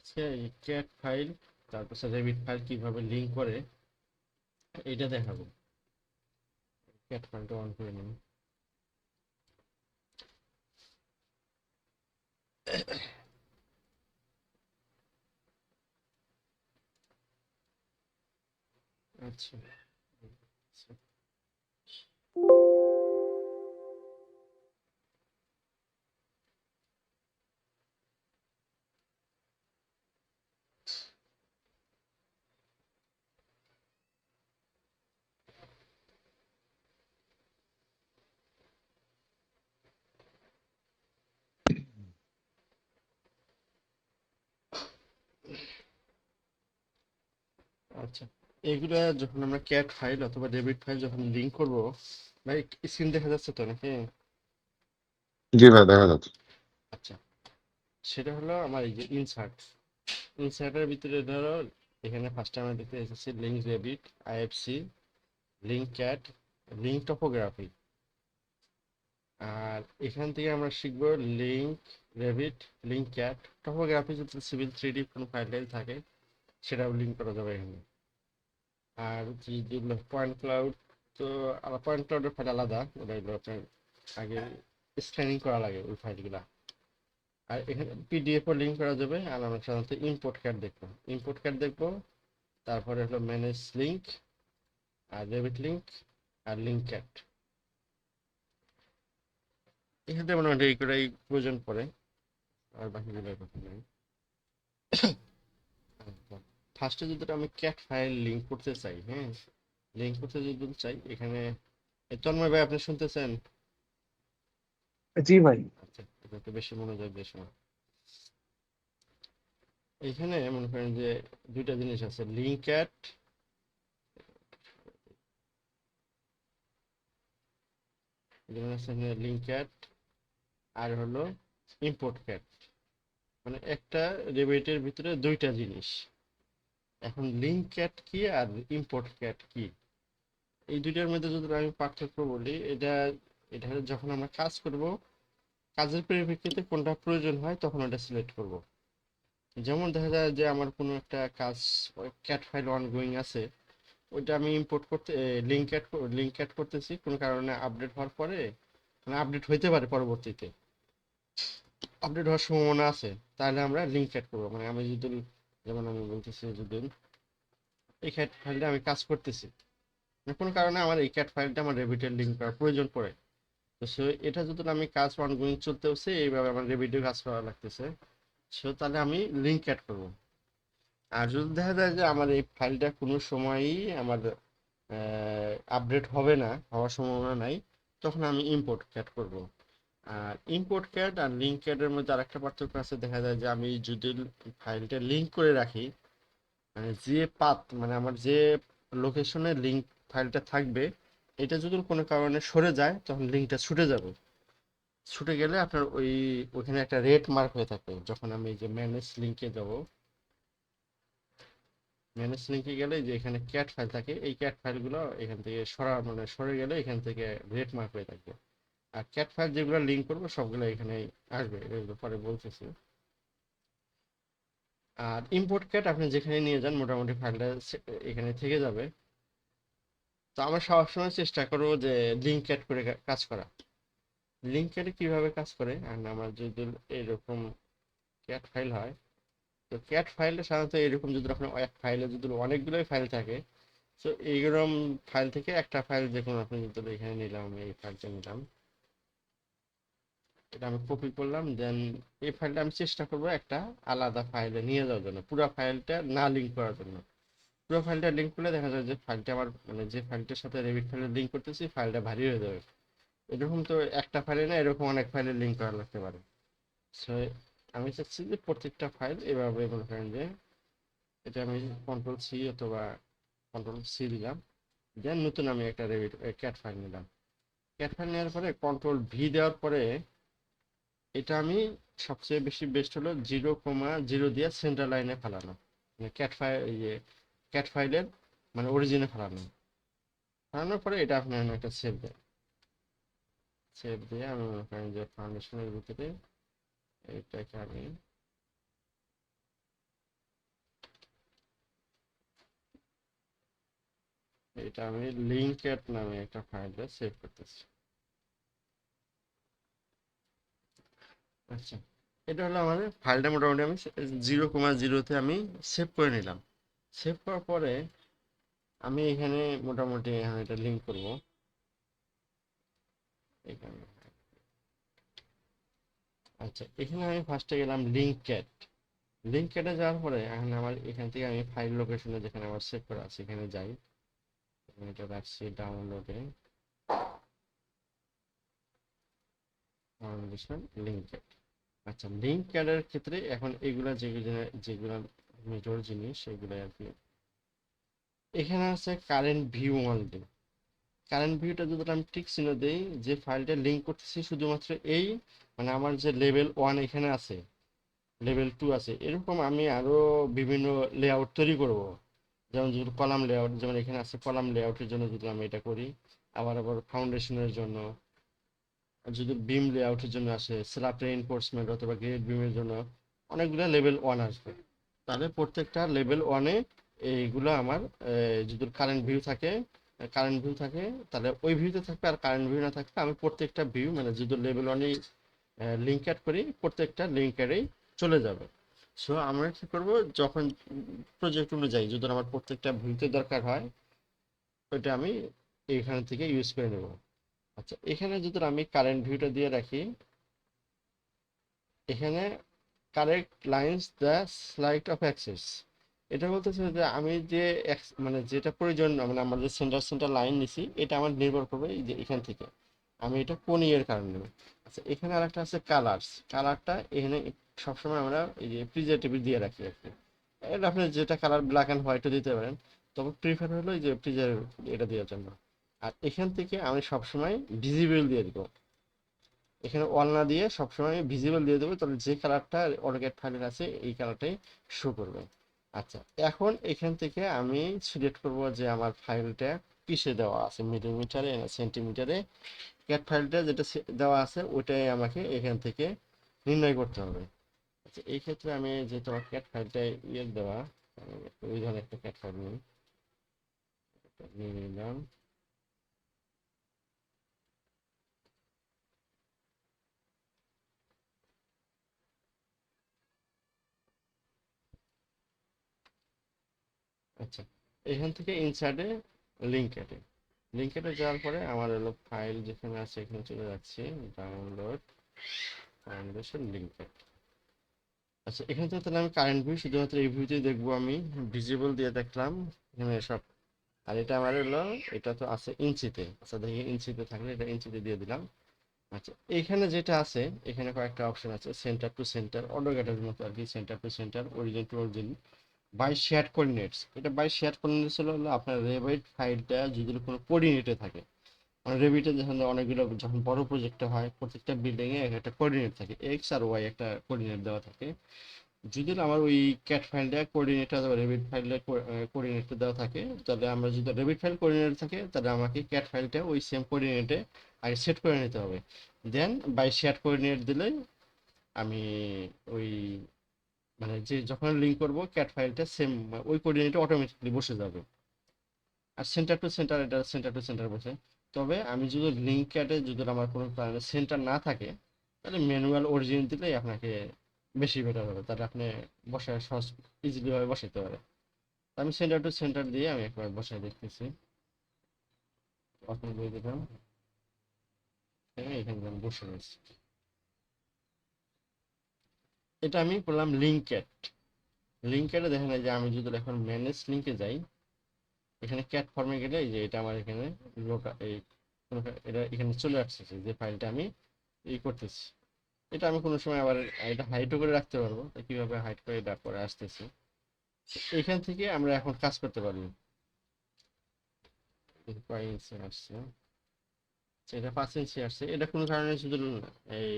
আজকে এই cat file তারপর রেভিট ফাইল কিভাবে লিঙ্ক করে এটা দেখাবো। ক্যাট ফাইলটা অন করে নিন। আচ্ছা আচ্ছা। আচ্ছা, এগুলা যখন আমরা ক্যাট ফাইল অথবা ডেবিট ফাইল যখন লিঙ্ক করব, ভাই স্ক্রিন দেখা যাচ্ছে তো নাকি? জি ভাই, দেখা যাচ্ছে। আচ্ছা, সেটা হলো আমার এই যে ইনসার্ট, ইনসার্টের ভিতরে ধরো এখানে ফার্স্টে আমরা দেখতে এসেছি লিঙ্ক ডেবিট, IFC, link CAD, link topography. আর এখান থেকে আমরা শিখবো link Revit, link CAD, topography যদি সিভিল 3D কোনো ফাইল থাকে সেটাও লিঙ্ক করা যাবে এখানে। আর যেগুলো পয়েন্ট ক্লাউড, তো পয়েন্ট ক্লাউডের ফাইল আলাদা, ওটা হলো আপনার আগে স্ক্যানিং করা লাগে ওই ফাইলগুলা। আর এখানে পিডিএফ ও লিঙ্ক করা যাবে। আর আমরা সাধারণত ইম্পোর্ট ক্যাট দেখবো, ইম্পোর্ট ক্যাট দেখবো। তারপরে হলো ম্যানেজ লিঙ্ক, আর রেভিট লিঙ্ক, আর লিঙ্ক ক্যাট। এখান থেকে মোটামুটি এই কটাই প্রয়োজন পড়ে, আর বাকিগুলোর কথা নেই। ফার্স্টে যদি আমি ক্যাট ফাইল লিংক করতে চাই, হ্যাঁ, লিংক করতে যদি চাই এখানে তন্ময় ভাই আপনি শুনতেছেন? জি ভাই। আচ্ছা, এটা একটু বেশি মনোযোগ দিয়ে শোনো। এখানে মনে করেন যে দুইটা জিনিস আছে, লিঙ্ক ক্যাট, লিঙ্ক ক্যাট, আর হলো ইম্পোর্ট ক্যাট। মানে একটা রেভিটের ভিতরে দুইটা জিনিস। এখন লিঙ্ক ক্যাট কি আর ইম্পোর্ট ক্যাট কি, এই দুইটার মধ্যে যদি আমি পার্থক্য বলি, এটা এটা যখন আমরা কাজ করব, কাজের পরিপ্রেক্ষিতে কোনটা প্রয়োজন হয় তখন ওটা সিলেক্ট করব। যেমন দেখা যায় যে আমার কোনো একটা কাজ, ক্যাট ফাইল অনগোয়িং আছে, ওইটা আমি ইম্পোর্ট করতে লিঙ্ক অ্যাড করতেছি, কোনো কারণে আপডেট হওয়ার পরে, মানে আপডেট হইতে পারে পরবর্তীতে, আপডেট হওয়ার সম্ভাবনা আছে, তাহলে আমরা লিঙ্ক অ্যাড করবো। মানে আমি যদি, যেমন আমি বলতেছি যদি এই ক্যাট ফাইলটা আমি কাজ করতেছি, মানে কোনো কারণে আমার এই ক্যাট ফাইলটা আমার রেভিটের লিঙ্ক করার প্রয়োজন পড়ে, তো সে এটা যদি আমি কাজ অনগোয়িং চলতেছে এইভাবে আমার রেভিটেও কাজ করা লাগতেছে, সো তাহলে আমি লিঙ্ক অ্যাড করব। আর যদি দেখা যায় যে আমার এই ফাইলটা কোনো সময়ই আমার আপডেট হবে না, হওয়ার সম্ভাবনা নাই, তখন আমি ইম্পোর্ট ক্যাট করব। আর ইম্পোর্ট ক্যাট আর লিঙ্ক ক্যাটের মধ্যে আরেকটা পার্থক্য আছে, দেখা যায় যে আমি যদি ফাইলটা লিঙ্ক করে রাখি, মানে যে পাথ, মানে আমার যে লোকেশনে লিঙ্ক ফাইলটা থাকবে, এটা যদি কোনো কারণে সরে যায় তখন লিঙ্কটা ছুটে যাবে। ছুটে গেলে আপনার ওইখানে একটা রেড মার্ক হয়ে থাকে। যখন আমি এই যে ম্যানেজ লিঙ্কে যাব, ম্যানেজ লিঙ্কে গেলে যে এখানে ক্যাট ফাইল থাকে, এই ক্যাট ফাইলগুলো এখান থেকে মানে সরে গেলে এখান থেকে রেড মার্ক হয়ে থাকবে। আর ক্যাট ফাইল যেগুলো লিঙ্ক করবো সবগুলো এখানে আসবে, এগুলো পরে বলতেছি। আর ইম্পোর্ট ক্যাট আপনি যেখানে নিয়ে যান মোটামুটি ফাইলটা এখানে থেকে যাবে। তো আমরা সবসময় চেষ্টা করবো যে লিঙ্ক অ্যাড করে কাজ করা। লিঙ্ক অ্যাডে কিভাবে কাজ করে, আর আমরা যদি এরকম ক্যাট ফাইল হয়, তো ক্যাট ফাইলটা সাধারণত এরকম, যদি আপনার এক ফাইলে যদি অনেকগুলোই ফাইল থাকে, তো এইরকম ফাইল থেকে একটা ফাইল, যে কোনো আপনি যদি এখানে নিলাম, আমি এই ফাইলটা নিলাম, এটা আমি কপি করলাম, দেন এই ফাইলটা আমি চেষ্টা করবো একটা আলাদা ফাইলে নিয়ে যাওয়ার জন্য, পুরো ফাইলটা না লিঙ্ক করার জন্য। পুরো ফাইলটা লিঙ্ক করলে দেখা যায় যে ফাইলটা আমার, মানে যে ফাইলটার সাথে রেভিট ফাইলে লিঙ্ক করতেছি ফাইলটা ভারী হয়ে যাবে। এরকম তো একটা ফাইলে না, এরকম অনেক ফাইলে লিঙ্ক করা লাগতে পারে। সো আমি চাচ্ছি যে প্রত্যেকটা ফাইল এভাবে মনে করেন যে, এটা আমি কন্ট্রোল সি অথবা কন্ট্রোল সি দিলাম, দেন নতুন আমি একটা রেভিট ক্যাট ফাইল নিলাম। ক্যাট ফাইল নেওয়ার পরে কন্ট্রোল ভি দেওয়ার পরে, এটা আমি সবচেয়ে বেশি বেস্ট হলো 0,0 দিয়ে সেন্টার লাইনে ফেলানো, মানে ক্যাট ফাইল, ইয়ে ক্যাট ফাইলের মানে অরিজিনে ফেলানো। ফেলানোর পরে এটা আপনার একটা সেভ দেয়, সেভ দিয়ে আমি মনে করেন যে ফাউন্ডেশনের ভিতরে এটাকে আমি এটা আমি লিঙ্কএট নামে একটা ফাইলে সেভ করতেছি। আচ্ছা, এটা হলো আমার ফাইলটা মোটামুটি আমি 0,0-তে আমি সেভ করে নিলাম। সেভ করার পরে আমি এখানে মোটামুটি এখন এটা লিঙ্ক করব এখানে। আচ্ছা, এখানে আমি ফার্স্টে গেলাম লিঙ্কএট। লিঙ্কএটে যাওয়ার পরে এখন আমার এখান থেকে আমি ফাইল লোকেশনে যেখানে আমার সেভ করা আছে এখানে যাই। আমি এটা রাখছি ডাউনলোডে, ফাউন্ডেশন লিঙ্কএট। আচ্ছা, লিঙ্কএটের ক্ষেত্রে এখন এগুলা যেগুলো যেগুলো মেজর জিনিস সেগুলো আর কি। এখানে আছে কারেন্ট ভিউ অনলি। কারেন্ট ভিউটা যদি আমি টিক চিহ্ন দেই, যে ফাইলটা লিঙ্ক করতেছি শুধুমাত্র এই, মানে আমার যে লেভেল 1 এখানে আছে, লেভেল 2 আছে, এরকম আমি আরো বিভিন্ন লেআউট তৈরি করব। যেমন যদি কলাম লেআউট, যেমন এখানে আছে কলাম লেআউটের জন্য যদি আমি এটা করি, আবার ফাউন্ডেশনের জন্য, আর যদি বিম লেআউটের জন্য আসে, স্ল্যাব রিইনফোর্সমেন্ট অথবা গ্রেড বিমের জন্য অনেকগুলো লেভেল 1 আসবে। তাহলে প্রত্যেকটা লেভেল 1-এ এইগুলো আমার যদি কারেন্ট ভিউ থাকে তাহলে ওই ভিউতে থাকবে, আর কারেন্ট ভিউ না থাকলে আমি প্রত্যেকটা ভিউ মানে যদি লেভেল 1-এ লিঙ্ক অ্যাড করি প্রত্যেকটা লিঙ্ক অ্যাডেই চলে যাবে। সো আমরা কি করব, যখন প্রজেক্ট অনুযায়ী যদি আমার প্রত্যেকটা ভিউতে দরকার হয় ওইটা আমি এখান থেকে ইউজ করে নেব। আচ্ছা, এখানে যদি আমি কারেন্ট ভিউটা দিয়ে রাখি, এখানে correct lines the slide of axes, এটা বলতেছে যে আমি যে মানে যেটা প্রয়োজন, মানে আমরা যে সেন্টার লাইন নিছি এটা আমার নির্ভর করবে এই যে এখান থেকে আমি এটা কোন ইয়ের কারণে নেব। আচ্ছা, এখানে আরেকটা আছে কালার্স। কালারটা এখানে সবসময় আমরা এই যে প্রিজার্ভেটিভ দিয়ে রাখি আর কি। এটা আপনি যেটা কালার ব্ল্যাক অ্যান্ড হোয়াইটও দিতে পারেন, তবে প্রিফার হলো এই যে প্রিজার্ভ এটা দেওয়ার জন্য। আর এখান থেকে আমি সবসময় ভিজিবল দিয়ে দিব। এখানে অল না দিয়ে সবসময় ভিজিবল দিয়ে দেবো, তাহলে যে কালারটা অটোক্যাড ফাইলের আছে এই কালারটাই শো করবে। আচ্ছা, এখন এখান থেকে আমি সিলেক্ট করব যে আমার ফাইলটা কিসে দেওয়া আছে, মিলিমিটারে না সেন্টিমিটারে। ক্যাট ফাইলটা যেটা দেওয়া আছে ওইটাই আমাকে এখান থেকে নির্ণয় করতে হবে। আচ্ছা, এই ক্ষেত্রে আমি যেহেতু আমার ক্যাট ফাইলটা ইয়ে দেওয়া, আমি ওই ধরনের একটা ক্যাট ফাইল নিয়ে নিলাম। আচ্ছা, এখান থেকে ইনসার্টে লিঙ্কেটে যাওয়ার পরে আমার হলো ফাইল যেখানে আছে এখানে চলে যাচ্ছে, ডাউনলোড ফাউন্ডেশন লিঙ্কেট। আচ্ছা, এখান থেকে তাহলে আমি কারেন্ট ভিউ শুধুমাত্র এই ভিউতেই দেখবো, আমি ভিজিবল দিয়ে দেখলাম এখানে সব। আর এটা আমার হলো, এটা তো আছে ইঞ্চিতে। আচ্ছা, দেখি ইঞ্চিতে থাকলে এটা ইঞ্চিতে দিয়ে দিলাম। আচ্ছা, এখানে যেটা আছে এখানে কয়েকটা অপশন আছে, সেন্টার টু সেন্টার, অটোক্যাডের মতো আর কি, centre to centre, origin to origin, by share coordinates. এটা বাই শেয়ার কোঅর্ডিনেটস হলো আপনার রেভিট ফাইলটা যদি কোনো কোঅর্ডিনেটে থাকে, মানে রেভিটে যখন অনেকগুলো যখন বড় প্রজেক্টে হয় প্রত্যেকটা বিল্ডিং এ একটা কোঅর্ডিনেট থাকে, এক্স আর ওয়াই একটা কোঅর্ডিনেট দেওয়া থাকে। যদি আমার ওই ক্যাট ফাইলটা কোঅর্ডিনেট অথবা রেভিট ফাইলটা কোঅর্ডিনেট দেওয়া থাকে, তাহলে আমরা যদি রেভিট ফাইল কোঅর্ডিনেট থাকে তাহলে আমাকে ক্যাট ফাইলটা ওই সেম কোঅর্ডিনেটে আগে সেট করে নিতে হবে। দেন বাই শেয়ার কোঅর্ডিনেট দিলে আমি ওই মানে যে যখন লিঙ্ক করব ক্যাট ফাইলটা সেম ওই কোঅর্ডিনেটে অটোমেটিকলি বসে যাবে। আর সেন্টার টু সেন্টার, এটা সেন্টার টু সেন্টার বসে। তবে আমি যদি লিঙ্ক ক্যাটে যদি আমার কোনো কারণে সেন্টার না থাকে তাহলে ম্যানুয়াল অরিজিন দিলেই আপনাকে বেশি বেটার হবে, তাহলে আপনি বসায় সহজ ইজিলি ভাবে বসাইতে পারে। আমি সেন্টার টু সেন্টার দিয়ে আমি একবার বসায় দেখতেছি। ওপেন করে দিলাম, হ্যাঁ এখানে আমি বসে রয়েছি। এটা আমি করলাম লিঙ্ক ক্যাট। লিঙ্ক ক্যাটে দেখেন এই যে আমি যদি এখন ম্যানেজ লিঙ্কে যাই, এখানে ক্যাট ফর্মে গেলে এই যে এটা আমার এখানে এই এটা এখানে চলে আসছে যে ফাইলটা আমি করতেছি। এটা আমি কোনো সময় আবার এটা হাইডও করে রাখতে পারবো, তো কিভাবে হাইড করে এটা পরে আসতেছি। এখান থেকে আমরা এখন কাজ করতে পারবো। কয় ইঞ্চি আসছে, আচ্ছা, এটা 5 ইঞ্চি আসছে। এটা কোনো কারণে শুধু এই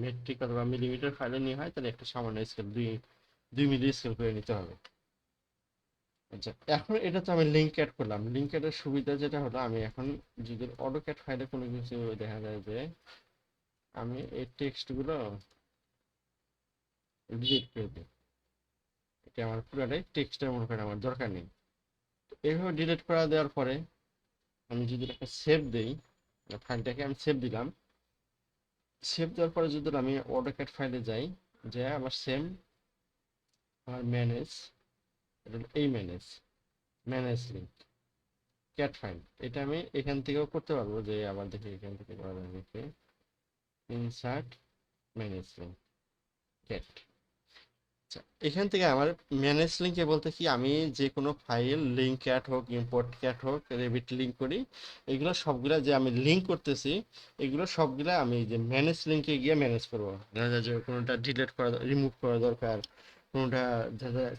মেট্রিক অথবা মিলিমিটার ফাইলে নিয়ে হয় তাহলে একটা সামান্য স্কেল 2 মিলি স্কেল করে নিতে হবে। আচ্ছা, এখন এটা তো আমি লিঙ্ক অ্যাড করলাম। লিঙ্ক অ্যাডের সুবিধা যেটা হলো, আমি এখন যদি অটোক্যাড ফাইলে কোনো কিছু দেখা যায় যে আমি এই টেক্সট গুলো ডিলিট করে দিই, এটা আমার পুরোটাই টেক্সটের মনে করেন আমার দরকার নেই। এইভাবে ডিলিট করা দেওয়ার পরে আমি যদি একটা সেভ দেই, ফাইলটাকে আমি সেভ দিলাম। সেভ দেওয়ার পরে যদি আমি অটোক্যাড ফাইলে যাই, যে আবার সেম আমার ম্যানেজ, এই manage manage link cat file, এটা আমি এখান থেকেও করতে পারবো। যে আবার দেখি এখান থেকে করা যাবে, ইনসার্ট ম্যানেজ লিঙ্ক ক্যাট। আচ্ছা, এখান থেকে আমার ম্যানেজ লিঙ্কে বলতে কি, আমি যে কোনো ফাইল লিঙ্ক ক্যাট হোক, ইম্পোর্ট ক্যাট হোক, রেভিট লিঙ্ক করি, এগুলো সবগুলা যে আমি লিঙ্ক করতেছি, এগুলো সবগুলা আমি যে ম্যানেজ লিঙ্কে গিয়ে ম্যানেজ করবো। দেখা যায় যে কোনোটা ডিলিট করা, রিমুভ করা দরকার, কোনোটা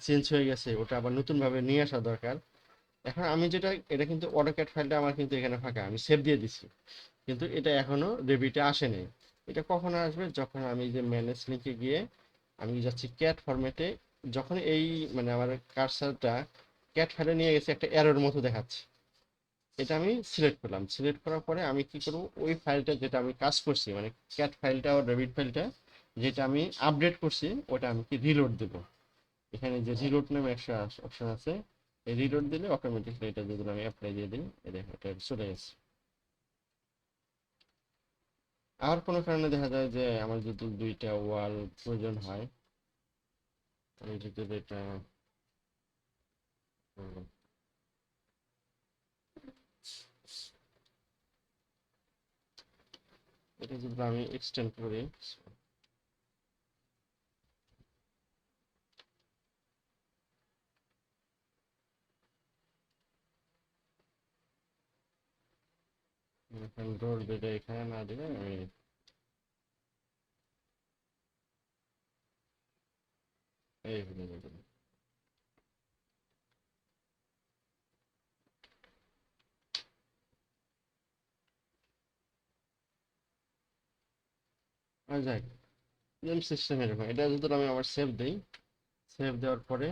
চেঞ্জ হয়ে গেছে, ওটা আবার নতুনভাবে নিয়ে আসা দরকার। এখন আমি যেটা, এটা কিন্তু অটোক্যাড ফাইলটা আমার কিন্তু এখানে ফাঁকা, আমি সেভ দিয়ে দিছি, কিন্তু এটা এখনো রেভিটে আসেনি। এটা কখন আসবে, যখন আমি যে ম্যানেজ লিঙ্কে গিয়ে আমি যাচ্ছি ক্যাট ফরম্যাটে, যখন এই মানে আমার কার্সারটা ক্যাট ফাইলে নিয়ে গেছে, একটা এরর মতো দেখাচ্ছে। এটা আমি সিলেক্ট করলাম, সিলেক্ট করার পরে আমি কি করব, ওই ফাইলটা যেটা আমি কাজ করছি, মানে ক্যাট ফাইলটা ও রেভিট ফাইলটা যেটা আমি আপডেট করছি, ওটা আমি কি রিলোড দেব। এখানে যে রিলোড নামে একটা অপশন আছে, এই রিলোড দিলে অটোমেটিকলি এটা যদি আমি অ্যাপ্লাই দিয়ে দিই, এই দেখো এটা চলে গেছে। আর কোনো কারণে দেখা যায় যে আমার যদি দুইটা ওয়াল প্রয়োজন হয়, আমি যদি এটা এটা যদি আমি এক্সটেন্ড করি, ডোর বেডে এখানে না দিলে আমি এইভাবে দিয়ে দেবো। আর যাই, সিস্টেম এরকম। এটা যদি আমি আবার সেভ দিই, সেভ দেওয়ার পরে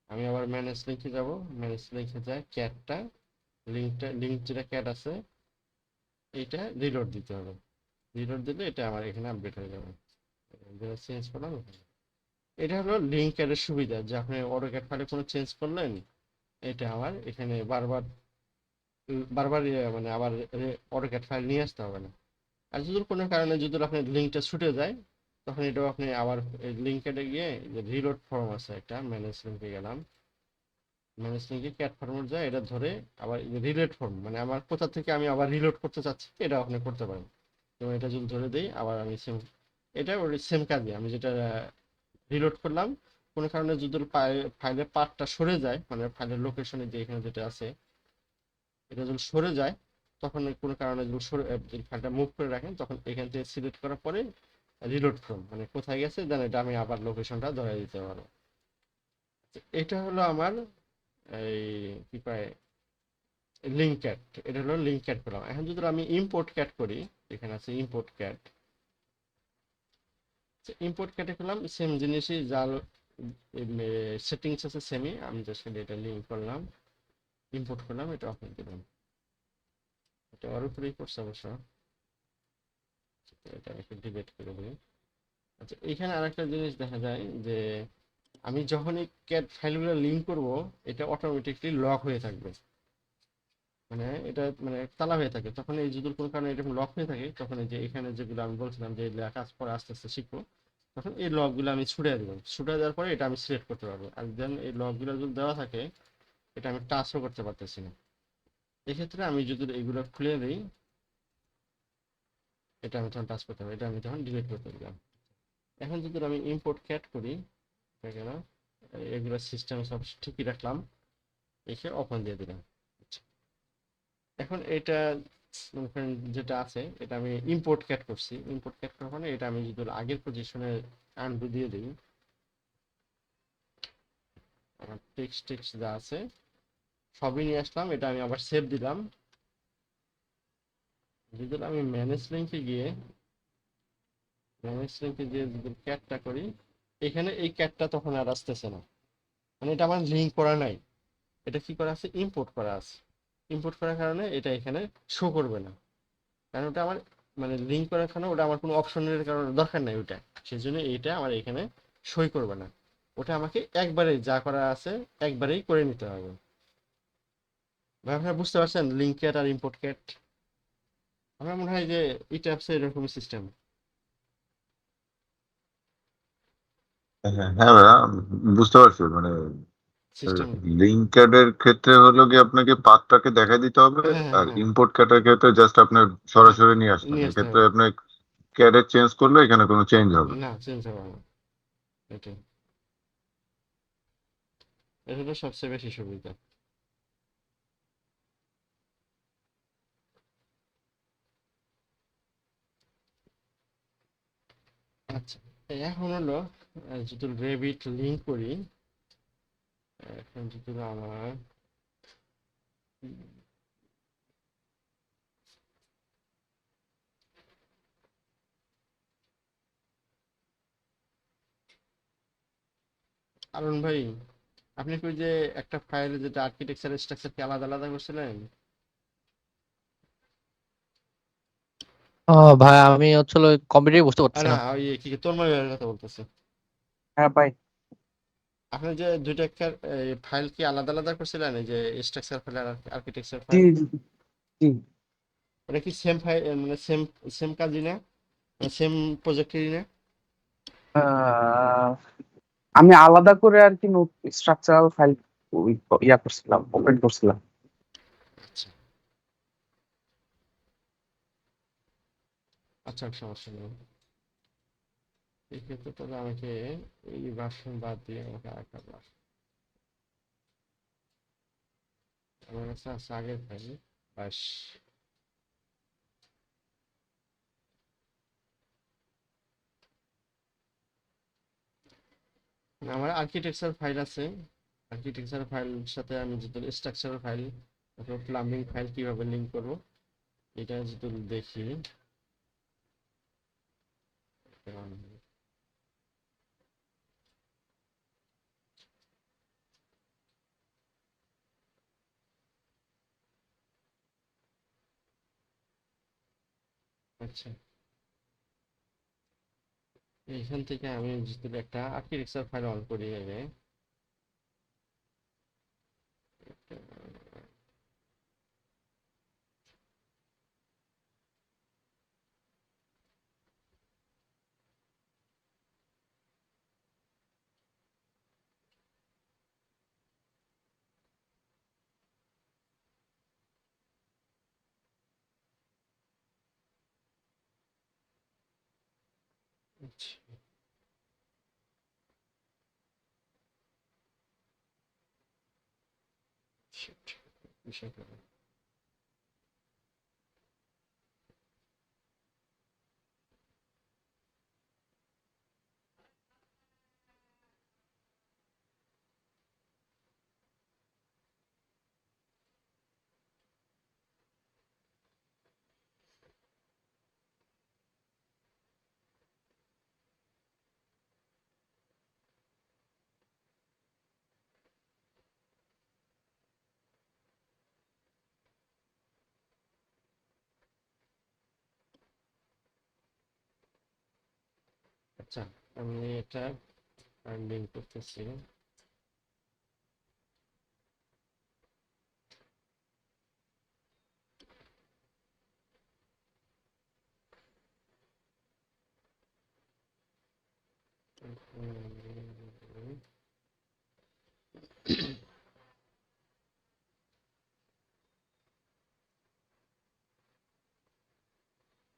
আমি আবার ম্যানেজ লিঙ্কে যাব, ম্যানেজ লিঙ্কে যাই, ক্যাটটা লিঙ্ক যেটা ক্যাট আছে, এইটা রিলোড দিতে হবে। রিলোড দিলে এটা আমার এখানে আপডেট হয়ে যাবে, যেটা চেঞ্জ করলাম এখানে। এটা হলো লিঙ্ক ক্যাটের সুবিধা, যে আপনি অটোক্যাড ফাইলে কোনো চেঞ্জ করলেন, এটা আমার এখানে বারবার বারবার মানে আবার অটোক্যাড ফাইল নিয়ে আসতে হবে না। আর যদি কোনো কারণে যদি আপনার লিঙ্কটা ছুটে যায়, তখন এটাও আপনি আবার লিঙ্কেটে গিয়ে যে রিলোড ফর্ম আছে একটা, ম্যানেজ লিঙ্কে গেলাম, ম্যানেজ লিঙ্কে ক্যাট ফর্মেট যায়, এটা ধরে আবার রিলোড ফর্ম, মানে আমার কোথা থেকে আমি আবার রিলোড করতে চাচ্ছি, এটা আপনি করতে পারেন। এবং এটা যদি ধরে দিই, আবার আমি সেম, এটা ওই সেম কাজে আমি যেটা রিলোড করলাম, কোনো কারণে যদি ফাইলের পার্টটা সরে যায়, মানে ফাইলের লোকেশনে যে এখানে যেটা আছে, এটা যদি সরে যায়, তখন কোনো কারণে যদি ফাইলটা মুভ করে রাখেন, তখন এখান থেকে সিলেক্ট করার পরে রিলোড ফ্রম, মানে কোথায় গেছে দেন, এটা আমি আবার লোকেশনটা ধরে দিতে পারবো। এটা হলো আমার এই কি কয় লিঙ্ক ক্যাট, এটা হলো লিঙ্ক ক্যাট করলাম। এখন যদি আমি ইম্পোর্ট ক্যাট করি, এখানে আছে ইম্পোর্ট ক্যাট, ইম্পোর্ট ক্যাটে করলাম সেম জিনিসই, যার সেটিংস আছে সেমই, আমি জাস্ট এটা লিঙ্ক করলাম, ইম্পোর্ট করলাম, এটা ওপেন দিলাম, এটা ওর উপরেই করছে অবশ্য, এটা একটু ডিলিট করে দিই। আচ্ছা, এখানে আরেকটা জিনিস দেখা যায় যে আমি যখনই ক্যাট ফাইলগুলো লিঙ্ক করব, এটা অটোমেটিকলি লক হয়ে থাকবে, মানে এটা মানে তালা হয়ে থাকে। তখন এই যদি কোনো কারণে এরকম লক হয়ে থাকে, তখন এই যে এখানে যেগুলো আমি বলছিলাম যে কাজ পরে আস্তে আস্তে শিখবো, তখন এই লকগুলো আমি ছুটে দেবো, ছুটে দেওয়ার পরে এটা আমি সিলেক্ট করতে পারবো। আর দেন এই লকগুলো যদি দেওয়া থাকে, এটা আমি টাচও করতে পারতেছি না। এক্ষেত্রে আমি যদি এগুলো খুলে দিই, এটা আমি তখন টাচ করতে পারবো, এটা আমি তখন ডিলিট করতে দিলাম। এখন যদি আমি ইম্পোর্ট ক্যাট করি, দেখে না, এগুলো সিস্টেম সব ঠিকই রাখলাম, এসে ওপেন দিয়ে দিলাম। আচ্ছা, এখন এটা মনে করেন যেটা আছে, এটা আমি ইম্পোর্ট ক্যাট করছি, ইম্পোর্ট ক্যাট করার মানে এটা আমি যদি আগের পজিশনে আনডু দিয়ে দিই, আমার টেক্সট টেক্সট যা আছে সবই নিয়ে আসলাম, এটা আমি আবার সেভ দিলাম। যদি আমি ম্যানেজ লিঙ্কে গিয়ে যদি ক্যাটটা করি, এখানে এই ক্যাটটা তখন আর আসতেছে না, মানে এটা আমার লিঙ্ক করা নাই, এটা কি করা আছে, ইম্পোর্ট করা আছে। ইম্পোর্ট করার কারণে এটা এখানে শো করবে না, কারণ ওটা আমার মানে লিঙ্ক করার কারণে ওটা আমার কোনো অপশনের কারণে দরকার নাই ওটা, সেই জন্য এইটা আমার এখানে সই করবে না। ওটা আমাকে একবারে যা করা আছে একবারেই করে নিতে হবে। ভাই আপনারা বুঝতে পারছেন লিঙ্ক ক্যাট আর ইম্পোর্ট ক্যাট? আমার মনে হয় যে এটা হচ্ছে এরকম সিস্টেম। হ্যাঁ হ্যাঁ ভাইয়া, বুঝতে পারছি। মানে সিস্টেম লিঙ্ক ক্যাডের ক্ষেত্রে হলো কি আপনাকে পাথটাকে দেখাই দিতে হবে, হ্যাঁ হ্যাঁ আর হ্যাঁ ইম্পোর্ট ক্যাডের ক্ষেত্রে জাস্ট আপনার হ্যাঁ সরাসরি নিয়ে আসবেন। নিয়ে আসতে এক্ষেত্রে হবে। আপনি ক্যাডের চেঞ্জ করলে এখানে কোনো চেঞ্জ হবে না। না চেঞ্জ হবে না। এটাই, এটা হলো সবচেয়ে বেশি সুবিধা। আচ্ছা, এখন হলো যদি রেভিট লিঙ্ক করি, এখন যদি আমার আরুন ভাই, আপনি কি ওই যে একটা ফাইলে যেটা আর্কিটেকচার স্ট্রাকচার কি আলাদা আলাদা করছিলেন? ও ভাই, আমি হচ্ছে কম্পিউটারই বুঝতে পারতেছি না না। ওই কি তন্ময় ভাইয়ের কথা বলতেছে। হ্যাঁ ভাই। আপনি যে দুইটা ফাইল কি আলাদা আলাদা করছিলেন, এই যে স্ট্রাকচার ফাইল আর আর্কিটেকচার জি ফাইল? জি জি। ওটা কি সেম ফাইল, মানে সেম সেম কাজই না, সেম প্রজেক্টেরই না? আহ, আমি আলাদা করে আর কি স্ট্রাকচারাল ফাইল ইয়া করছিলাম, ওপেন করছিলাম। আচ্ছা আচ্ছা, সমস্যা নেই। এক্ষেত্রে তাহলে আমাকে এই ভার্সন বাদ দিয়ে আমাকে আরেকটা ভার্সন, আমার কাছে আছে আগের ফাইল 22। আমার আর্কিটেকচার ফাইল আছে, আর্কিটেকচার ফাইল সাথে আমি যদি স্ট্রাকচার ফাইল অথবা প্লাম্বিং ফাইল কিভাবে লিংক করব এটা যদি দেখি। আচ্ছা, এইখান থেকে আমি যদি একটা আর্কিটেকচার ফাইল অন করি আগে, আচ্ছা, shit, বিষয়টা আচ্ছা, আমি এটা লিংক করতেছি।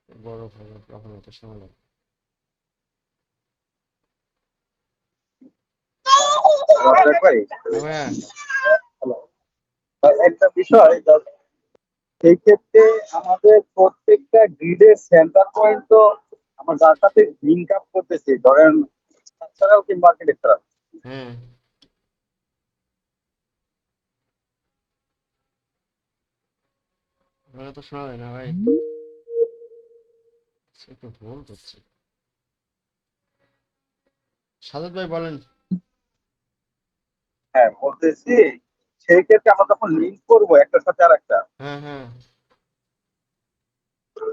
বড় ভালো তখন একটা সময় লাগবে। রাজ্জাক ভাই, হ্যাঁ ভাইয়া। হ্যালো। একটা বিষয় এই ক্ষেত্রে আমাদের প্রত্যেকটা গ্রিডের সেন্টার পয়েন্ট তো আমার যার সাথে লিঙ্ক আপ করতেছি, ধরেন তাছাড়াও কিংবা আর্কিটেকচার। হ্যাঁ, আপনারা তো শোনা যায় না ভাই, একটু ভুল করছে। সাজাদ ভাই বলেন। হ্যাঁ, বলতেছি সেই ক্ষেত্রে আমরা যখন লিঙ্ক করবো একটার সাথে আর একটা, হ্যাঁ হ্যাঁ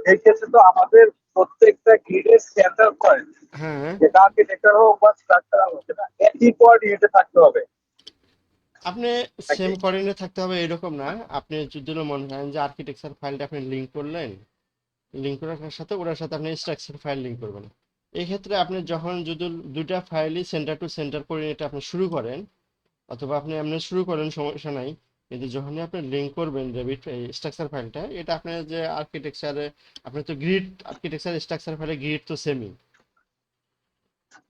সেই ক্ষেত্রে তো আমাদের প্রত্যেকটা গ্রিডের সেন্টার পয়েন্ট, হ্যাঁ যেটা আর্কিটেকচার হোক বা স্ট্রাকচার হোক, সেটা একই কোঅর্ডিনেটে থাকতে হবে। আপনি নাকি? সেম কোঅর্ডিনেট থাকতে হবে এরকম না। আপনি যদি মনে করেন যে আর্কিটেকচার ফাইলটা আপনি লিঙ্ক করলেন, লিঙ্ক করার সাথে ওটার সাথে আপনি স্ট্রাকচার ফাইল লিঙ্ক করবেন। এই ক্ষেত্রে আপনি যখন যদি দুইটা ফাইলই সেন্টার টু সেন্টার কোঅর্ডিনেটে আপনি শুরু করেন, অথবা আপনি এমনি শুরু করেন, সমস্যা নাই। কিন্তু যখনই আপনি লিঙ্ক করবেন রেভিট এই স্ট্রাকচার ফাইলটা, এটা আপনার যে আর্কিটেকচারে, আপনি তো গ্রিড আর্কিটেকচার স্ট্রাকচার ফাইলে গ্রিড তো সেমই,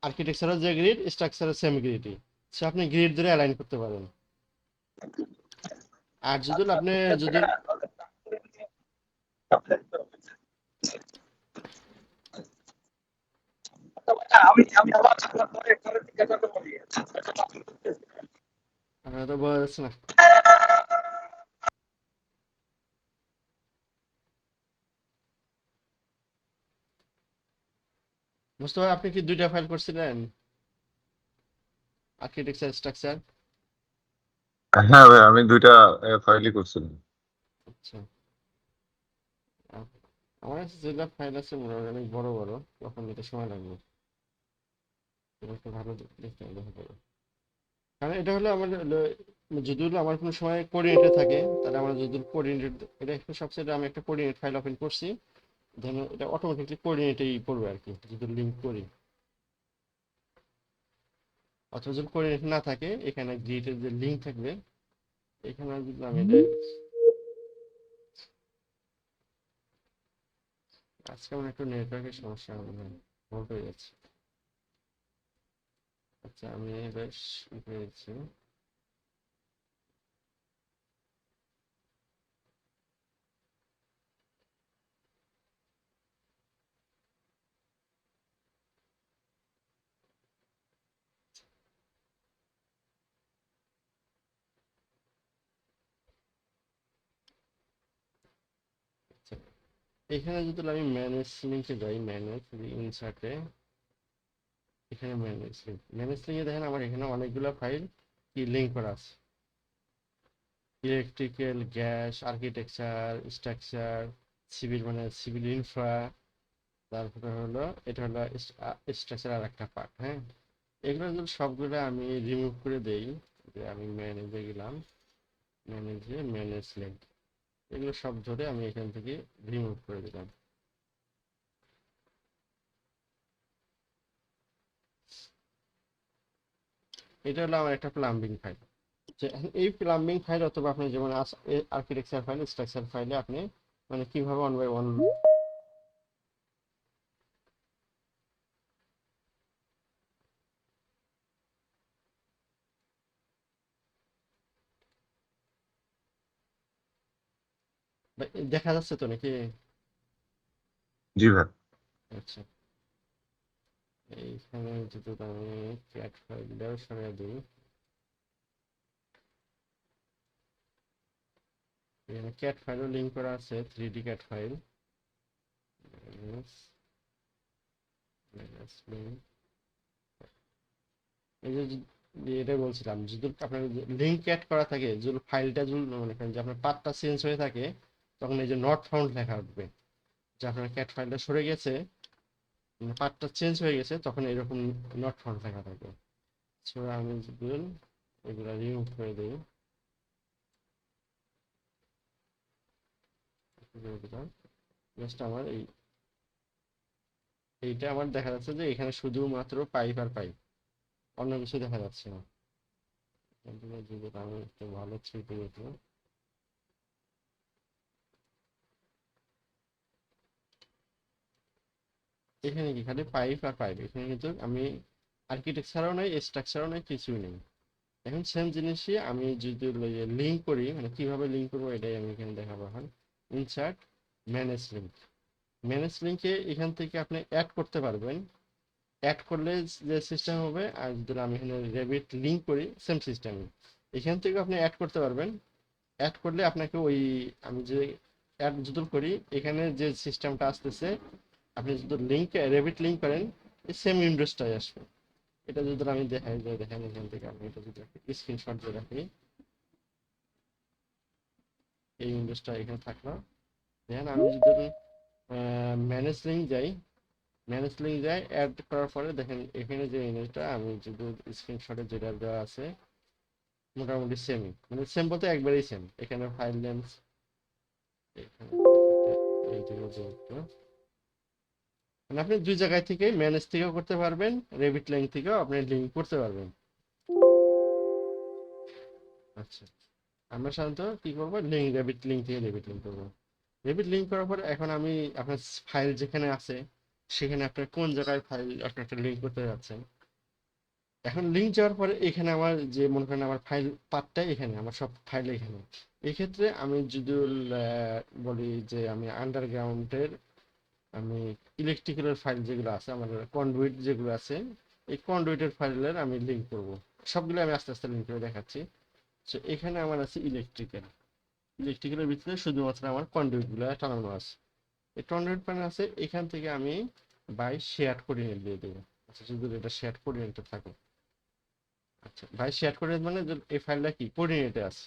আর্কিটেকচারের যে গ্রিড স্ট্রাকচারের সেম গ্রিডই, সে আপনি গ্রিড ধরে অ্যালাইন করতে পারেন। আর যদি আচ্ছা, আপনি সেক্ষেত্রে যদি তাহলে আমি আমি আবার আপনার পরে একটা জিজ্ঞাসা করি। আপনার তো বোঝা যাচ্ছে না। বুঝতে পারেন, আপনি কি দুইটা ফাইল করছিলেন, আর্কিটেকচার স্ট্রাকচার? হ্যাঁ ভাই, আমি 2টা ফাইলই করছিলাম। আচ্ছা। আ- আমার কাছে যেগুলো ফাইল আছে মোটামুটি অনেক বড় বড়, তখন এটা সময় লাগবে। এটা একটু ভালো দেখতে হবে, দেখা যাবে। কারণ এটা হলো আমার যদি হলো আমার কোনো সময় কোঅর্ডিনেটে থাকে, তাহলে আমার যদি কোঅর্ডিনেট, এটা একটা সবচেয়ে আমি একটা কোঅর্ডিনেট ফাইল ওপেন করছি, দেন এটা অটোমেটিকলি কোঅর্ডিনেটেই পড়বে আর কি, যদি লিঙ্ক করি। অথবা যদি কোঅর্ডিনেট না থাকে, এখানে গ্রিডের যে লিঙ্ক থাকবে, এখানে যদি আমি এটা, আজকে আমার একটু নেটওয়ার্কের সমস্যা হবে, ভোল্ট হয়ে যাচ্ছে। আচ্ছা, আমি বেশ পেয়েছি। আচ্ছা, এখানে যদি আমি ম্যানেজ লিঙ্কে যাই, ম্যানেজ ইনসার্টে, এখানে ম্যানেজ লিঙ্ক, ম্যানেজ লিঙ্কে দেখেন আমার এখানে অনেকগুলো ফাইল কি লিঙ্ক করা আছে। Electrical, gas, architecture, structure, civil মানে সিভিল ইনফ্রা, তারপরে হলো এটা হলো স্ট্রাকচার আর একটা পার্ট। হ্যাঁ, এগুলো যদি সবগুলো আমি রিমুভ করে দেই, যে আমি ম্যানেজে গেলাম, ম্যানেজে ম্যানেজ লিঙ্ক, এগুলো সব ধরে আমি এখান থেকে রিমুভ করে দিলাম। এটা হলো আমার একটা প্লাম্বিং ফাইল। যে এই প্লাম্বিং ফাইল, অথবা আপনি যেমন আর্কিটেকচার ফাইল, স্ট্রাকচার ফাইলে আপনি মানে কিভাবে ওয়ান বাই ওয়ান, দেখা যাচ্ছে তো নাকি? জি ভাই। আচ্ছা, এইখানে যদি আমি ক্যাট ফাইলটাও সরিয়ে দিই, এখানে ক্যাট ফাইলও লিঙ্ক করা আছে, 3D ক্যাট ফাইল, এই যে এটাই বলছিলাম, যদি আপনার লিঙ্ক অ্যাড করা থাকে, যদি ফাইলটা যদি মনে করেন যে আপনার পাথটা চেঞ্জ হয়ে থাকে, তখন এই যে নট ফাউন্ড লেখা উঠবে, যে আপনার ক্যাট ফাইলটা সরে গেছে, পাথটা চেঞ্জ হয়ে গেছে, তখন এরকম নট ফাউন্ড লেখা থাকবে। সো আমি যদি এগুলা রিমুভ করে দিই, জাস্ট আমার এইটা আমার দেখা যাচ্ছে যে এখানে শুধুমাত্র পাইপ আর পাইপ, অন্য কিছু দেখা যাচ্ছে না। যদি আমি একটু ভালো ছবি দেখবো, এখানে কি খালি পাইপ আর পাইপ, এখানে কিন্তু আমি আর্কিটেকচারও নাই, স্ট্রাকচারও নাই, কিছুই নেই। এখন সেম জিনিসই আমি যদি লিঙ্ক করি, মানে কিভাবে লিঙ্ক করবো এটাই আমি এখানে দেখাবো। এখন ইনসার্ট ম্যানেজ লিঙ্ক, ম্যানেজ লিঙ্কে এখান থেকে আপনি অ্যাড করতে পারবেন। অ্যাড করলে যে সিস্টেম হবে, আর যদি আমি এখানে রেভিট লিঙ্ক করি, সেম সিস্টেমে এখান থেকে আপনি অ্যাড করতে পারবেন। অ্যাড করলে আপনাকে ওই, আমি যে অ্যাড যদি করি, এখানে যে সিস্টেমটা আসতেছে, আপনি যদি লিঙ্ক রেভিট লিঙ্ক করেন, এই সেম উইন্ডোজটাই আসবে। এটা যদি আমি দেখাই, যে দেখেন এখান থেকে আমি এটা যদি স্ক্রিনশট দিয়ে রাখি, এই উইন্ডোজটা এখানে থাকলো। দেখেন আমি যদি ম্যানেজ লিঙ্ক যাই, ম্যানেজ লিঙ্ক যাই, অ্যাড করার পরে দেখেন এখানে যে ইমেজটা আমি যদি স্ক্রিনশটে যেটা দেওয়া আছে, মোটামুটি সেমই, মানে সেম বলতে একবারেই সেম। এখানে ফাইল নেম, এখানে এইদিকে যেহেতু মানে আপনি দুই জায়গায় থেকে ম্যানেজ থেকেও করতে পারবেন, রেভিট লিঙ্ক থেকেও আপনি লিঙ্ক করতে পারবেন। আচ্ছা, আমরা সাধারণত কি করবো, রেভিট লিঙ্ক থেকে রেভিট লিঙ্ক করবো। রেভিট লিঙ্ক করার পরে এখন আমি আপনার ফাইল যেখানে আছে সেখানে আপনার কোন জায়গায় ফাইল আপনি একটা লিঙ্ক করতে যাচ্ছেন। এখন লিঙ্ক যাওয়ার পরে এখানে আমার যে মনে করেন আমার ফাইল পাথটা এখানে, আমার সব ফাইল এখানে। এই ক্ষেত্রে আমি যদি বলি যে আমি আন্ডারগ্রাউন্ডের, আমি ইলেকট্রিক্যালের ফাইল যেগুলো আছে, আমার কন্ডুইট যেগুলো আছে, এই কন্ডুইটের ফাইলের আমি লিঙ্ক করব। সবগুলো আমি আস্তে আস্তে লিঙ্ক করে দেখাচ্ছি। তো এখানে আমার আছে ইলেকট্রিক্যাল, ইলেকট্রিক্যালের ভিতরে শুধুমাত্র আমার কন্ডুইটগুলো টানানো আছে। এই কন্ডুইট প্যানেল আছে, এখান থেকে আমি বাই শেয়ার কোঅর্ডিনেট দিয়ে দেবো। আচ্ছা, যদি এটা শেয়ার কোঅর্ডিনেটে থাকে, আচ্ছা বাই শেয়ার কোঅর্ডিনেট মানে যে এই ফাইলটা কি কোঅর্ডিনেটে আছে,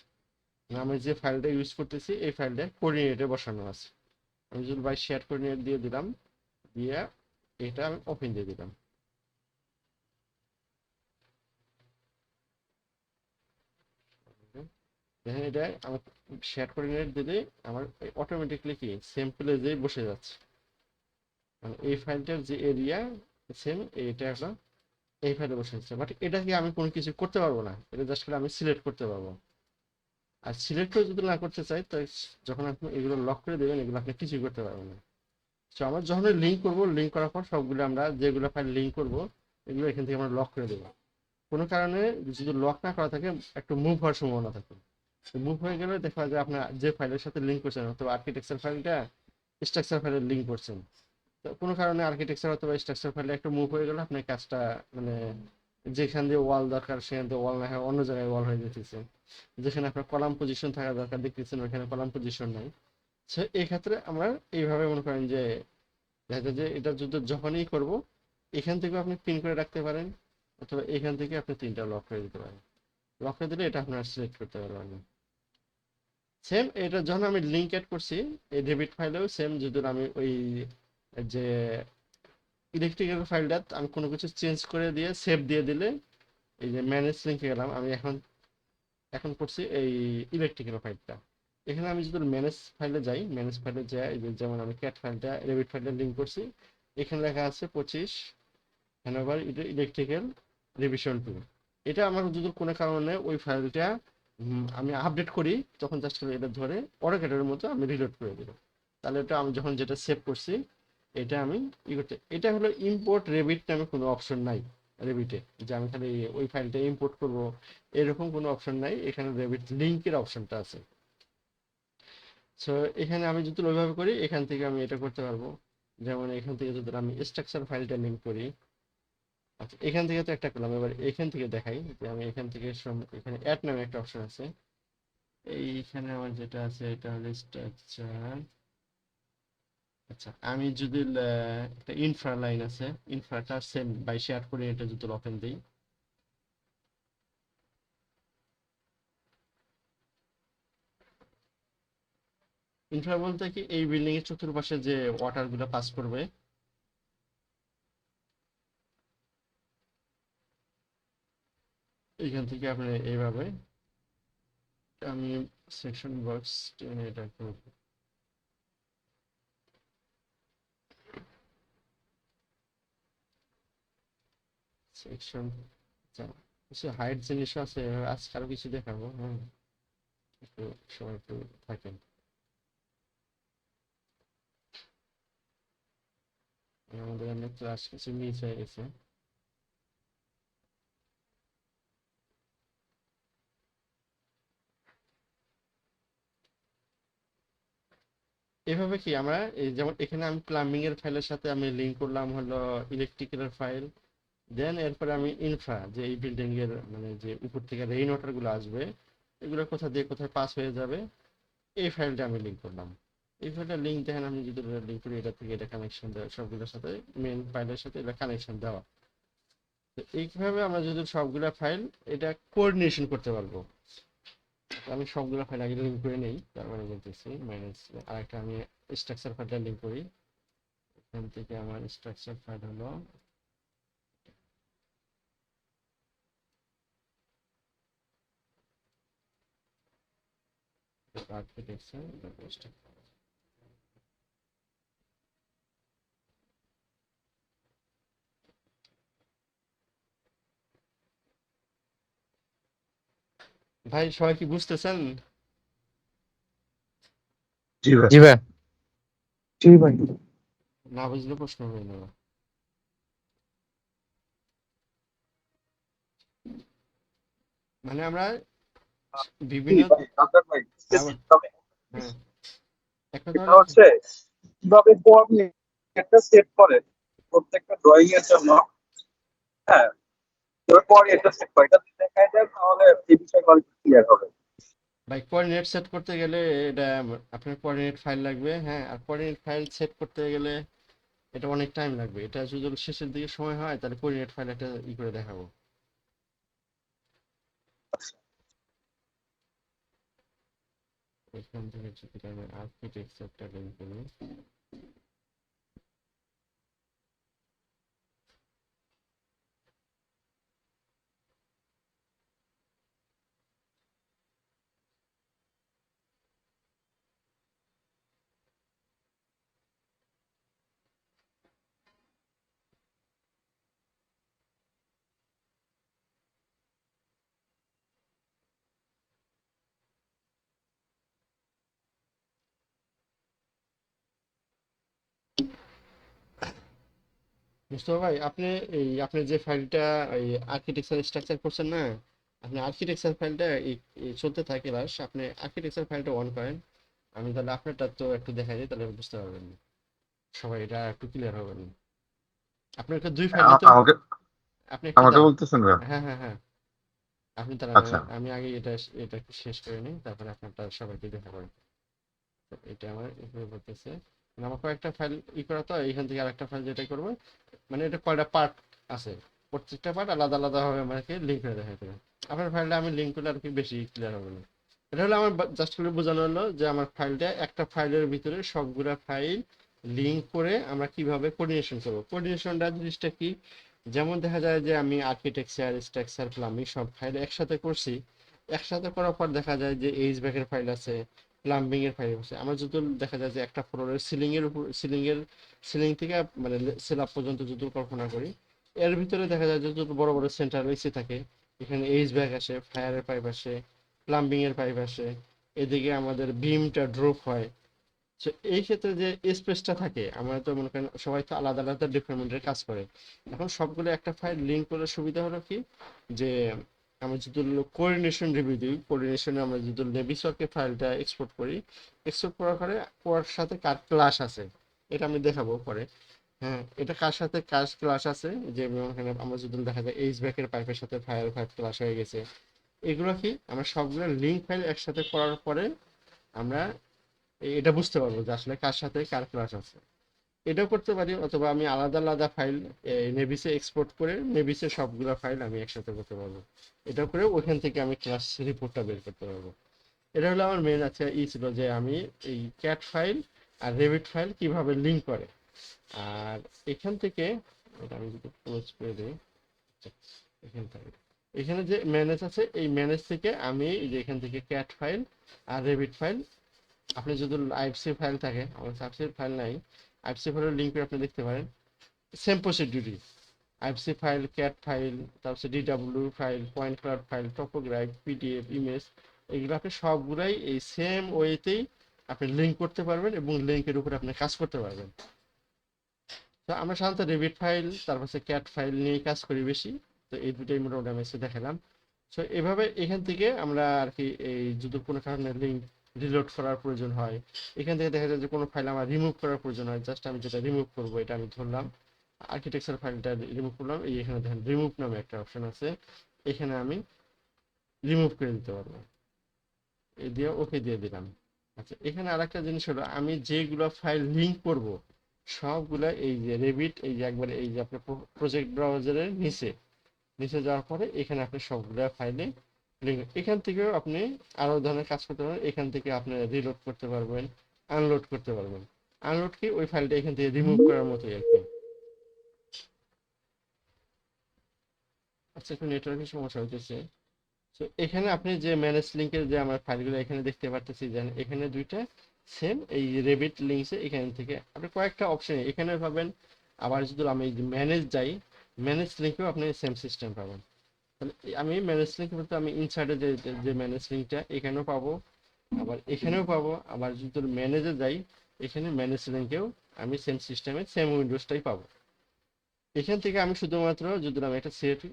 মানে আমি যে ফাইলটা ইউজ করতেছি এই ফাইলটা কোঅর্ডিনেটে বসানো আছে। আমি যদি বাই শেয়ার কোঅর্ডিনেট দিয়ে দিলাম, দিয়ে এটা আমি ওপেন দিয়ে দিলাম। দেখেন এটা আমার শেয়ার কোঅর্ডিনেট দিলে আমার অটোমেটিকলি কি সেম প্লেসে বসে যাচ্ছে, মানে এই ফাইলটার যে এরিয়া সেম এটা একটা এই ফাইলে বসে যাচ্ছে। বাট এটা কি আমি কোনো কিছু করতে পারবো না, এটা জাস্ট করে আমি সিলেক্ট করতে পারবো। আর সিলেক্ট করে যদি না করতে চাই তো যখন আপনি এগুলো লক করে দেবেন এগুলো আপনি কিছুই করতে পারবেন না। তো আমরা যখন লিঙ্ক করবো, লিঙ্ক করার পর সবগুলো আমরা যেগুলো ফাইল লিঙ্ক করবো এগুলো এখান থেকে আমরা লক করে দেবো। কোনো কারণে যদি লক না করা থাকে একটু মুভ হওয়ার সম্ভাবনা থাকে। মুভ হয়ে গেলে দেখা যায় আপনার যে ফাইলের সাথে লিঙ্ক করছেন, অথবা আর্কিটেকচার ফাইলটা স্ট্রাকচার ফাইলে লিঙ্ক করছেন, তো কোনো কারণে আর্কিটেকচার অথবা স্ট্রাকচার ফাইলে একটু মুভ হয়ে গেলে আপনার কাজটা মানে যেখান দিয়ে ওয়াল দরকার সেখান দিয়ে ওয়াল না হয় অন্য জায়গায় ওয়াল হয়ে যেতেছে। যেখানে আপনার কলাম পজিশন থাকা দরকার দেখতেছেন ওইখানে কলাম পজিশন নাই। সো এই ক্ষেত্রে আমরা এইভাবে মনে করেন যে দেখা যায় যে এটা যদি যখনই করব এখান থেকে আপনি পিন করে রাখতে পারেন, অথবা এখান থেকে আপনি তিনটা লক করে দিতে পারেন। লক করে দিলে এটা আপনার সিলেক্ট করতে পারবেন না। সেম এটা যখন আমি লিঙ্ক অ্যাড করছি এই ডেবিট ফাইলেও সেম, যদি আমি ওই যে ইলেকট্রিক্যাল ফাইলটা আমি কোনো কিছু চেঞ্জ করে দিয়ে সেভ দিয়ে দিলে এই যে ম্যানেজ লিঙ্কে গেলাম, আমি এখন এখন করছি এই ইলেকট্রিক্যাল ফাইলটা। এখানে আমি যদি ম্যানেজ ফাইলে যাই, ম্যানেজ ফাইলে যাই, এই যে যেমন আমি ক্যাট ফাইলটা রেভিট ফাইলটা লিঙ্ক করছি, এখানে লেখা আছে 25 হ্যানোভার ইলেকট্রিক্যাল রিভিশন 2। এটা আমার যদি কোনো কারণে ওই ফাইলটা আমি আপডেট করি তখন জাস্ট এটা ধরে অটোক্যাডের মতো আমি রিলোড করে দেবো। তাহলে এটা আমি যখন যেটা সেভ করছি এটা আমি ই করতে, এটা হলো ইম্পোর্ট রেভিট নামে কোনো অপশন নাই রেভিটে, যে আমি খালি ওই ফাইলটা ইম্পোর্ট করব এরকম কোনো অপশন নাই, এখানে রেভিট লিঙ্কের অপশনটা আছে। সো এখানে আমি যদি ওইভাবে করি এখান থেকে আমি এটা করতে পারবো। যেমন এখান থেকে যদি আমি স্ট্রাকচার ফাইলটা লিঙ্ক করি, আচ্ছা এখান থেকে তো একটা করলাম, এবার এখান থেকে দেখাই যে আমি এখান থেকে এখানে অ্যাড নামে একটা অপশন আছে, এইখানে আমার যেটা আছে এটা হলো স্ট্রাকচার। আচ্ছা আমি যদি একটা ইনফ্রা লাইন আছে, ইনফ্রাটা সেম বাই শেয়ার করে এটা যদি ওপেন দিই, ইনফ্রা বলতে কি এই বিল্ডিং এর চতুর্পাশে যে ওয়াটার গুলো পাস করবে, এইখান থেকে আপনি এইভাবে আমি সেকশন বক্স টেনে এটা করব। সেকশন কিছু হাইট জিনিস আছে, আজকে আরো কিছু দেখাবো। হ্যাঁ, একটু সময় একটু থাকেন, আমাদের অনেক ক্লাস কিছু মিস হয়ে গেছে। এভাবে কি আমরা এই যেমন এখানে আমি প্লাম্বিং এর ফাইলের সাথে আমি লিংক করলাম হলো ইলেকট্রিক্যাল ফাইল, দেন এরপরে আমি ইনফ্রা যে এই বিল্ডিং এর মানে যে উপর থেকে রেইন ওয়াটার গুলো আসবে এগুলো কোথা দিয়ে কোথায় পাস হয়ে যাবে এই ফাইলটা আমি লিংক করলাম। এই ফাইলটা লিংক দেখেন আমি যদি লিংক করি এটা থেকে এটা কানেকশন দেওয়া সবগুলোর সাথে, মেন ফাইলের সাথে এটা কানেকশন দেওয়া। তো এইভাবে আমরা যদি সবগুলা ফাইল এটা কোঅর্ডিনেশন করতে পারবো। আমি সবগুলো ফাইল আগে লিংক করে নেই, তারপরে বলতেছি মাইনাস আরেকটা আমি স্ট্রাকচার ফাইলটা লিংক করি। এখান থেকে আমার স্ট্রাকচার ফাইল হলো আর্কিটেকচার ভাই, সবাই কি বুঝতেছেন? জি ভাই। জি ভাই। জি ভাই। না বুঝলে প্রশ্ন হয়ে নেব। মানে আমরা জি বিভিন্ন ভাই, আপনার ভাই বুঝতেছি। তবে হ্যাঁ, একটা এটা ধরো হচ্ছে কিভাবে কোঅর্ডিনেটটা সেট করে প্রত্যেকটা ড্রয়িং এর জন্য। হ্যাঁ, এবার কোঅর্ডিনেটটা সেট করে এটা যদি দেখায় দেন তাহলে এই বিষয়টা অনেক ক্লিয়ার হবে। ভাই, কোঅর্ডিনেট সেট করতে গেলে এটা আপনার কোঅর্ডিনেট ফাইল লাগবে। হ্যাঁ, আর কোঅর্ডিনেট ফাইল সেট করতে গেলে এটা অনেক টাইম লাগবে। এটা যদি শেষের দিকে সময় হয় তাহলে কোঅর্ডিনেট ফাইল একটা করে দেখাবো। এখান থেকে যদি আমি আর্কিটেকচারটা বের করি, মুস্তফা ভাই, আপনি আপনি যে ফাইলটা এই আর্কিটেকচার স্ট্রাকচার করছেন না, আপনি আর্কিটেকচার ফাইলটা চলতে থাকে বাস, আপনি আর্কিটেকচার ফাইলটা অন করেন। আমি তাহলে আপনারটা তো একটু দেখাই দিই, তাহলে বুঝতে পারবেন, সবাই এটা একটু ক্লিয়ার হবেন। আপনার একটা দুই ফাইল নিতে, আমাকে আপনি একটু আমাকে দাঁড়ান। বলতেছেন ভাই? হ্যাঁ হ্যাঁ হ্যাঁ, আপনি দাঁড়ান, আচ্ছা। আমি আগে এটা এটা একটু শেষ করে নিই, তারপরে আপনারটা সবাইকে দেখাবো। তো এটা আমার এভাবে করতেছে, মানে আমার কয়েকটা ফাইল করা, তো এইখান থেকে আরেকটা ফাইল যেটা করবো, মানে এটা কয়টা পার্ট আছে, প্রত্যেকটা পার্ট আলাদা আলাদা ভাবে আমাকে লিঙ্ক করে দেখাতে হবে। আপনার ফাইলটা আমি লিঙ্ক করলে আর কি বেশি ক্লিয়ার হবে না। এটা হলো আমার জাস্ট করে বোঝানো হলো যে আমার ফাইলটা একটা ফাইলের ভিতরে সবগুলা ফাইল লিঙ্ক করে আমরা কিভাবে কোঅর্ডিনেশন করবো। কোঅর্ডিনেশনটা জিনিসটা কি, যেমন দেখা যায় যে আমি আর্কিটেকচার, স্ট্রাকচার, প্লাম্বিং সব ফাইল একসাথে করছি। একসাথে করার পর দেখা যায় যে এইচভ্যাক এর ফাইল আছে, প্লাম্বিং এর ফাইল আছে। আমার যদি দেখা যায় যে একটা ফ্লোরের সিলিং থেকে মানে স্ল্যাব পর্যন্ত যদি কল্পনা করি, এর ভিতরে দেখা যায় যে যত বড় বড় সেন্ট্রাল এসি থাকে, এখানে এইচভ্যাক আসে, ফায়ারের পাইপ আসে, প্লাম্বিং এর পাইপ আসে, এদিকে আমাদের বিমটা ড্রপ হয়। তো এই ক্ষেত্রে যে স্পেসটা থাকে, আমরা তো মনে করেন সবাই তো আলাদা আলাদা ডিপার্টমেন্টের কাজ করে, এখন সবগুলো একটা ফাইল লিঙ্ক করার সুবিধা হলো কি, যে আমরা যদি কোঅর্ডিনেশন রিভিউ দিই, কোঅর্ডিনেশনে আমরা যদি নেভিসকে ফাইলটা এক্সপোর্ট করি, এক্সপোর্ট করার পরে ওর সাথে কার ক্লাস আছে এটা আমি দেখাবো পরে। হ্যাঁ, এটা কার সাথে কার ক্লাস আছে, যে এখানে আমরা যদি দেখা যায় এইচ ব্যাকের পাইপের সাথে ফায়ার পাইপ ক্লাস হয়ে গেছে, এগুলো কি আমরা সবগুলো লিঙ্ক ফাইল একসাথে করার পরে আমরা এটা বুঝতে পারবো যে আসলে কার সাথে কার ক্লাস আছে। এটাও করতে পারি, অথবা আমি আলাদা আলাদা ফাইল নেভিসে এক্সপোর্ট করে নেভিসে সবগুলো ফাইল আমি একসাথে করতে পারবো। এটা করে ওখান থেকে আমি ক্লাস রিপোর্টটা বের করতে পারবো। এটা হলো আমার মেন আছে ছিল যে আমি এই ক্যাট ফাইল আর রেভিট ফাইল কিভাবে লিঙ্ক করে। আর এখান থেকে এটা আমি যদি ক্লোজ করে দিই, এখান থেকে এখানে যে ম্যানেজ আছে, এই ম্যানেজ থেকে আমি এই যে এখান থেকে ক্যাট ফাইল আর রেভিট ফাইল, আপনি যদি আইএফসি ফাইল থাকে, আমার আইএফসি ফাইল নাই, আইএফসি ফাইলের লিঙ্ক আপনি দেখতে পারেন। সেম প্রসিডিউরই, আইএফসি ফাইল, ক্যাট ফাইল, তারপর DW file, point cloud file, topograph, PDF, image, এগুলো আপনি সবগুলাই এই সেম ওয়েতেই আপনি লিঙ্ক করতে পারবেন এবং লিঙ্কের উপরে আপনি কাজ করতে পারবেন। তো আমরা সাধারণত রেভিট ফাইল তারপর ক্যাট ফাইল নিয়ে কাজ করি বেশি। তো এই দুটোই মোটামুটি আমি দেখালাম। সো এভাবে এখান থেকে আমরা আর কি এই যদি কোনো কারণে লিঙ্ক রিলোড করার প্রয়োজন হয়, এখান থেকে দেখা যায় যে কোনো ফাইল আমার রিমুভ করার প্রয়োজন হয়, জাস্ট আমি যেটা রিমুভ করবো এটা আমি ধরলাম আর্কিটেকচার ফাইলটা রিমুভ করলাম, এই এখানে দেখেন রিমুভ নামে একটা অপশন আছে, এখানে আমি রিমুভ করে দিতে পারবো, এই দিয়ে ওকে দিয়ে দিলাম। আচ্ছা, এখানে আরেকটা জিনিস হলো, আমি যেগুলো ফাইল লিঙ্ক করব সবগুলা এই যে রেভিট, এই যে একবারে এই যে আপনার প্রজেক্ট ব্রাউজারের নিচে নিচে যাওয়ার পরে এখানে আপনি সবগুলা ফাইলে লিঙ্ক, এখান থেকেও আপনি আরো ধরনের কাজ করতে পারবেন। এখান থেকে আপনি রিলোড করতে পারবেন, আনলোড করতে পারবেন। আনলোড কি, ওই ফাইলটা এখান থেকে রিমুভ করার মতোই আর কি। আচ্ছা, একটু নেটওয়ার্কের সমস্যা হইতেছে। তো এখানে আপনি যে ম্যানেজ লিঙ্কের যে আমার ফাইলগুলো এখানে দেখতে পারতেছি যে এখানে দুইটা সেম এই রেভিট লিঙ্কসে এখান থেকে আপনি কয়েকটা অপশন এখানে পাবেন। আবার যদি আমি ম্যানেজ যাই, ম্যানেজ লিঙ্কেও আপনি সেম সিস্টেম পাবেন। তাহলে আমি ম্যানেজ লিঙ্ক বলতে আমি ইনসাইডে যে যে ম্যানেজ লিঙ্কটা এখানেও পাবো, আবার এখানেও পাবো। আবার যদি ম্যানেজে যাই, এখানে ম্যানেজ লিঙ্কেও আমি সেম সিস্টেমে সেম উইন্ডোজটাই পাবো। এখান থেকে আমি শুধুমাত্র যদি আমি একটা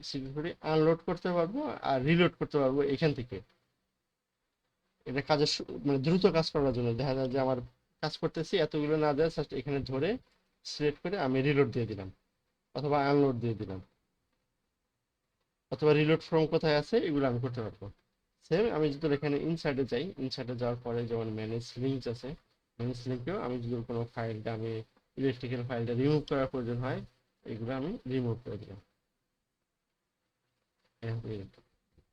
সিকিউরিটি আনলোড করতে পারবো আর রিলোড করতে পারবো এখান থেকে। এটা কাজের মানে দ্রুত কাজ করার জন্য দেখা যায় যে আমার কাজ করতেছি এতগুলো না দেয়, জাস্ট এখানে ধরে সিলেক্ট করে আমি রিলোড দিয়ে দিলাম অথবা আনলোড দিয়ে দিলাম অথবা রিলোড ফ্রম কোথায় আছে এগুলো আমি করতে পারবো। সেম আমি যদি এখানে ইনসাইডে যাই, ইনসাইডে যাওয়ার পরে যেমন ম্যানেজ লিঙ্কস আছে, ম্যানেজ লিঙ্কেও আমি যদি কোনো ফাইলটা আমি ইলেকট্রিক্যাল ফাইলটা রিমুভ করার প্রয়োজন হয়, এগুলো আমি রিমুভ করে দিলাম।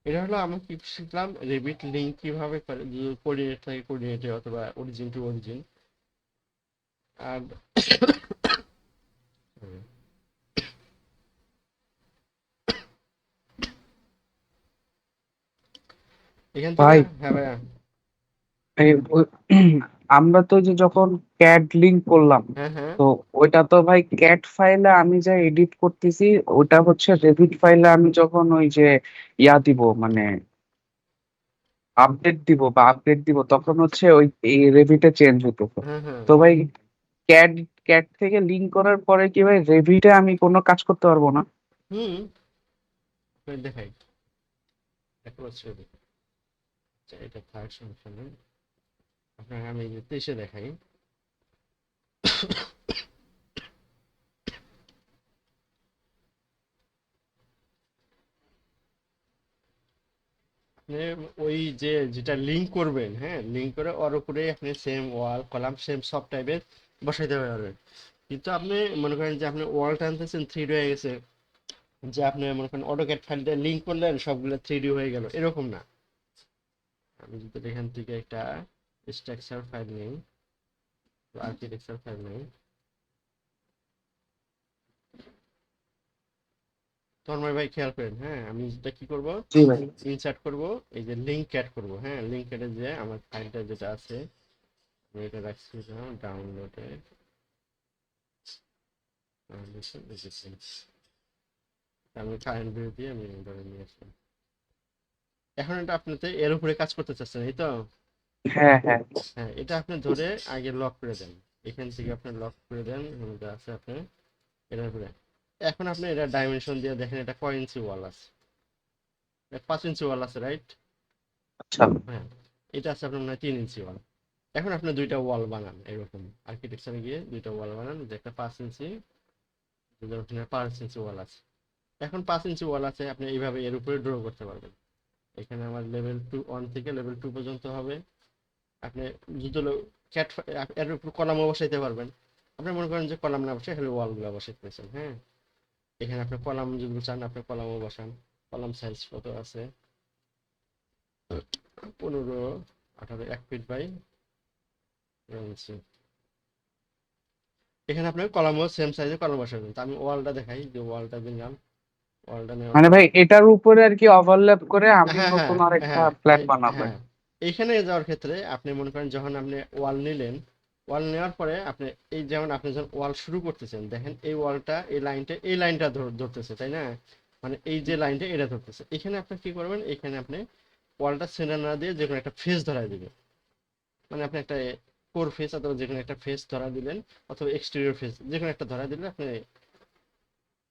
এটা হলো আমি কি শিখলাম রেবিট লিঙ্ক কিভাবে করে, কোঅর্ডিনেট থেকে কোঅর্ডিনেটে অথবা অরিজিন টু অরিজিন। আর এখান থেকে ভাই হ্যাঁ ভাইয়া। আমরা তো যে যখন ক্যাড লিংক করলাম, হ্যাঁ হ্যাঁ। তো ওইটা তো ভাই ক্যাট ফাইলে আমি যা এডিট করতেছি, ওটা হচ্ছে রেভিট ফাইলে আমি যখন ওই যে দিব মানে আপডেট দিব বা আপডেট দিব, তখন হচ্ছে ওই এই রেভিটে চেঞ্জ হতো। হ্যাঁ হ্যাঁ। তো ভাই ক্যাড ক্যাট থেকে লিংক করার পরে কি ভাই রেভিটে আমি কোনো কাজ করতে পারবো না? হুম। দেখাই একটা বছর। আচ্ছা এটা থার্ড সমস্যা নেই, আপনাকে আমি তেইশে দেখাই। আপনি ওই যে যেটা লিঙ্ক করবেন, হ্যাঁ লিঙ্ক করে ওর উপরে আপনি সেম ওয়াল কলাম সেম সব টাইপের বসাইতে পারবেন। কিন্তু আপনি মনে করেন যে আপনি ওয়াল টানতেছেন 3D হয়ে গেছে, যে আপনি মনে করেন অটোক্যাড ফাইলটা লিঙ্ক করলেন সবগুলো 3D হয়ে গেল, এরকম না। আমি যদি এখান থেকে একটা স্ট্রাকচার ফাইল নেই, আর্কিটেকচার ফাইল নেই, তন্ময় ভাই খেয়াল করেন। হ্যাঁ আমি যেটা কি করব, জি ভাই। ইনসার্ট করব, এই যে লিঙ্ক অ্যাড করব। হ্যাঁ লিঙ্ক অ্যাডে যে আমার ফাইলটা যেটা আছে আমি এটা রাখছি ডাউনলোডে। আমি কারেন্ট ভিউ দিয়ে আমি ধরে নিয়ে আসলাম। এখন এটা আপনাতে এর উপরে কাজ করতে চাচ্ছেন এই তো। হ্যাঁ হ্যাঁ। হ্যাঁ এটা আপনি ধরে আগে লক করে দেন, এখান থেকে আপনি লক করে দেন যা আছে আপনি এটার উপরে। এখন আপনি এটা ডাইমেনশন দিয়ে দেখেন এটা কয় ইঞ্চি ওয়াল আছে, 5 ইঞ্চি ওয়াল আছে রাইট। আচ্ছা। হ্যাঁ এটা আছে আপনার মনে হয় 3 ইঞ্চি ওয়াল। এখন আপনি দুইটা ওয়াল বানান এরকম, আর্কিটেকচারে গিয়ে দুইটা ওয়াল বানান, যে একটা 5 ইঞ্চি, 5 ইঞ্চি ওয়াল আছে। এখন 5 ইঞ্চি ওয়াল আছে, আপনি এইভাবে এর উপরে ড্র করতে পারবেন। এখানে আমার লেভেল 1 থেকে লেভেল 2 পর্যন্ত হবে। আপনি যদি ক্যাট এর উপর কলামও বসাইতে পারবেন। আপনি মনে করেন যে কলাম না বসে খালি ওয়ালগুলো বসাইতেছেন, হ্যাঁ এখানে আপনি কলাম যদি চান আপনি কলামও বসান। কলাম সাইজ কত আছে, 15 18 1 ফিট বাই ইঞ্চি। এখানে আপনার কলামও সেম সাইজে কলাম বসাবেন। তো আমি ওয়ালটা দেখাই, যে ওয়ালটা দিলাম, ওয়ালটা নেওয়ার মানে পরে ভাই এটার উপরে আর কি ওভারল্যাপ করে আমি হ্যাঁ হ্যাঁ নতুন আরেকটা হ্যাঁ প্ল্যান বানাবো? হ্যাঁ এইখানে যাওয়ার ক্ষেত্রে আপনি মনে করেন যখন আপনি ওয়াল নিলেন, ওয়াল নেওয়ার পরে আপনি এই যেমন আপনি যখন ওয়াল শুরু করতেছেন দেখেন এই ওয়ালটা এই লাইনটা ধরতেছে তাই না, মানে এই যে লাইনটা এটা ধরতেছে। এখানে আপনি কি করবেন, এখানে আপনি ওয়ালটা সেন্টার না দিয়ে যে কোনো একটা ফেস ধরায় দিবেন। মানে আপনি একটা কোর ফেস অথবা যে কোনো একটা ফেস ধরা দিলেন, অথবা এক্সটেরিয়র ফেস যে কোনো একটা ধরা দিলে আপনি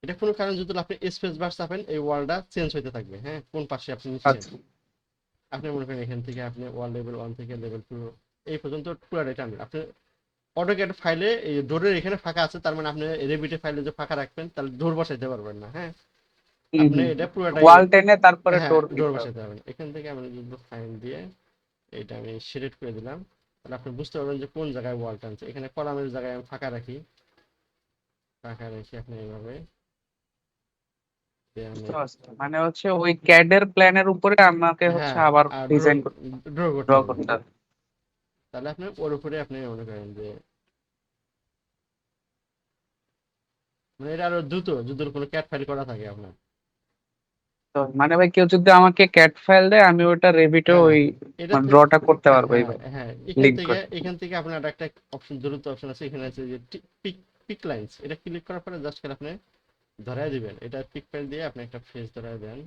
এটা কোনো কারণ যদি আপনি স্পেস বার চাপেন এই ওয়ালটা চেঞ্জ হইতে থাকবে, হ্যাঁ কোন পাশে আপনি নিচ্ছেন। আচ্ছা। আপনি মনে করেন এখান থেকে আপনি ওয়াল লেভেল 1 থেকে লেভেল 2 এই পর্যন্ত পুরোটাই টানবেন। আপনি অটোক্যাড ফাইলে এই ডোরের এখানে ফাঁকা আছে, তার মানে আপনি রেভিটে ফাইলে যে ফাঁকা রাখবেন তাহলে ডোর বসাইতে পারবেন না, হ্যাঁ আপনি এটা পুরোটাই ওয়াল টেনে তারপরে হ্যাঁ ডোর ডোর দিতে হবে। বসাইতে পারবেন। এখান থেকে আমি যদি ফাইন দিয়ে এটা আমি সিলেক্ট করে দিলাম, তাহলে আপনি বুঝতে পারবেন যে কোন জায়গায় ওয়াল টানছে। এখানে কলামের জায়গায় আমি ফাঁকা রাখি, ফাঁকা রেখে আপনি এইভাবে দিয়ে আমি বুঝতে পারছি। মানে হচ্ছে ওই ক্যাডের প্ল্যানের উপরে আমাকে হচ্ছে হ্যাঁ আবার আর ড্র ডিজাইন করতে, ড্র ড্র করতে হবে। করতে হবে। তাহলে আপনি ওর উপরে আপনি মনে করেন যে মানে এটা আরো দ্রুত যদি কোনো ক্যাট ফাইল করা থাকে আপনার। তো মানে ভাই কেউ যদি আমাকে ক্যাট ফাইল দেয় আমি ওটা রেভিটে হ্যাঁ ওই এটা মানে ড্রটা করতে হ্যাঁ পারবো হ্যাঁ এইভাবে হ্যাঁ লিঙ্ক করে। এখান থেকে আপনার একটা অপশন, দ্রুত অপশন আছে, এখানে আছে যে পিক পিক লাইন্স, এটা ক্লিক করার পরে জাস্ট করে আপনি ধরায় দিবেন, এটা পিক ফাইল দিয়ে আপনি একটা ফেস ধরায় দেন,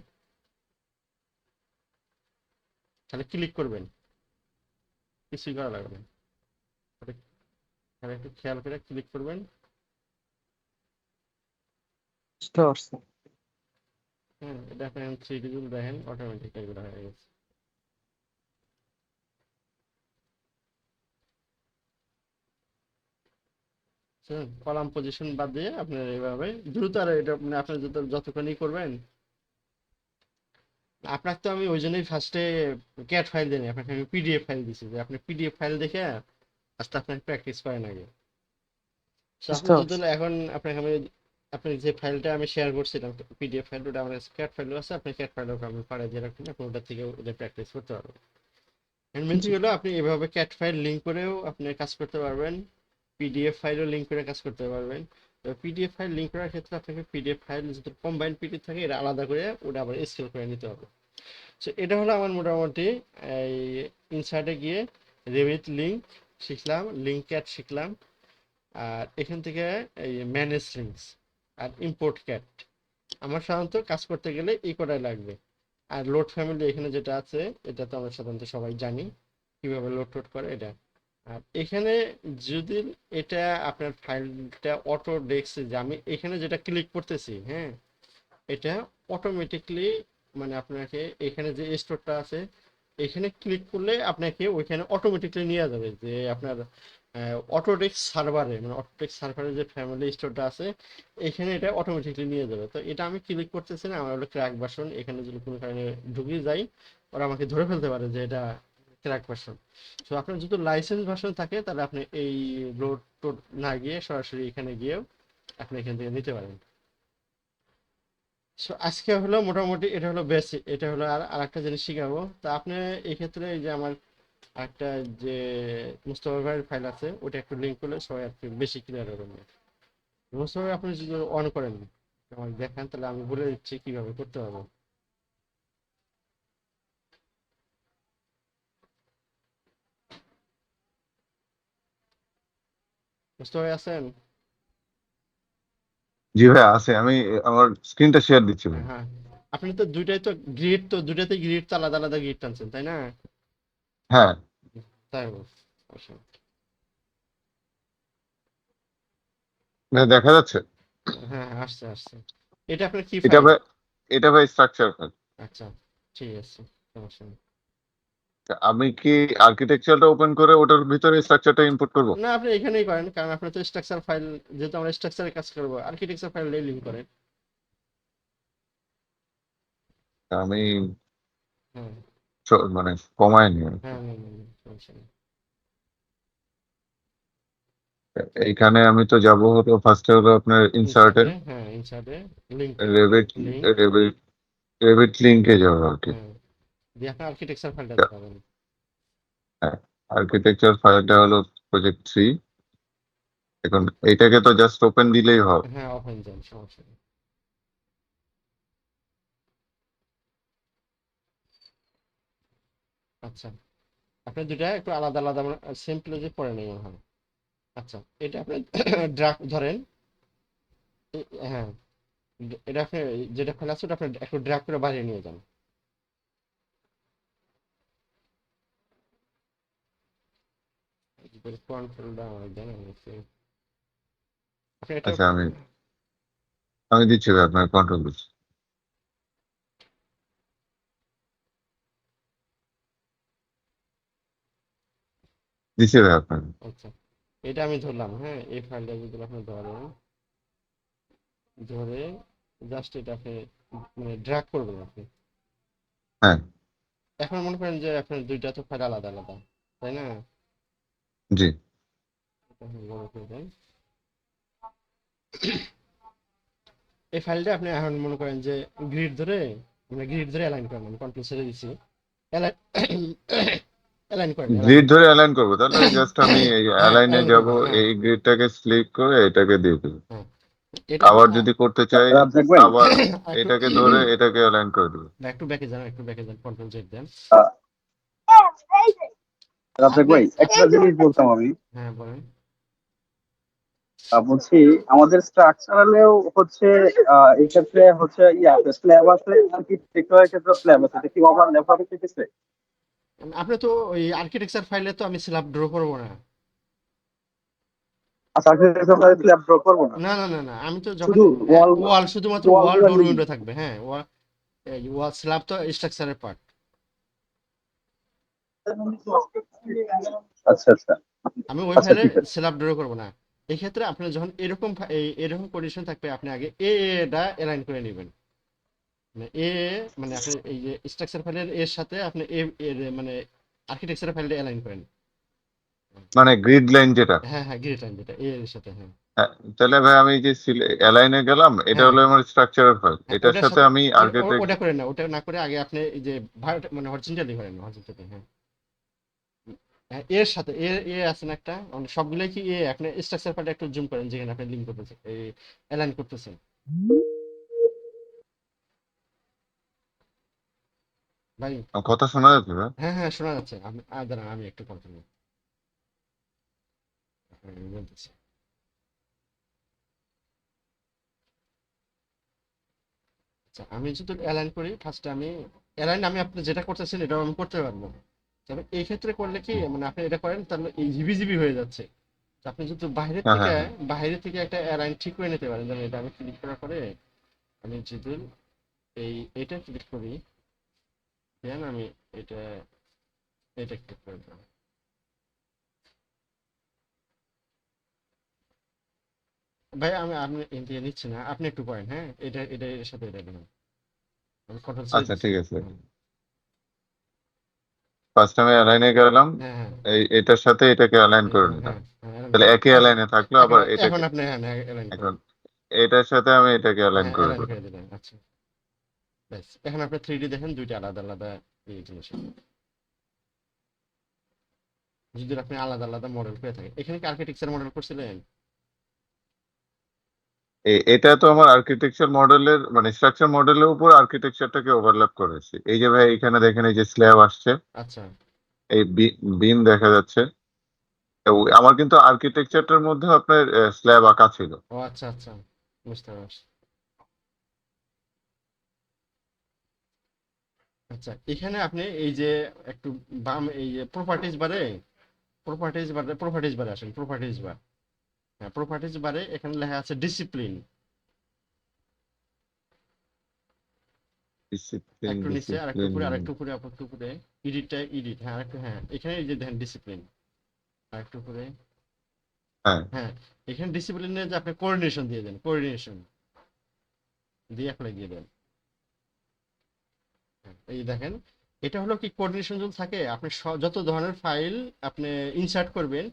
তাহলে ক্লিক করবেন, কিছুই করা লাগবে না, তাহলে তাহলে একটু খেয়াল করে ক্লিক করবেন। বুঝতে পারছি। হ্যাঁ এটা আপনি 3D গুলো দেখেন অটোমেটিক এগুলো হয়ে গেছে। কলাম পজিশন বাদ দিয়ে আপনার এইভাবে দ্রুত, আর এটা মানে আপনি যতক্ষণই করবেন, আপনাকে তো আমি ওই জন্যই ফার্স্টে ক্যাট ফাইল দিই, আপনাকে আমি পিডিএফ ফাইল দিছি, যে আপনি পিডিএফ ফাইল দেখে আস্তে আপনার প্র্যাকটিস করেন আগে। তো আপনি বুঝতে যদি পারছি। এখন আপনাকে আমি, আপনি যে ফাইলটা আমি শেয়ার করছিলাম পিডিএফ ফাইল, ওটা আমার ক্যাট ফাইলও আছে, আপনি ক্যাট ফাইলও আমি পাঠিয়ে দিয়ে রাখুন, আপনি ওটা থেকে ওটা প্র্যাকটিস করতে পারবেন। মেন জি। থিং হলো আপনি এভাবে ক্যাট ফাইল লিঙ্ক করেও আপনি কাজ করতে পারবেন, পিডিএফ ফাইলও লিঙ্ক করে কাজ করতে পারবেন। তো পিডিএফ ফাইল লিঙ্ক করার ক্ষেত্রে আপনাকে পিডিএফ ফাইল যদি কম্বাইন্ড পিডিএফ থাকে এটা আলাদা করে ওটা আবার স্কেল করে নিতে হবে। সো এটা হলো আমার মোটামুটি এই ইনসার্টে গিয়ে রেভিট লিঙ্ক শিখলাম, লিঙ্ক ক্যাট শিখলাম, আর এখান থেকে এই ম্যানেজ লিঙ্কস আর ইম্পোর্ট ক্যাট। আমার সাধারণত কাজ করতে গেলে এই কটাই লাগবে। আর লোড ফ্যামিলি এখানে যেটা আছে এটা তো আমরা সাধারণত সবাই জানি কিভাবে লোড টোড করে এটা। আর এখানে যদি এটা আপনার ফাইলটা অটো ডেস্ক, যে আমি এখানে যেটা ক্লিক করতেছি, হ্যাঁ এটা অটোমেটিকলি মানে আপনাকে এখানে যে স্টোরটা আছে এখানে ক্লিক করলে আপনাকে ওইখানে অটোমেটিকলি নিয়ে যাবে, যে আপনার অটোডেস্ক সার্ভারে, মানে অটোডেস্ক সার্ভারে যে ফ্যামিলি স্টোরটা আছে এখানে এটা অটোমেটিকলি নিয়ে যাবে। তো এটা আমি ক্লিক করতেছি না, আমার হলো ক্র্যাক ভার্সন, এখানে যদি কোনো কারণে ঢুকে যাই ওরা আমাকে ধরে ফেলতে পারে যে এটা ক্র্যাক ভার্সন। তো আপনার যদি লাইসেন্স ভার্সন থাকে তাহলে আপনি এই লোড টোড না গিয়ে সরাসরি এখানে গিয়েও আপনি এখান থেকে নিতে পারেন। সো আজকে হলো মোটামুটি এটা হলো বেসিক, এটা হলো আর আরেকটা জিনিস শিখাবো। তা আপনি এই ক্ষেত্রে এই যে আমার একটা যে মুস্তফা ভাইয়ের ফাইল আছে ওটা একটু লিঙ্ক করলে সবাই আর কি বেশি ক্লিয়ার হবে। মুস্তফা ভাই আপনি যদি অন করেন আমাকে দেখান তাহলে আমি বলে দিচ্ছি কিভাবে করতে হবে। মুস্তফা ভাই আছেন? জি ভাই আছে, আমি আমার স্ক্রিনটা শেয়ার দিচ্ছি ভাই। হ্যাঁ আপনি তো দুইটাই তো গ্রিড, তো দুইটাতে গ্রিড তো আলাদা আলাদা গ্রিড টানছেন তাই না? হ্যাঁ তাই বল। আচ্ছা। ভাই দেখা যাচ্ছে। হ্যাঁ আসছে আসছে। এটা আপনার কি এটা ফাইল? ভাই, এটা ভাই স্ট্রাকচার ফাইল। আচ্ছা ঠিক আছে, সমস্যা নেই। আমি কি আর্কিটেকচারটা ওপেন করে ওটার ভিতরে স্ট্রাকচারটা ইনপুট করব? না আপনি এখানেই করেন, কারণ আপনার তো স্ট্রাকচার ফাইল, যেহেতু আমরা স্ট্রাকচারে কাজ করবো আর্কিটেকচার ফাইল লিঙ্ক করেন। আমি হ্যাঁ মানে কমায় নি। হ্যাঁ সমস্যা নেই। এইখানে আমি তো যাব হলো ফার্স্টে হলো আপনার ইনসার্টে, ইনসার্টে, হ্যাঁ ইনসার্টে লিঙ্ক, রেভিট লিঙ্ক, রেভিট রেভিট লিঙ্কে যাবো আর কি। হ্যাঁ দিয়ে আপনি আর্কিটেকচার ফাইলটা দেখাবেন। আর্কিটেকচার ফাইলটা হলো প্রজেক্ট 3। এখন এইটাকে তো জাস্ট ওপেন দিলেই হবে। হ্যাঁ ওপেন যান, সমস্যা নেই। আচ্ছা আপনি দুটা একটু আলাদা আলাদা সেম পেজে পড়ে নেই মনে হয়। আচ্ছা এটা আপনি ড্রাগ ধরেন, হ্যাঁ এটা আপনি যেটা ফাইল আছে ওটা আপনি একটু ড্রাগ করে বাইরে নিয়ে যান। কন্ট্রোল ডাউন দেন, আপনি এটা আচ্ছা আমি আমি দিচ্ছি ভাই, আপনার কন্ট্রোল দিচ্ছি, দিচ্ছি ভাই আপনার। আচ্ছা এটা আমি ধরলাম, হ্যাঁ এই ফাইলটা যদি আপনি ধরেন, ধরে জাস্ট এটা আপনি মানে ড্র্যাগ করবেন আপনি। হ্যাঁ এখন মনে করেন যে আপনার দুইটা তো ফাইল আলাদা আলাদা তাই না? জি। এটা আপনি বড় করে দেন। এই ফাইলটা আপনি এখন মনে করেন যে গ্রিড ধরে, মানে গ্রিড ধরে অ্যালাইন করেন, আমি কন্ট্রোল ছেড়ে দিচ্ছি, অ্যালাইন অ্যালাইন করেন, অ্যালাইন, গ্রিড ধরে অ্যালাইন করবো, তাহলে জাস্ট আমি এই হ্যাঁ অ্যালাইনে অ্যালাইন যাব, করবেন, হ্যাঁ এই গ্রিডটাকে সিলেক্ট করে এটাকে দিয়ে দেবো। হ্যাঁ এটা আবার যদি করতে চাই রাজ্জাক ভাই, আবার একটু এটাকে ধরে এটাকে অ্যালাইন করে দিবে। একটু ব্যাকে যান, কন্ট্রোল জেড দেন। আহ, রাজ্জাক আপনি ভাই, একটা জিনিস বলতাম আমি। হ্যাঁ বলেন। বলছি আমাদের স্ট্রাকচারালেও হচ্ছে এই ক্ষেত্রে হচ্ছে স্ল্যাব আছে, আর্কিটেকচারের ক্ষেত্রে স্ল্যাব আছে, এটা কি ওভারল্যাপ হবে ঠিক আছে? আপনি তো ওই আর্কিটেকচার ফাইলে তো আমি স্ল্যাব ড্র করবো না। আচ্ছা, আর্কিটেকচার স্ল্যাব ড্র করবো না, না না না না, আমি তো যখন শুধু ওয়াল ওয়াল, শুধুমাত্র ওয়াল ওয়াল গুলা ডোর নিয়ে উইন্ডো নিবো। থাকবে, হ্যাঁ ওয়াল স্ল্যাব তো স্ট্রাকচারের পার্ট। আচ্ছা আচ্ছা আমি ওই আচ্ছা, ফাইলে ঠিক আছে। স্ল্যাব ড্র করবো না। এই ক্ষেত্রে আপনার যখন এরকম কন্ডিশন থাকবে, আপনি আগে এটা অ্যালাইন করে নেবেন। মানে মানে আপনি এই যে স্ট্রাকচার ফাইলের এর সাথে আপনি এর মানে আর্কিটেকচার ফাইলটা অ্যালাইন করেন। মানে গ্রিড লাইন যেটা। হ্যাঁ গ্রিড লাইন যেটা এর সাথে, হ্যাঁ হ্যাঁ, তাহলে ভাই আমি যে অ্যালাইনে গেলাম, এটা হ্যাঁ হলো আমার স্ট্রাকচারাল ফাইল, হ্যাঁ, এটার ওটার সাথে সাথে আমি আর্কিটেক্ট। ওটা করে না, ওটা না করে আগে আপনি এই যে মানে হরিজন্টালি করেন, হরিজন্টালি, হ্যাঁ হ্যাঁ, এর সাথে আছে না একটা, মানে সবগুলোই কি আপনি স্ট্রাকচার পার্টে একটু জুম করেন যেখানে আপনি লিঙ্ক করতেছেন, এই অ্যালাইন করতেছেন। ভাই কথা শোনা যাচ্ছে ভাই? হ্যাঁ শোনা যাচ্ছে। আমি দাঁড়ান, আমি একটু কন্টিনিউ বলতেছি। আচ্ছা, আমি যদি অ্যালাইন করি ফার্স্টে, আমি অ্যালাইন আমি আপনি যেটা করতেছেন এটাও আমি করতে পারবো। তবে এই ক্ষেত্রে করলে কি, মানে আপনি এটা করেন তাহলে এই হিবিজিবি হয়ে যাচ্ছে। তো আপনি যদি হ্যাঁ হ্যাঁ হ্যাঁ। বাইরে থেকে একটা অ্যালাইন ঠিক করে নিতে পারেন, যেমন এটা আমি ক্লিক করার পরে আমি যদি এটা ক্লিক করি, দেন আমি এটা ক্লিক করে দিলাম। ভাই আপনি এনটিএ নিচ্ছি না, আপনি একটু করেন, হ্যাঁ এটা এর সাথে এটা দিলাম, আমি কন্ট্রোল সি আচ্ছা দিচ্ছি। ঠিক আছে, ফার্স্ট আমি অ্যালাইনে গেলাম, হ্যাঁ হ্যাঁ এটার সাথে এটাকে অ্যালাইন হ্যাঁ করে হ্যাঁ নিলাম। হ্যাঁ হ্যাঁ অ্যালাইন তাহলে করেন। একই অ্যালাইনে থাকলো, এখন আবার এটাকে আপনি হ্যাঁ অ্যালাইন এখন করেন। এটার সাথে আমি এটাকে অ্যালাইন হ্যাঁ করে অ্যালাইন দিলাম। করে দিলেন, আচ্ছা ব্যাস। এখন আপনি 3D দেখেন, দুইটা আলাদা আলাদা এই জিনিস। যদি আপনি আলাদা আলাদা মডেল করে থাকেন, এখানে কি আর্কিটেকচার মডেল করছিলেন? এটা তো আমার আর্কিটেকচার মডেলের মানে স্ট্রাকচার মডেলের উপর আর্কিটেকচারটাকে ওভারল্যাপ করেছি। এই যে ভাই এখানে দেখেন, এই যে স্ল্যাব আসছে, আচ্ছা এই বিম দেখা যাচ্ছে। তো আমার কিন্তু আর্কিটেকচারটার মধ্যে আপনার স্ল্যাব আঁকা ছিল। ও আচ্ছা আচ্ছা, বুঝতে পারছি। আচ্ছা, এখানে আপনি এই যে একটু বাম, এই যে প্রপার্টিজ বারে আসেন, প্রপার্টিজ বার। হ্যাঁ, প্রপার্টিজ বারে এখানে লেখা আছে ডিসিপ্লিন। ডিসিপ্লিন একটু নিচে আর একটু ডিসিপ্লিন। উপরে, আর একটু উপরে, আর একটু উপরে, এডিট, হ্যাঁ আরেকটু, হ্যাঁ এখানে এই যে দেখেন ডিসিপ্লিন, আর একটু উপরে। হ্যাঁ হ্যাঁ, এখানে ডিসিপ্লিনে যে আপনি কোঅর্ডিনেশন দিয়ে দেন, কোঅর্ডিনেশন দিয়ে অ্যাপ্লাই দিয়ে দেন। হ্যাঁ, এই দেখেন, এটা হলো কি, কোঅর্ডিনেশন যদি থাকে, আপনি যত ধরনের ফাইল আপনি ইনসার্ট করবেন,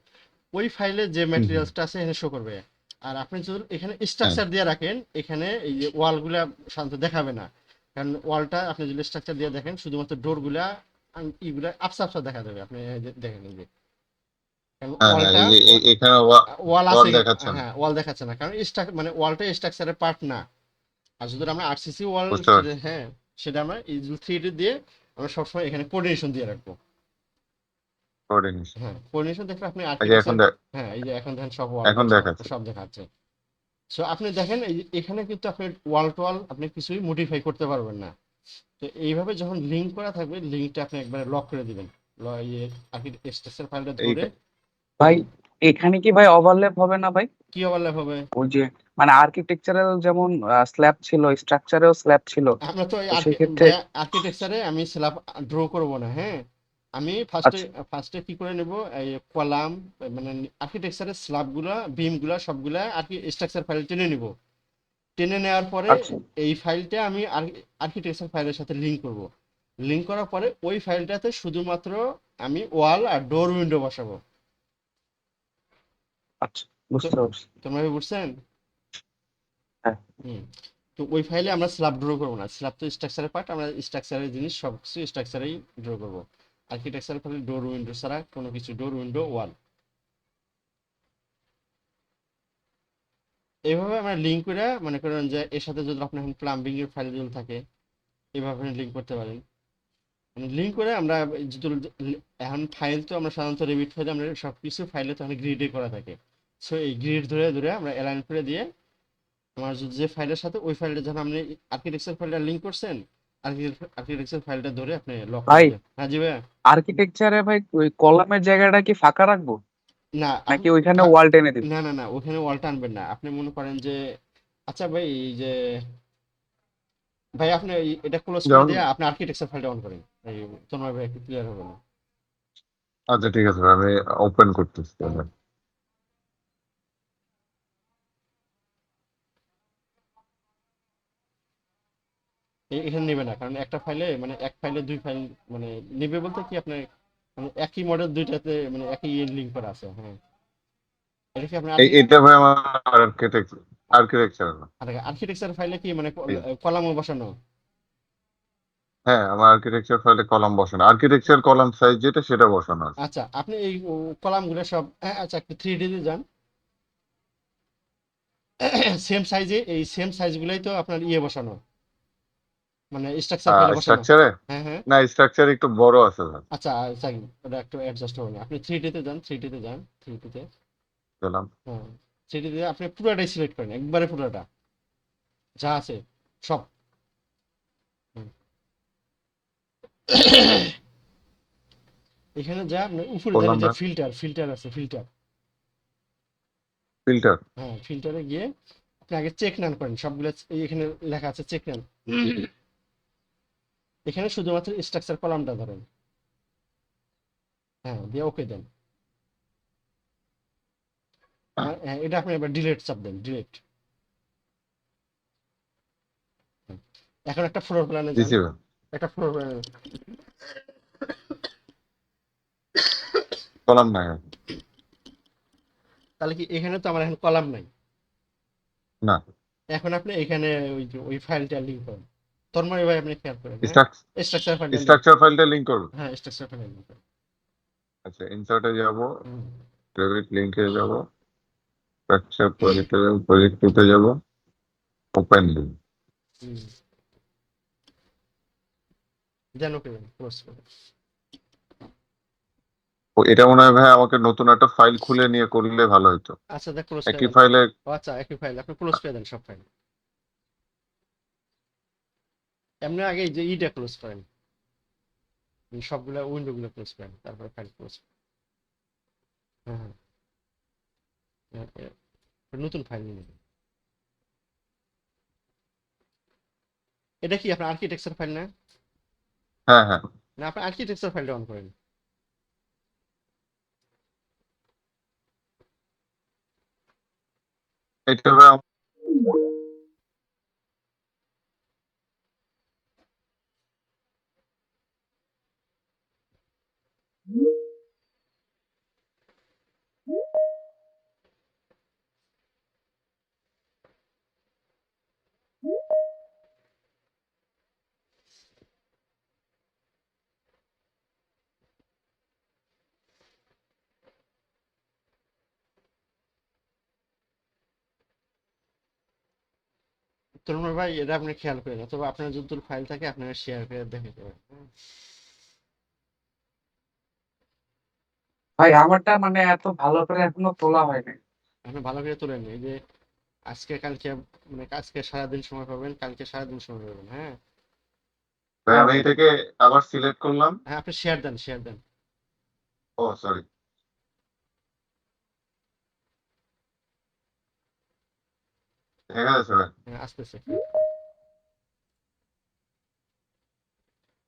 ওই ফাইলে যে হুম, হুম, ম্যাটেরিয়ালসটা আছে এখানে শো করবে। আর আপনি যদি এখানে হ্যাঁ স্ট্রাকচার দিয়ে রাখেন, এখানে এই যে ওয়ালগুলা সাধারণত দেখাবে না। কারণ ওয়ালটা আপনি যদি স্ট্রাকচার দিয়ে দেখেন, শুধুমাত্র ডোরগুলা ইগুলা আপসা আপসা দেখা যাবে। আপনি এই যে দেখেন, এই যে কারণ হ্যাঁ হ্যাঁ, ওয়ালটা, এই যে এখানে ওয়াল আছে ওয়াল দেখাচ্ছে না। হ্যাঁ ওয়াল দেখাচ্ছে না, কারণ মানে ওয়ালটা স্ট্রাকচারের পার্ট না। আর যদি আমরা আরসিসি ওয়াল, বুঝতে পারছি। হ্যাঁ সেটা আমরা এই 3D দিয়ে আমরা সবসময় এখানে কোঅর্ডিনেশন দিয়ে রাখবো। কোঅর্ডিনেশন। হ্যাঁ, কোঅর্ডিনেশন দেখলে আপনি এই যে এখন আর্কিটেকচার, হ্যাঁ এই যে এখন দেখেন সব ওয়াল এখন দেখাচ্ছে। সব দেখাচ্ছে। সো আপনি দেখেন এই এখানে কিন্তু আপনি ওয়াল টোয়াল আপনি কিছুই মডিফাই করতে পারবেন না। তো এইভাবে যখন লিঙ্ক করা থাকবে, লিঙ্কটা আপনি একবারে লক করে দিবেন। ইয়ে আর্কিটেকচার ফাইলটা এই ধরে। ভাই এখানে কি ভাই ওভারল্যাপ হবে না ভাই? কি ওভারল্যাপ হবে? ওই যে মানে আর্কিটেকচারাল যেমন স্ল্যাব ছিল, স্ট্রাকচারেও স্ল্যাব ছিল, আমরা তো তো সেক্ষেত্রে ভাইয়া আর্কিটেকচারে আমি স্ল্যাব ড্র করব না, হ্যাঁ আমি আচ্ছা ফার্স্টে কি করে নেব, এই কলাম, মানে আর্কিটেকচারের স্ল্যাবগুলা বিমগুলা সবগুলা আর কি স্ট্রাকচার ফাইল টেনে নিব। টেনে নেওয়ার পরে আচ্ছা এই ফাইলটা আমি আর্কিটেকচার ফাইলের সাথে লিঙ্ক করব। লিঙ্ক করার পরে ওই ফাইলটাতে শুধুমাত্র আমি ওয়াল আর ডোর উইন্ডো বসাবো। আচ্ছা, তো বুঝতে পারছি। তোমরা বুঝছেন? হ্যাঁ হুম। তো ওই ফাইলে আমরা স্ল্যাব ড্র করবো না, স্ল্যাব তো স্ট্রাকচারের পার্ট, আমরা স্ট্রাকচারের জিনিস সব কিছু স্ট্রাকচারেই ড্র করবো। আর্কিটেকচারের ফাইলে ডোর উইন্ডো ছাড়া কোনো কিছু, ডোর উইন্ডো ওয়াল। এইভাবে আমরা লিঙ্ক করে মনে করেন যে এর সাথে যদি আপনার এখন প্লাম্বিং এর ফাইল যদি থাকে এইভাবে লিঙ্ক করতে পারেন। মানে লিঙ্ক করে আমরা এখন ফাইল তো আমরা সাধারণত রেভিট ফাইলে আমরা সবকিছু ফাইলে তো এখন গ্রিডে করা থাকে। সো এই গ্রিড ধরে ধরে আমরা অ্যালাইন করে দিয়ে আমার যে ফাইলের সাথে ওই ফাইলটা যখন আপনি আর্কিটেকচার ফাইলটা লিঙ্ক করছেন, আর্কিটেকচার ফাইলটা ধরে আপনি লক করে ভাই দেন। হ্যাঁ জি ভাইয়া। আর্কিটেকচারে ভাই ওই কলামের জায়গাটা কি ফাঁকা রাখবো না নাকি আপনি ওইখানে ফা- ওয়াল টেনে দিব? না না না, ওখানে ওয়ালটা আনবেন না। আপনি মনে করেন যে আচ্ছা ভাই এই যে ভাই আপনি এটা ক্লোজ করে যেমন দিয়ে আপনি আর্কিটেকচার ফাইলটা অন করেন। এই তোমার ভাই একটু ক্লিয়ার হবে না। আচ্ছা ঠিক আছে ভাই, আমি ওপেন করতেছি তাহলে। এখানে নেবে না, কারণ একটা ফাইলে মানে এক ফাইলে দুই ফাইল মানে নেবে বলতে কি আপনার মানে একই মডেল দুইটাতে মানে একই লিঙ্ক করা আছে। হ্যাঁ, এটা কি আপনার এটা ভাই আমার আর্কিটেকচার না। আর্কিটেকচার ফাইলে কি মানে কলামও বসানো? হ্যাঁ, আমার আর্কিটেকচার ফাইলে কলাম বসানো, আর্কিটেকচার কলাম সাইজ যেটা সেটা বসানো আছে। আচ্ছা আপনি এই কলামগুলো সব আচ্ছা একটু 3D তে যান। সেম সাইজে এই সেম সাইজগুলোই তো আপনার বসানো মানে স্ট্রাকচার ফাইলে বসানো। স্ট্রাকচারে হ্যাঁ হ্যাঁ। না, স্ট্রাকচার একটু বড় আছে ভাই। আচ্ছা আচ্ছা, ওটা একটু অ্যাডজাস্ট হবে না। আপনি 3D তে যান, 3D তে যান, 3D তে। গেলাম। হ্যাঁ, 3D তে আপনি পুরোটাই সিলেক্ট করেন, একবারে পুরোটা যা আছে সব। হুম। এখানে যা আপনি উপরে করলাম জানি যে না, ফিল্টার আছে, ফিল্টার। ফিল্টার। হ্যাঁ, ফিল্টারে গিয়ে আপনি আগে চেক নান করেন সবগুলো। এখানে লেখা আছে চেক নান। এখানে শুধুমাত্র স্ট্রাকচার কলামটা ধরেন। হ্যাঁ, দিয়ে ওকে দেন। হ্যাঁ, এটা আপনি এবার ডিলিট চাপ দেন, ডিলিট। এখন একটা ফ্লোর প্ল্যানে যান, দিছি ভাই। একটা ফ্লোর প্ল্যানে। কলাম নাই। তাহলে কি এখানে তো আমার এখন কলাম নাই। না, এখন আপনি এখানে ওই যে ওই ফাইলটা লিঙ্ক করেন। তন্ময় ভাই আপনি খেয়াল করেন, হ্যাঁ, স্ট্রাকচার ফাইলটা লিঙ্ক। স্ট্রাকচার ফাইলটা লিঙ্ক করবো। হ্যাঁ, স্ট্রাকচার ফাইলটা লিঙ্ক করেন। আচ্ছা, ইনসার্টে যাব, হুম, রেভিট লিঙ্কে যাব, স্ট্রাকচার প্রজেক্টে যাব, প্রজেক্ট টুতে যাব, ওপেন লিঙ্ক। হুম। দেন ওকে দেন, ক্লোজ করেন। ও, এটা মনে হয় ভাই আমাকে নতুন একটা ফাইল খুলে নিয়ে করলে ভালো হতো। আচ্ছা দেখ, ক্লোজ করে একই দেন। ফাইলে। ও আচ্ছা, একই ফাইল আপনি ক্লোজ করে দেন সব ফাইল। এমনি আগে এই যে ইটা ক্লোজ করেন, এই সবগুলা উইন্ডো গুলো ক্লোজ করেন, তারপরে ফাইল ক্লোজ। হ্যাঁ হ্যাঁ হ্যাঁ, নতুন ফাইল নিয়ে নেবেন। এটা কি আপনার আর্কিটেকচার ফাইল না? হ্যাঁ হ্যাঁ, না, আপনি আর্কিটেকচার ফাইলটা অন করেন। এটা ভাই তরুণ ভাই এটা আপনি খেয়াল করেন, অথবা আপনার যতদূর ফাইল থাকে আপনারা শেয়ার করে দেখে দেবেন। ভাই আমারটা মানে এত ভালো করে এখনো তোলা হয়নি। আপনি ভালো করে তোলেন, এই যে আজকে কালকে মানে আজকে সারাদিন সময় পাবেন, কালকে সারাদিন সময় পাবেন। হ্যাঁ ভাই, আমি এটাকে আবার সিলেক্ট করলাম। হ্যাঁ, আপনি শেয়ার দেন, শেয়ার দেন। ও সরি, দেখা যাচ্ছে ভাই। হ্যাঁ, আসতেছে।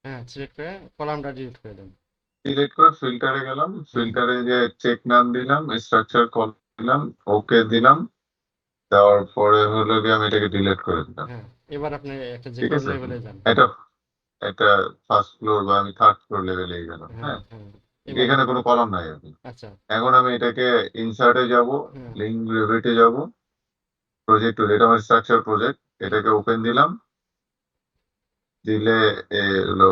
হ্যাঁ, সিলেক্ট করে কলামটা ডিলিট করে দেন। সিলেক্ট করে ফিল্টারে গেলাম, হুম, ফিল্টারে যে চেক নাম দিলাম, স্ট্রাকচার কল দিলাম, ওকে দিলাম, দেওয়ার পরে হলো গিয়ে আমি এটাকে ডিলিট করে দিলাম। হ্যাঁ, এবার আপনি একটা যে ঠিক কোনো আছে, লেভেলে যান। এটা এটা ফার্স্ট ফ্লোর বা আমি থার্ড ফ্লোর লেভেলে গেলাম। হ্যাঁ হ্যাঁ, হ্যাঁ, এবার এখানে কোনো কলাম নাই এখন। আচ্ছা। এখন আমি এটাকে ইনসার্টে যাব, হ্যাঁ লিঙ্ক রেভিটে যাব, প্রজেক্ট, এটা আমার স্ট্রাকচার প্রজেক্ট, হ্যাঁ, এটাকে ওপেন দিলাম, দিলে হলো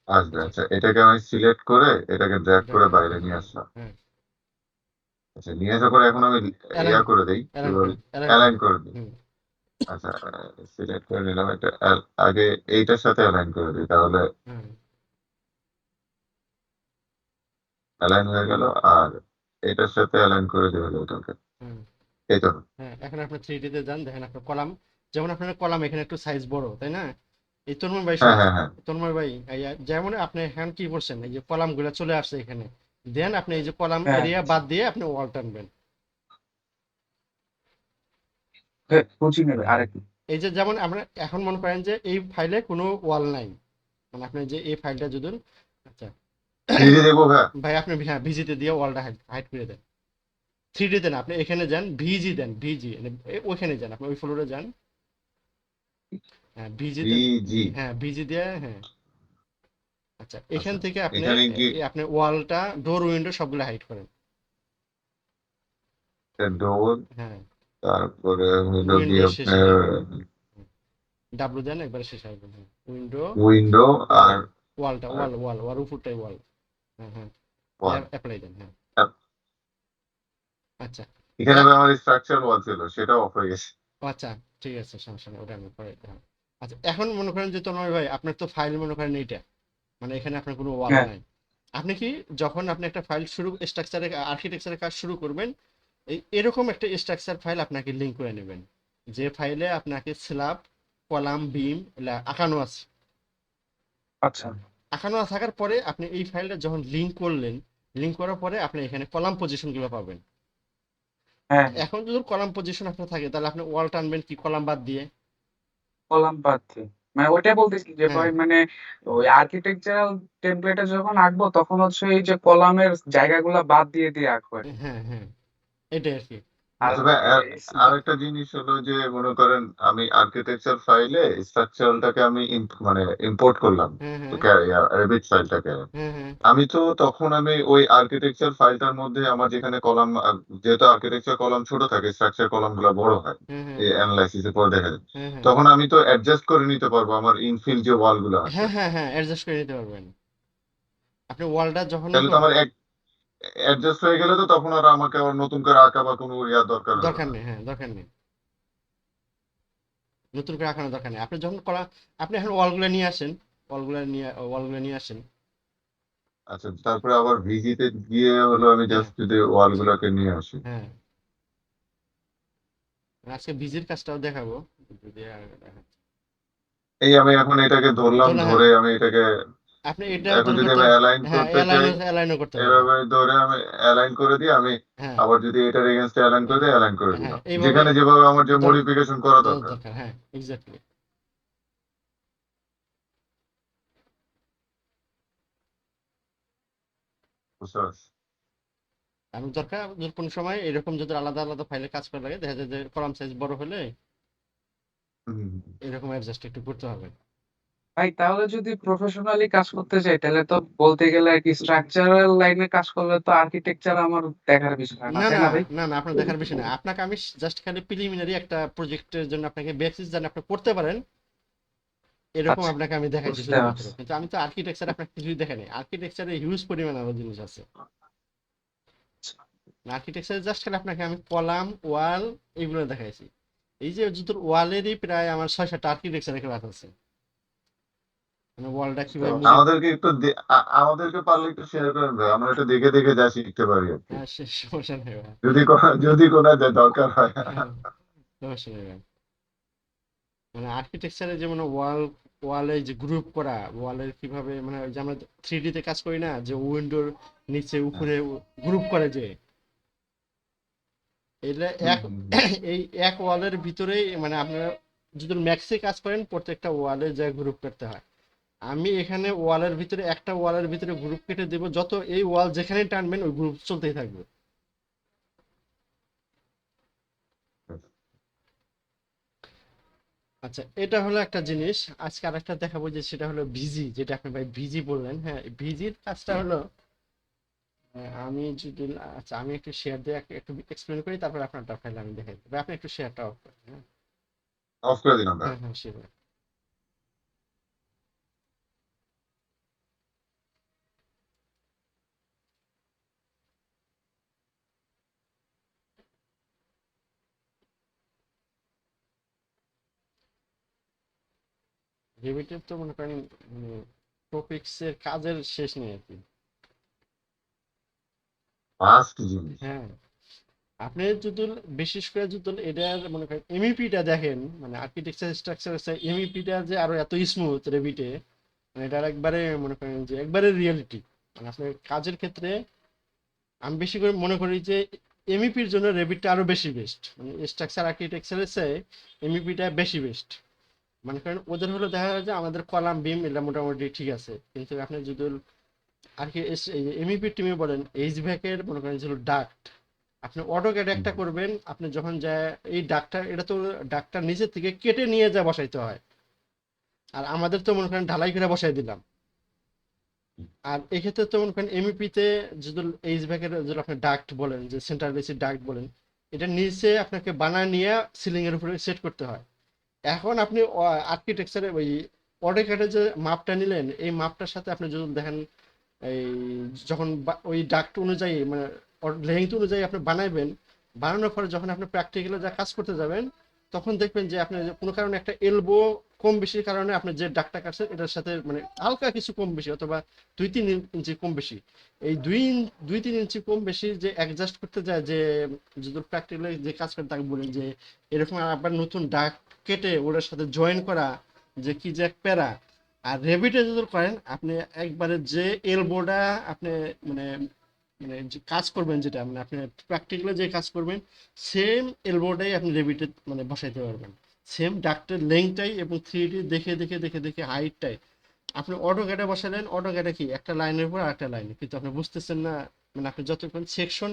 আসবে। আচ্ছা আচ্ছা, এটাকে আমি সিলেক্ট করে এটাকে ড্র্যাগ এটা করে করে বাইরে দেন, নিয়ে হ্যাঁ আসলাম। হ্যাঁ। আচ্ছা, নিয়ে আসার পরে এখন আমি অ্যালাইন ইয়া করে দিই, কি অ্যালাইন বলে, করেন অ্যালাইন অ্যালাইন করেন। করে দিই। হুম। আচ্ছা, সিলেক্ট করে নিলাম এটা, আগে এইটার সাথে অ্যালাইন করে দিই, তাহলে হুম। অ্যালাইন হয়ে গেল। আর এটার সাথে অ্যালাইন করে দেওয়া হলো ওটাকে, হুম। এই তো। হ্যাঁ, এখন আপনার 3D তে যান, দেখেন আপনার কলাম, যেমন আপনার কলাম এখানে একটু সাইজ বড়, তাই না? এই তন্ময় ভাই হ্যাঁ, শুনেন, হ্যাঁ, হ্যাঁ। তন্ময় ভাই যেমন আপনি এখন কি করছেন, এই যে কলাম গুলা চলে আসছে এখানে, দেন আপনি এই যে কলাম হ্যাঁ, এরিয়া বাদ দিয়ে আপনি ওয়াল টানবেন। বুঝি নেবে আরেক। এই যে যেমন আমরা এখন মনে করেন যে এই ফাইলে কোনো ওয়াল নাই, মানে আপনি যে এই ফাইলটা যদি, আচ্ছা থ্রিডি দেখবো ভাই। ভাই আপনি হ্যাঁ ভিজিতে দিয়ে ওয়ালটা হাইড হাইড করে দেন। 3D দেন, আপনি এখানে যান, ভিজি দেন, ভিজি ওইখানে যান, আপনি ওই ফ্লোরে যান। হ্যাঁ ভিজি দেন। ভিজি। হ্যাঁ ভিজি দিয়ে, হ্যাঁ। আচ্ছা, এখান আচ্ছা, থেকে আপনি এখানে কি আপনি ওয়ালটা, ডোর উইন্ডো সবগুলো হাইড করেন। ডোর, হ্যাঁ, তারপরে হলো উইন্ডো গিয়ে শেষে, আপনার হ্যাঁ, ডাব্লু দেন একবারে শেষে আসবেন, হ্যাঁ, উইন্ডো, উইন্ডো ওয়াল, আর ওয়ালটা ওয়াল ওয়াল ওয়াল উপরটাই ওয়াল। হ্যাঁ হ্যাঁ, ওয়াল। অ্যাপ্লাই দেন, হ্যাঁ। আচ্ছা এখানে এ- ভাই আমার স্ট্রাকচার ওয়াল ছিল, সেটাও অফ হয়ে গেছে। আচ্ছা ঠিক আছে, সমস্যা নেই, ওটা আমি পরে, হ্যাঁ। আচ্ছা এখন মনে করেন যে তন্ময় ভাই আপনার তো ফাইল মনে করেন এইটা, মানে এখানে আপনার কোনো ওয়াল হ্যাঁ, নাই। আপনি কি, যখন আপনি একটা ফাইল শুরু, স্ট্রাকচারে আর্কিটেকচারের কাজ শুরু করবেন, এরকম একটা স্ট্রাকচার ফাইল আপনাকে লিঙ্ক করে নেবেন, যে ফাইলে আপনাকে স্ল্যাব, কলাম, বিম আঁকানো আছে। আচ্ছা, আঁকানো থাকার পরে আপনি এই ফাইলটা যখন লিঙ্ক করলেন, লিঙ্ক করার পরে আপনি এখানে কলাম পজিশনগুলো পাবেন। হ্যাঁ, এখন যদি কলাম পজিশন আপনার থাকে, তাহলে আপনি ওয়াল টানবেন কি কলাম বাদ দিয়ে? কলাম পাচ্ছি। মানে ওইটাই বলতেছি যে হ্যাঁ ভাই মানে ওই আর্কিটেকচারাল টেমপ্লেটে যখন আঁকবো তখন হচ্ছে এই যে কলামের জায়গাগুলা বাদ দিয়ে দিয়ে আঁকবো আর কি। হ্যাঁ হ্যাঁ, এটাই আর কি। আর আচ্ছা ভাই, বা- আরেকটা জিনিস হলো যে, মনে করেন আমি আর্কিটেকচার ফাইলে স্ট্রাকচারটাকে আমি মানে ইম্পোর্ট করলাম, হ্যাঁ তো হ্যাঁ রেভিট ফাইলটাকে। হ্যাঁ হ্যাঁ আমি তো তখন আমি ওই আর্কিটেকচার ফাইলটার মধ্যে আমার যেখানে কলাম, যেহেতু আর্কিটেকচার কলাম ছোট থাকে, স্ট্রাকচার কলাম গুলো বড় হয়, হ্যাঁ হ্যাঁ এই অ্যানালাইসিসের পর দেখা যায়, হ্যাঁ হ্যাঁ তখন আমি তো অ্যাডজাস্ট করে নিতে পারবো আমার ইনফিল যে ওয়াল গুলো আছে। হ্যাঁ হ্যাঁ হ্যাঁ, অ্যাডজাস্ট করে নিতে পারবেন আপনি ওয়ালটা যখনই তাহলে তো আমার অ্যাডজাস্ট হয়ে গেলে তো তখন আর আমাকে আবার নতুন করে আঁকা বা কোনো ইয়ার দরকার হলো দরকার না। নেই, হ্যাঁ দরকার নেই, নতুন করে আঁকানোর দরকার নেই। আপনি যখন আপনি এখন ওয়ালগুলো নিয়ে আসেন, ওয়ালগুলো নিয়ে আসেন। আচ্ছা, তারপরে আবার ভিজিতে গিয়ে হলো আমি হ্যাঁ জাস্ট যদি ওয়াল গুলাকে নিয়ে আসি। হ্যাঁ, আজকে ভিজির কাজটাও দেখাবো, যদি এই আমি এখন এটাকে ধরলাম, ধরুন, হ্যাঁ ধরে আমি এটাকে আপনি এটাও এখন ধরে যদি করতে, আমি অ্যালাইন হ্যাঁ করতে চাই, অ্যালাইনও অ্যালাইনও করতে পারবেন। এভাবে ধরে আমি অ্যালাইন করে দিই আমি। হ্যাঁ আবার যদি এটার এগেনস্টে অ্যালাইন করে দিই, অ্যালাইন করে হ্যাঁ, দিলাম, এইভাবে যেখানে যেভাবে আমার যে দর- মডিফিকেশন করা দরকার। দরকার, হ্যাঁ এক্স্যাক্টলি। বুঝতে পারছি। আমি দরকার যদি কোনো সময় এরকম যদি আলাদা আলাদা ফাইলে কাজ করা লাগে, দেখা যায় যে কলাম সাইজ বড় হলে হুম, হুম, হুম। এরকম অ্যাডজাস্ট একটু করতে হবে। ভাই তাহলে যদি প্রফেশনালি কাজ করতে চাই তাহলে তো বলতে গেলে আর কি স্ট্রাকচারাল লাইনে কাজ করলে তো আর্কিটেকচার আমার দেখার বিষয় না, না তাই না না ভাই? না না, আপনার দেখার বিষয় না, আপনাকে আমি জাস্ট খালি প্রিলিমিনারি একটা প্রজেক্টের জন্য আপনাকে বেসিস জানি আপনি করতে পারেন, এরকম আচ্ছা, আপনাকে আমি দেখাইছি বুঝতে শুধুমাত্র, পারছি। কিন্তু আমি তো আর্কিটেকচার আপনাকে কিছুই দেখাই নাই, আর্কিটেকচারে হিউজ পরিমাণ আরো জিনিস আছে। আর্কিটেকচারে জাস্ট খালি আপনাকে আমি কলাম, ওয়াল এইগুলো দেখাইছি। এই যে জুতোর ওয়ালেরই প্রায় আমার 6-7টা আর্কিটেকচারের ক্লাস আছে, মানে ওয়ালটা বুঝতে কিভাবে পারছি। মুড়ি। আমাদেরকে একটু আমাদেরকে পারলে একটু শেয়ার করেন ভাই, আমরা একটু দেখে দেখে যা শিখতে পারি আর কি, হ্যাঁ সে সমস্যা নেই ভাই। যদি যদি কোনো দরকার হয়। হ্যাঁ, সমস্যা নেই ভাই। মানে আর্কিটেকচারে যেমন ওয়ালে যে গ্রুপ করা, ওয়ালের কিভাবে মানে ওই যে আমরা 3D তে কাজ করি না, যে উইন্ডোর নিচে উপরে গ্রুপ করে যে, এটা হুম, এক হুম, এই এক ওয়ালের ভিতরেই, মানে আপনারা যদি ম্যাক্সে কাজ করেন প্রত্যেকটা ওয়ালে যা গ্রুপ করতে হয়, আমি এখানে ওয়ালের ভিতরে একটা ওয়ালের ভিতরে গ্রুপ কেটে দেবো, যত এই ওয়াল যেখানে টানবেন ওই গ্রুপ চলতেই থাকবে। হুম। আচ্ছা এটা হলো একটা জিনিস। আজকে আরেকটা দেখাবো, যে সেটা হলো ভিজি, যেটা আপনি ভাই ভিজি বললেন, হ্যাঁ ভিজির কাজটা হলো, আমি যদি, আচ্ছা আমি একটু শেয়ার দিয়ে একটু এক্সপ্লেন করি, তারপর আপনারটা ফাইল আমি দেখাই দেবো, আপনি একটু শেয়ারটা অফ করেন, হ্যাঁ। অফ করে দিলাম ভাই। হ্যাঁ হ্যাঁ শিওর। রেভিটের তো মনে করেন টপিক্সের কাজের শেষ নেই আর কি। ফার্স্ট জিনিস। হ্যাঁ, আপনি যদি বিশেষ করে যদি এটার মনে করেন এমইপিটা দেখেন, মানে আর্কিটেকচার স্ট্রাকচার এমইপিটা যে আরো এত স্মুথ রেভিটে, মানে এটার একবারে মনে করেন যে একবারে রিয়েলিটি। মানে আপনার কাজের ক্ষেত্রে আমি বেশি করে মনে করি যে এমইপির জন্য রেভিটটা আরো বেশি বেস্ট, মানে স্ট্রাকচার আর্কিটেকচারের চেয়ে এমইপিটা বেশি বেস্ট। মনে করেন ওদের হলো দেখা যায় যে আমাদের কলাম বিম এটা মোটামুটি ঠিক আছে, কিন্তু আপনি যদি আর কি এমইপি টিমে বলেন এইচভ্যাকের মনে করেন যে ডাক্ট, আপনি অটোক্যাড একটা করবেন, আপনি যখন যায় এই ডাক্তার এটা তো ডাক্তার নিচের থেকে কেটে নিয়ে যা বসাইতে হয়, আর আমাদের তো মনে করেন ঢালাই করে বসাই দিলাম। আর এক্ষেত্রে তো মনে করেন এমইপিতে যদি এইচভ্যাকের যদি আপনি ডাক্ট বলেন যে সেন্ট্রাল এসি ডাক্ট বলেন, এটা নিচে আপনাকে বানায় নিয়ে সিলিং এর উপরে সেট করতে হয়। এখন আপনি আর্কিটেকচারে ওই অটোক্যাডে যে মাপটা নিলেন, এই মাপটার সাথে আপনি যদি দেখেন এই যখন ওই ডাক্ট অনুযায়ী মানে লেন্থ অনুযায়ী আপনি বানাইবেন, বানানোর পরে যখন আপনি প্র্যাকটিক্যালে যা কাজ করতে যাবেন, তখন দেখবেন যে আপনি যে কোনো কারণে একটা এলবো কম বেশির কারণে আপনি যে ডাক্টটা কাটছেন এটার সাথে মানে হালকা কিছু কম বেশি অথবা 2-3 ইঞ্চি কম বেশি, এই 2-3 ইঞ্চি কম বেশি যে অ্যাডজাস্ট করতে যায়, যে যদি প্র্যাকটিক্যালি যে কাজ করে তাকে বলেন যে এরকম আবার নতুন ডাক্ট কেটে ওটার সাথে জয়েন করা, যে কি যে এক প্যারা। আর রেভিটে যদি করেন আপনি একবারে যে এলবোটা আপনি মানে মানে যে কাজ করবেন যেটা মানে আপনি প্র্যাকটিক্যালি যে কাজ করবেন সেম এলবোটাই আপনি রেভিটে মানে বসাইতে পারবেন, সেম ডাক্টের লেংথটাই এবং 3D দেখে দেখে দেখে দেখে হাইটটাই আপনি অটোক্যাডে বসালেন। অটোক্যাডে কি একটা লাইনের উপর আরেকটা লাইন, কিন্তু আপনি বুঝতেছেন না, মানে আপনি যতক্ষণ সেকশন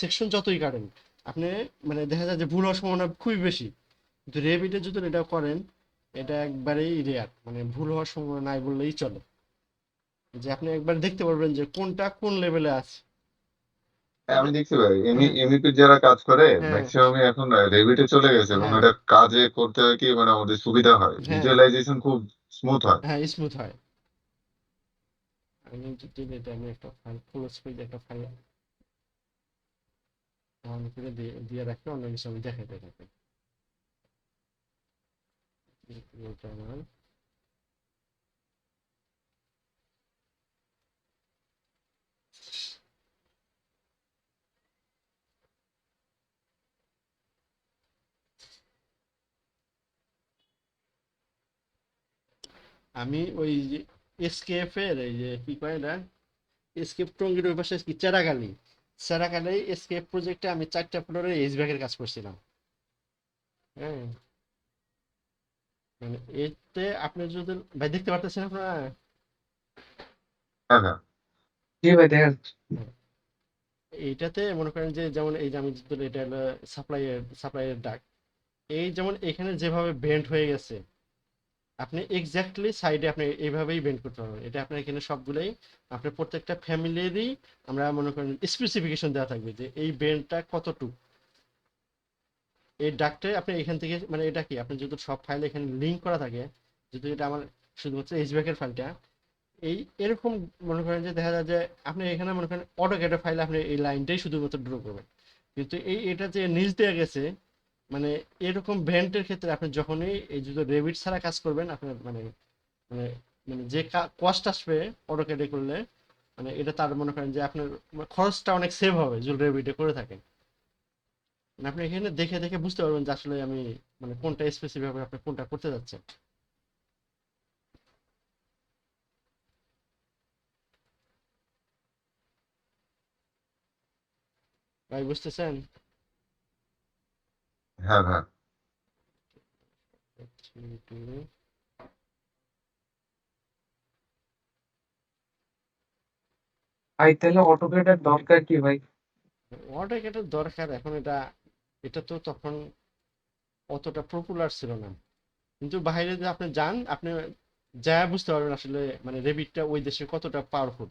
সেকশন যতই কাটেন আপনি মানে দেখা যায় যে ভুল হওয়ার সম্ভাবনা খুবই বেশি। কিন্তু রেভিটে যদি এটা করেন এটা একবারেই রেয়ার, মানে ভুল হওয়ার সম্ভাবনা নাই বললেই চলে, যে আপনি একবার দেখতে পারবেন যে কোনটা কোন লেভেলে আছে। হ্যাঁ, আমি দেখতে পাই হ্যাঁ, এমইপি যারা কাজ করে হ্যাঁ, ম্যাক্সিমামই এখন রেভিটে চলে গেছে, এবং হ্যাঁ, এটা কাজে করতে হয় কি মানে আমাদের সুবিধা হয়, হ্যাঁ, ভিজুয়ালাইজেশন খুব স্মুথ হয়। হ্যাঁ, স্মুথ হয়। আমি যদি এটা আমি একটা ফাইল ক্লোজ করে একটা ফাইল অন করে দিয়ে দিয়ে রাখি, অন্য কিছু আমি দেখাতে থাকি। এটা আমার আমি ওই যে এসকেএফ এর এই যে কি কয় না, এসকেপ টঙ্গীর ওই পাশে কি চেরাগালি, চেরাগালি এসকেপ প্রজেক্টে আমি 4টা ফ্লোরে এইচভ্যাকের কাজ করছিলাম। হ্যাঁ, মানে এতে আপনি যদি ভাই দেখতে পারতেছেন আপনারা। হ্যাঁ, হ্যাঁ, জি ভাই দেখা যাচ্ছে। হ্যাঁ, এইটাতে মনে করেন যে যেমন এই যে আমি যদি এটা হলো সাপ্লাইয়ের ডাক, এই যেমন এখানে যেভাবে বেন্ড হয়ে গেছে আপনি এক্স্যাক্টলি সাইডে আপনি এইভাবেই বেন্ড করতে পারবেন। এটা আপনার এখানে সবগুলোই আপনার প্রত্যেকটা ফ্যামিলিরই আমরা মনে করেন স্পেসিফিকেশন দেওয়া থাকবে যে এই বেন্ডটা কতটুকু। এই ডাকটা আপনি এখান থেকে মানে এটা কি আপনি যদি সব ফাইল এখানে লিঙ্ক করা থাকে, যদি এটা আমার শুধুমাত্র এইচব্যাকের ফাইলটা এই এরকম মনে করেন যে দেখা যায় যে আপনি এখানে মনে করেন অটোক্যাডের ফাইলে আপনি এই লাইনটাই শুধুমাত্র ড্র করবেন, কিন্তু এটা যে নিচ দেওয়া গেছে মানে এরকম ভেন্টের ক্ষেত্রে আপনি যখনই এই যদি রেভিট ছাড়া কাজ করবেন আপনার মানে মানে মানে যে কষ্ট আসবে অটোক্যাডে করলে, মানে এটা তার মনে করেন যে আপনার খরচটা অনেক সেভ হবে যদি রেভিটে করে থাকেন। মানে আপনি এখানে দেখে দেখে বুঝতে পারবেন যে আসলে আমি মানে কোনটা স্পেসিফিক ভাবে আপনি কোনটা করতে যাচ্ছেন। ভাই বুঝতেছেন? হ্যাঁ, হ্যাঁ। 3, 2, ভাই তাহলে অটোক্যাডের দরকার কি ভাই? অটোক্যাডের দরকার এখন এটা এটা তো তখন অতটা পপুলার ছিল না, কিন্তু বাইরে যে আপনি যান আপনি যা বুঝতে পারবেন আসলে মানে রেবিটটা ওই দেশে কতটা পাওয়ারফুল।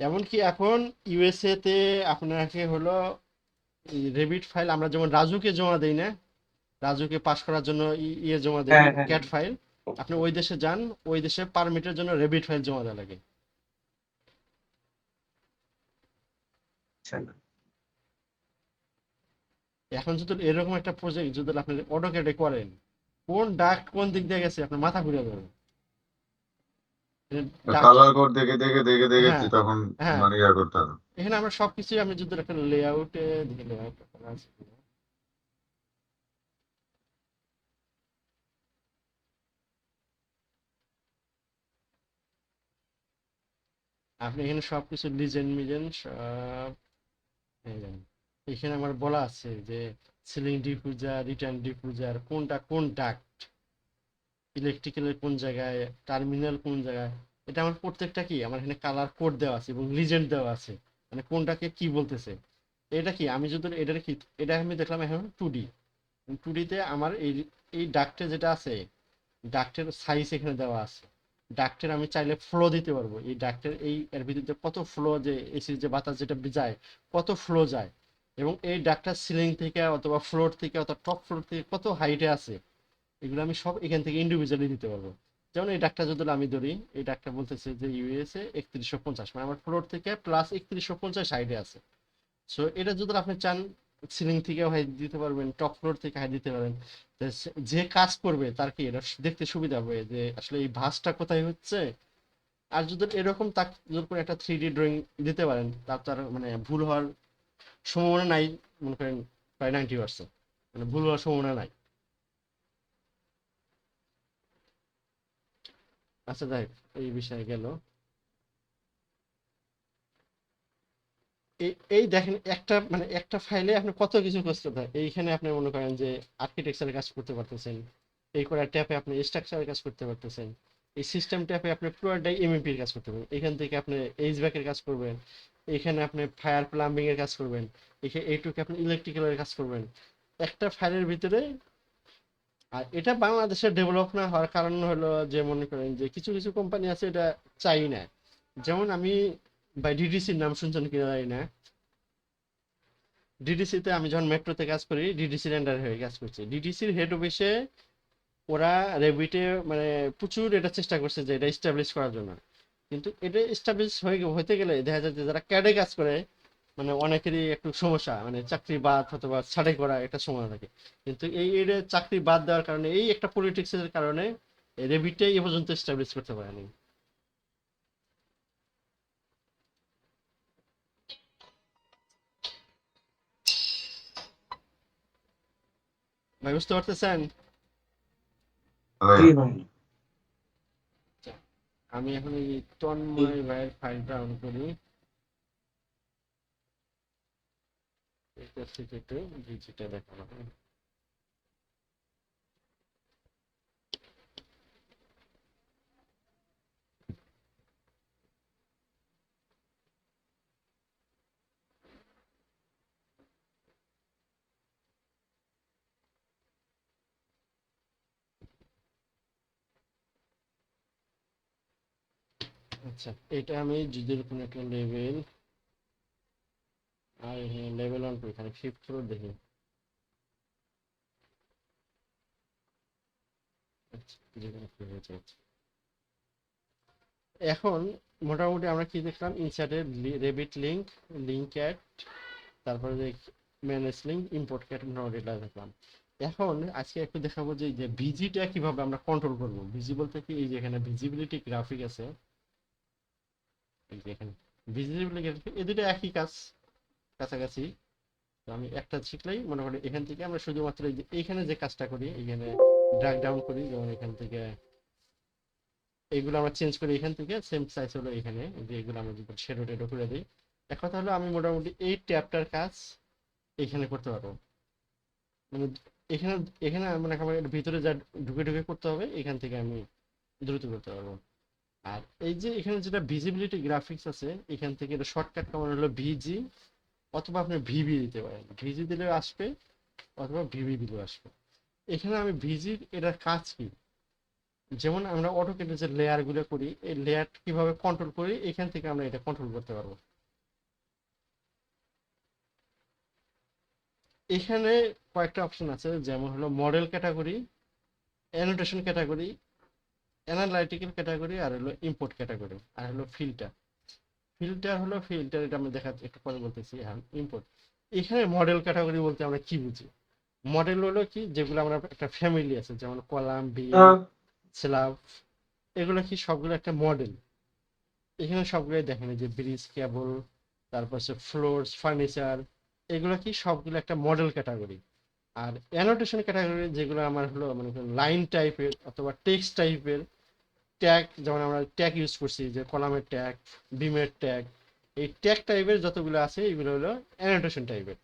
এমনকি এখন ইউএসএ তে আপনাকে হলো রেবিট ফাইল আমরা যেমন রাজুকে জমা দেই না, রাজুকে পাস করার জন্য ইয়ে জমা দেই হ্যাঁ হ্যাঁ। ক্যাট ফাইল, আপনি ওই দেশে যান ওই দেশে পারমিটের জন্য রেবিট ফাইল জমা দেওয়া লাগে। আচ্ছা। এখন যদি এরকম একটা প্রজেক্ট যদি আপনি অটোক্যাডে করেন কোন ডাক্ট কোন দিক দিয়ে গেছে আপনার মাথা ঘুরে যাবে। ডাক্ট, কালার কোড দেখে দেখে দেখে দেখে হ্যাঁ তখন হ্যাঁ, মানে ইয়া করতে হবে। এখানে আমরা সবকিছু আমি যদি একটা লেআউটে দেখি লেআউট আছে কিনা। আপনি এখানে সবকিছু লিজেন্ড মিজেন্ড সব পেয়ে যাবেন। এখানে আমার বলা আছে যে সিলিং ডিফিউজার, রিটার্ন ডিফিউজার, কোনটা কোন ডাক্ট, ইলেকট্রিক্যালের কোন জায়গায়, টার্মিনাল কোন জায়গায়। এটা আমার প্রত্যেকটা কি আমার এখানে কালার কোড দেওয়া আছে এবং লিজেন্ড দেওয়া আছে, মানে কোনটাকে কি বলতেছে। এটা কি আমি যদি এটা কি, এটা আমি দেখলাম এখন 2D, 2D তে আমার এই এই ডাক্টে যেটা আছে, ডাক্টের সাইজ এখানে দেওয়া আছে। ডাক্টের আমি চাইলে ফ্লো দিতে পারবো, এই ডাক্টের এই এর ভিতরে কত ফ্লো, যে এসির যে বাতাস যেটা যায় কত ফ্লো যায়, এবং এই ডাক্তার সিলিং থেকে অথবা ফ্লোর থেকে অথবা টপ ফ্লোর থেকে কত হাইটে আছে, এগুলো আমি সব এখান থেকে ইন্ডিভিজুয়ালি দিতে পারবো। যেমন এই ডাক্তার যদি আমি ধরি, এই ডাক্তার বলতেছে যে ইউএসএ 3150, মানে আমার ফ্লোর থেকে প্লাস 3150 হাইটে আছে। সো এটা যদি আপনি চান সিলিং থেকে হাইট দিতে পারবেন, টপ ফ্লোর থেকে হাইট দিতে পারেন। তো যে কাজ করবে তার কি এটা দেখতে সুবিধা হবে যে আসলে এই ভাঁজটা কোথায় হচ্ছে। আর যদি এরকম তার যদি কোনো একটা 3D ড্রয়িং দিতে পারেন, তার তো আর মানে ভুল হওয়ার সম্ভাবনা নাই, মনে করেন প্রায় 90%, মানে ভুল হওয়ার সম্ভাবনা নাই। আচ্ছা যাই হোক, এই বিষয়ে গেল। এই দেখেন একটা মানে একটা ফাইলে আপনি কত কিছু করতে পারেন। এইখানে আপনি মনে করেন যে আর্কিটেকচারের কাজ করতে পারতেছেন, এই করা ট্যাপে আপনি স্ট্রাকচারের কাজ করতে পারতেছেন, এই সিস্টেম ট্যাপে আপনি পুরোটাই এমএপির কাজ করতে পারবেন, এখান থেকে আপনি এইচভ্যাক এর কাজ করবেন, এখানে আপনি ফায়ার প্লাম্বিং এর কাজ করবেন, এখানে এইটুকু আপনি ইলেকট্রিক্যালের কাজ করবেন একটা ফাইলের ভিতরে। আর এটা বাংলাদেশের ডেভেলপ না হওয়ার কারণ হলো যে মনে করেন যে কিছু কিছু কোম্পানি আছে এটা চাই না। যেমন আমি বা ডিডিসির নাম শুনছেন কিনা জানি না। ডিডিসিতে আমি যখন মেট্রোতে কাজ করি, ডিডিসির আন্ডারে হয়ে কাজ করছি, ডিডিসির হেড অফিসে ওরা রেভিটে মানে প্রচুর এটা চেষ্টা করছে যে এটা এস্টাবলিশ করার জন্য। কিন্তু এটা এস্টাবলিশ হতে গেলে দেখা যায় যে যারা ক্যাডে কাজ করে মানে অনেকেরই একটু সমস্যা, মানে চাকরি বাদ অথবা ছাঁটাই করা একটা সময় থাকে। কিন্তু এই এর চাকরি বাদ দেওয়ার কারণে এই একটা পলিটিক্সের কারণে রেভিটে এ পর্যন্ত এস্টাবলিশ করতে পারেনি। ভাই বুঝতে পারতেছেন? ভাই, জি ভাই। আমি এখন এই তন্ময় ভাইয়ের ফাইলটা অন করি, এটা থেকে একটু ডিজিটা দেখানো হয়। আচ্ছা, এটা আমি যদি কোনো একটা লেভেল, আর হ্যাঁ লেভেল অন করি, এখানে শিফট ফ্লোর দেখি। আচ্ছা, যে কোনো একটা হয়ে যাচ্ছে। এখন মোটামুটি আমরা কি দেখলাম, ইনসার্টের রেবিট লিঙ্ক, লিঙ্ক ক্যাট, তারপরে যে ম্যানেজ লিঙ্ক, ইম্পোর্ট ক্যাট, মোটামুটি এটা দেখলাম। এখন আজকে একটু দেখাবো যে ভিজিটা কিভাবে আমরা কন্ট্রোল করবো। ভিজি বলতে কি, এই যে এখানে ভিজিবিলিটি গ্রাফিক আছে, এই যে এখানে ভিজিবিলিটি গ্রাফিক, এই দুটো একই কাজ, কাছাকাছি। তো আমি একটা শিখলেই মনে করি এখান থেকে আমরা শুধুমাত্র এই যে এইখানে যে কাজটা করি, এখানে ড্র্যাগ ডাউন করি, যেমন এখান থেকে এইগুলো আমরা চেঞ্জ করি, এখান থেকে সেম সাইজ হলো এখানে, যে এগুলো আমরা যদি শেডো টেডো করে দিই। এক কথা হলো আমি মোটামুটি এই ট্যাবটার কাজ এখানে করতে পারবো। মানে এখানে এখানে মানে আমার এর ভিতরে যা ঢুকে ঢুকে করতে হবে, এখান থেকে আমি দ্রুত করতে পারবো। আর এই যে এখানে যেটা ভিজিবিলিটি গ্রাফিক্স আছে, এখান থেকে এটা শর্টকাট কমানো হলো ভিজি, অথবা আপনি ভিবি দিতে পারেন, ভিজি দিলেও আসবে অথবা ভিবি দিলেও আসবে। এখানে আমি ভিজির এটার কাজ কি, যেমন আমরা অটোক্যাডে যে লেয়ার গুলো করি, এই লেয়ার কিভাবে কন্ট্রোল করি, এখান থেকে আমরা এটা কন্ট্রোল করতে পারবো। এখানে কয়েকটা অপশন আছে, যেমন হলো model category, annotation category, analytical category, আর হলো ইম্পোর্ট ক্যাটাগরি, আর হলো ফিল্টার। ফিল্টার এটা আমি দেখা একটু পরে বলতেছি। এখন ইম্পোর্ট, এখানে মডেল ক্যাটাগরি বলতে আমরা কি বুঝি। মডেল হলো কি, যেগুলো আমরা একটা ফ্যামিলি আছে, যেমন কলাম, বিম, স্ল্যাব, এগুলো কি সবগুলো একটা মডেল। এখানে সবগুলোই দেখেন, এই যে ব্রিজ, কেবল, তারপর হচ্ছে ফ্লোর, ফার্নিচার, এগুলো কি সবগুলো একটা মডেল ক্যাটাগরি। আর অ্যানোটেশন ক্যাটাগরি যেগুলো আমার হলো মানে লাইন টাইপের অথবা টেক্সট টাইপের ট্যাগ, যেমন আমরা ট্যাগ ইউজ করছি, যে কলামের ট্যাগ, বিমের ট্যাগ, এই ট্যাগ টাইপের যতগুলো আছে এগুলো হলো অ্যানোটেশন টাইপের।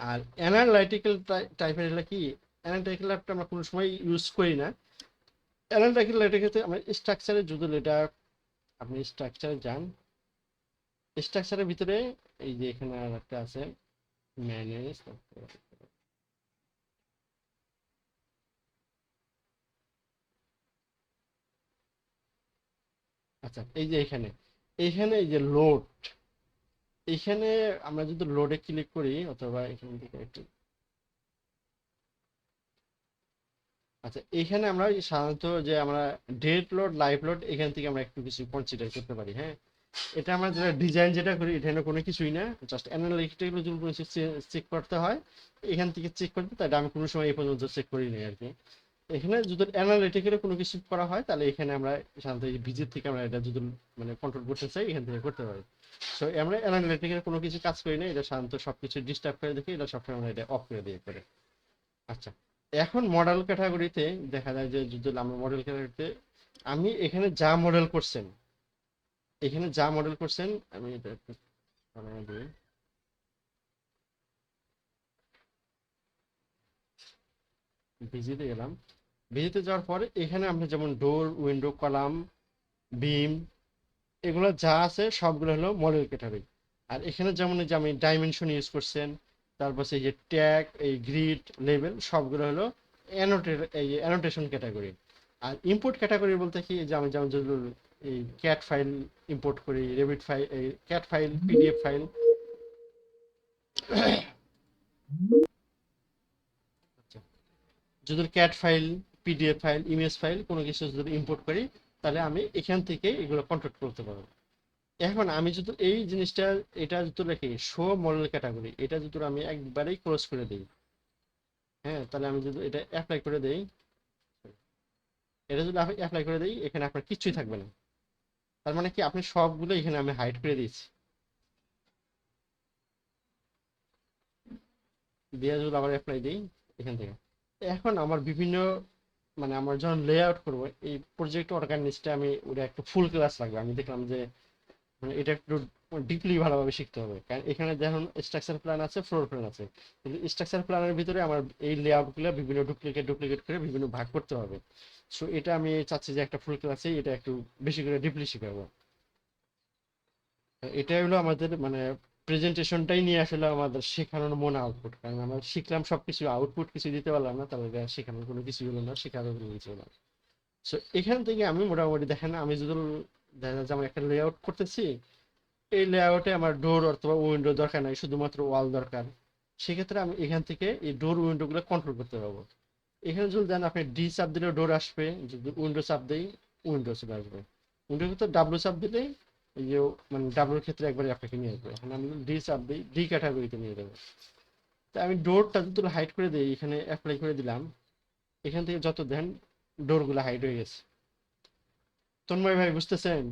আর অ্যানালাইটিক্যাল টাইপের হলো কি, অ্যানালাইটিক্যাল আমরা কোনো সময় ইউজ করি না। অ্যানালাইটিক্যাল ক্ষেত্রে আমরা স্ট্রাকচারে যদি এটা, আপনি স্ট্রাকচারে যান, স্ট্রাকচারের ভিতরে এই যে এখানে আর একটা আছে ম্যানেজ, আচ্ছা এই যে এখানে, এইখানে এই যে লোড, এইখানে আমরা যদি লোডে ক্লিক করি অথবা এখান থেকে একটু, আচ্ছা এখানে আমরা সাধারণত যে আমরা ডেট লোড, লাইভ লোড, এখান থেকে আমরা একটু কিছু কনসিডার করতে পারি। হ্যাঁ, এটা আমরা যেটা ডিজাইন যেটা করি এখানে কোনো কিছুই না, জাস্ট অ্যানালিটিক্যাল যদি কোনো কিছু চেক করতে হয় এখান থেকে চেক করতে, তাই আমি কোনো সময় এই পর্যন্ত চেক করি নাই আর কি। এখানে যদি অ্যানালিটিক্যাল কোনো কিছু করা হয় তাহলে এখানে আমরা সাধারণত এই ভিজিট থেকে আমরা এটা যদি মানে কন্ট্রোল করতে চাই এখান থেকে করতে পারি। সো আমরা অ্যানালিটিক্যাল কোনো কিছু কাজ করি না, এটা সাধারণত সবকিছু ডিস্টার্ব করে দেখি, এটা সবসময় আমরা এটা অফ করে দিয়ে করে। আচ্ছা, এখন মডেল ক্যাটাগরিতে দেখা যায় যে যদি আমরা মডেল ক্যাটাগরিতে আমি এখানে যা মডেল করছেন, এখানে যা মডেল করছেন আমি এটা একটু বানায় দিই। ভিজিতে গেলাম, ভিজিতে যাওয়ার পরে এখানে আমরা যেমন ডোর, উইন্ডো, কলাম, বিম, এগুলো যা আছে সবগুলো হলো মডেল ক্যাটাগরি। আর এখানে যেমন এই যে আমি ডাইমেনশন ইউজ করছেন, তারপর এই যে ট্যাগ, এই গ্রিড, লেভেল, সবগুলো হলো এই অ্যানোটেশন ক্যাটাগরি। আর ইম্পোর্ট ক্যাটাগরি বলতে কি, যে আমি যেমন যদি এই ক্যাট ফাইল ইম্পোর্ট করি, রেভিট ফাইল, এই ক্যাট ফাইল, পিডিএফ ফাইল, যদি cat file, PDF file, image file কোনো কিছু যদি ইম্পোর্ট করি তাহলে আমি এখান থেকে এগুলো কন্ট্রোল করতে পারবো। এখন আমি যদি এই জিনিসটা, এটা যদি রেখে শো মডেল ক্যাটাগরি, এটা যদি আমি একবারেই ক্লোজ করে দিই, হ্যাঁ, তাহলে আমি যদি এটা অ্যাপ্লাই করে দেই, এটা যদি অ্যাপ্লাই করে দিই এখানে আপনার কিছুই থাকবে না। তার মানে কি, আপনি সবগুলো এখানে আমি হাইড করে দিয়েছি, দিয়ে যদি আবার অ্যাপ্লাই দিই এখান থেকে, এখন আমার বিভিন্ন মানে আমার যখন লে আউট করবো এই প্রজেক্ট অর্গানাইজটা, আমি ওটা একটু ফুল ক্লাস লাগবে। আমি দেখলাম যে মানে এটা একটু ডিপলি ভালোভাবে শিখতে হবে, কারণ এখানে যেমন স্ট্রাকচার প্ল্যান আছে, ফ্লোর প্ল্যান আছে, কিন্তু স্ট্রাকচার প্ল্যানের ভিতরে আমার এই লেআউটগুলো বিভিন্ন ডুপ্লিকেট করে বিভিন্ন ভাগ করতে হবে। সো এটা আমি চাচ্ছি যে একটা ফুল ক্লাসে এটা একটু বেশি করে ডিপলি শেখাবো। এটাই হলো আমাদের মানে প্রেজেন্টেশনটাই নিয়ে আসলে আমাদের শেখানোর মন আউটপুট, কারণ আমরা শিখলাম সবকিছু, আউটপুট কিছু দিতে পারলাম না, তাহলে এটা শেখানোর কোনো কিছু হলো না, শেখারও কোনো কিছু হলো না। সো এখান থেকে আমি মোটামুটি দেখেন, আমি যদি দেখা যাচ্ছে আমি একটা লেআউট করতেছি, এই লেআউটে আমার ডোর অথবা উইন্ডো দরকার নাই, শুধুমাত্র ওয়াল দরকার, সেক্ষেত্রে আমি এখান থেকে এই ডোর উইন্ডো গুলো কন্ট্রোল করতে পারবো। এখানে যদি দেন আপনি ডি চাপ দিলে ডোর আসবে, যদি উইন্ডো চাপ দেই উইন্ডো চলে আসবে, উইন্ডোর ভিতরে ডাব্লু চাপ দিলেই এই যে মানে ডাব্লুর ক্ষেত্রে একবারে আপনাকে নিয়ে আসবে। এখন আমি ডি চাপ দিই, ডি ক্যাটাগরিতে নিয়ে যাবো। তো আমি ডোরটা যদি হাইড করে দিই, এখানে অ্যাপ্লাই করে দিলাম, এখান থেকে যত দেন ডোর গুলো হাইড হয়ে গেছে। তন্ময় ভাই বুঝতেছেন?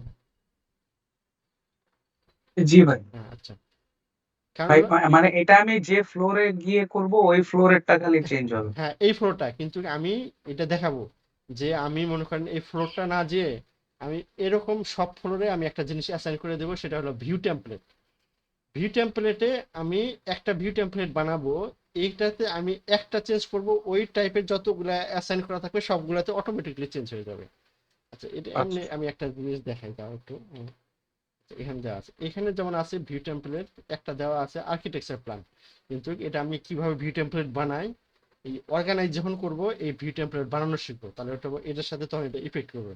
জি ভাই। হ্যাঁ, আচ্ছা, কারণ ভাই হলো মানে এটা আমি যে ফ্লোরে গিয়ে করব ওই ফ্লোরেরটা খালি চেঞ্জ হবে। হ্যাঁ এই ফ্লোরটা কিন্তু আমি এটা দেখাবো যে আমি মনে করেন এই ফ্লোরটা না যেয়ে আমি এরকম সব ফ্লোরে আমি একটা জিনিস অ্যাসাইন করে দেবো, সেটা হলো ভিউ টেমপ্লেট। ভিউ টেমপ্লেটে আমি একটা ভিউ টেমপ্লেট বানাবো, এইটাতে আমি একটা চেঞ্জ করব, ওই টাইপের যতগুলা অ্যাসাইন করা থাকবে সবগুলাতে অটোমেটিকলি চেঞ্জ হয়ে যাবে। আচ্ছা, এটা এমনি আচ্ছা আমি একটা জিনিস দেখাই, তাও একটু এখানে দেওয়া আছে, এখানে যেমন আছে ভিউ টেমপ্লেট, একটা দেওয়া আছে আর্কিটেকচার প্ল্যান, কিন্তু এটা আমি কিভাবে ভিউ টেমপ্লেট বানাই, এই অর্গানাইজ যখন করব এই ভিউ টেমপ্লেট বানানো শিখবো, তাহলে ওটা এটার সাথে তখন এটা ইফেক্ট করবে।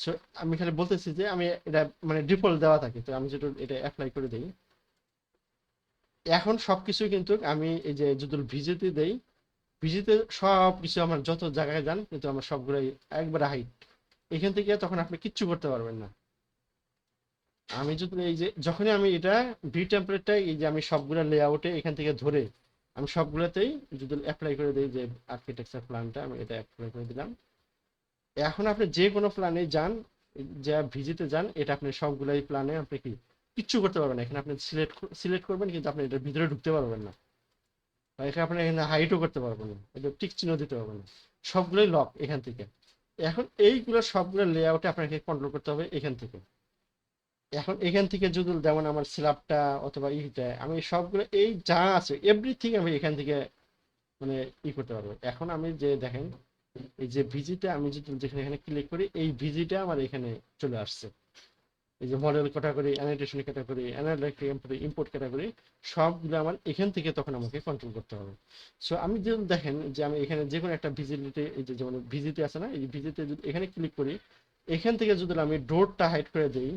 সো আমি খালি বলতেছি যে আমি এটা মানে ডিফল্ট দেওয়া থাকে, তো আমি যেটা এটা অ্যাপ্লাই করে দিই, এখন সবকিছু কিন্তু আমি এই যে যদি ভিজিতে দেই, ভিজিতে সব কিছু আমার যত জায়গায় যান কিন্তু আমার সবগুলোই একবারে হাইট, এখান থেকে তখন আপনি কিচ্ছু করতে পারবেন না। আমি যদি এই যে যখনই আমি এটা ভি টেমপ্লেটটা এই যে আমি সবগুলো লেআউটে এখান থেকে ধরে আমি সবগুলোতেই যদি অ্যাপ্লাই করে দিই যে আর্কিটেকচার প্ল্যানটা আমি এটা অ্যাপ্লাই করে দিলাম। এখন আপনি যে কোনো প্ল্যানে যান, যা ভিজিতে যান, এটা আপনি সবগুলাই প্ল্যানে আপনি কিচ্ছু করতে পারবেন না। এখানে আপনি সিলেক্ট করবেন কিন্তু আপনি এটার ভিতরে ঢুকতে পারবেন না, বা এখানে আপনি এখানে হাইটও করতে পারবেন না, এটা টিক চিহ্ন দিতে পারবেন না, সবগুলোই লক এখান থেকে। এখন এইগুলো সবগুলো লেআউটে আপনাকে কন্ট্রোল করতে হবে এখান থেকে। এখন এখান থেকে যদি যেমন আমার স্ল্যাবটা অথবা ইটা আমি সবগুলো এই যা আছে এভরিথিং আমি এখান থেকে মানে করতে পারবো। এখন আমি যে দেখেন এই যে ভিজিতে আমি যদি যেখানে এখানে ক্লিক করি, এই ভিজিটা আমার এখানে চলে আসছে। এই যে model category, annotation category, analytic import category, সবগুলো আমার এখান থেকে তখন আমাকে কন্ট্রোল করতে হবে। সো আমি যদি দেখেন যে আমি এখানে যে কোনো একটা ভিজিতে, এই যে যেমন ভিজিতে আছে না, এই ভিজিতে যদি এখানে ক্লিক করি, এখান থেকে যদি আমি ডোরটা হাইড করে দিই,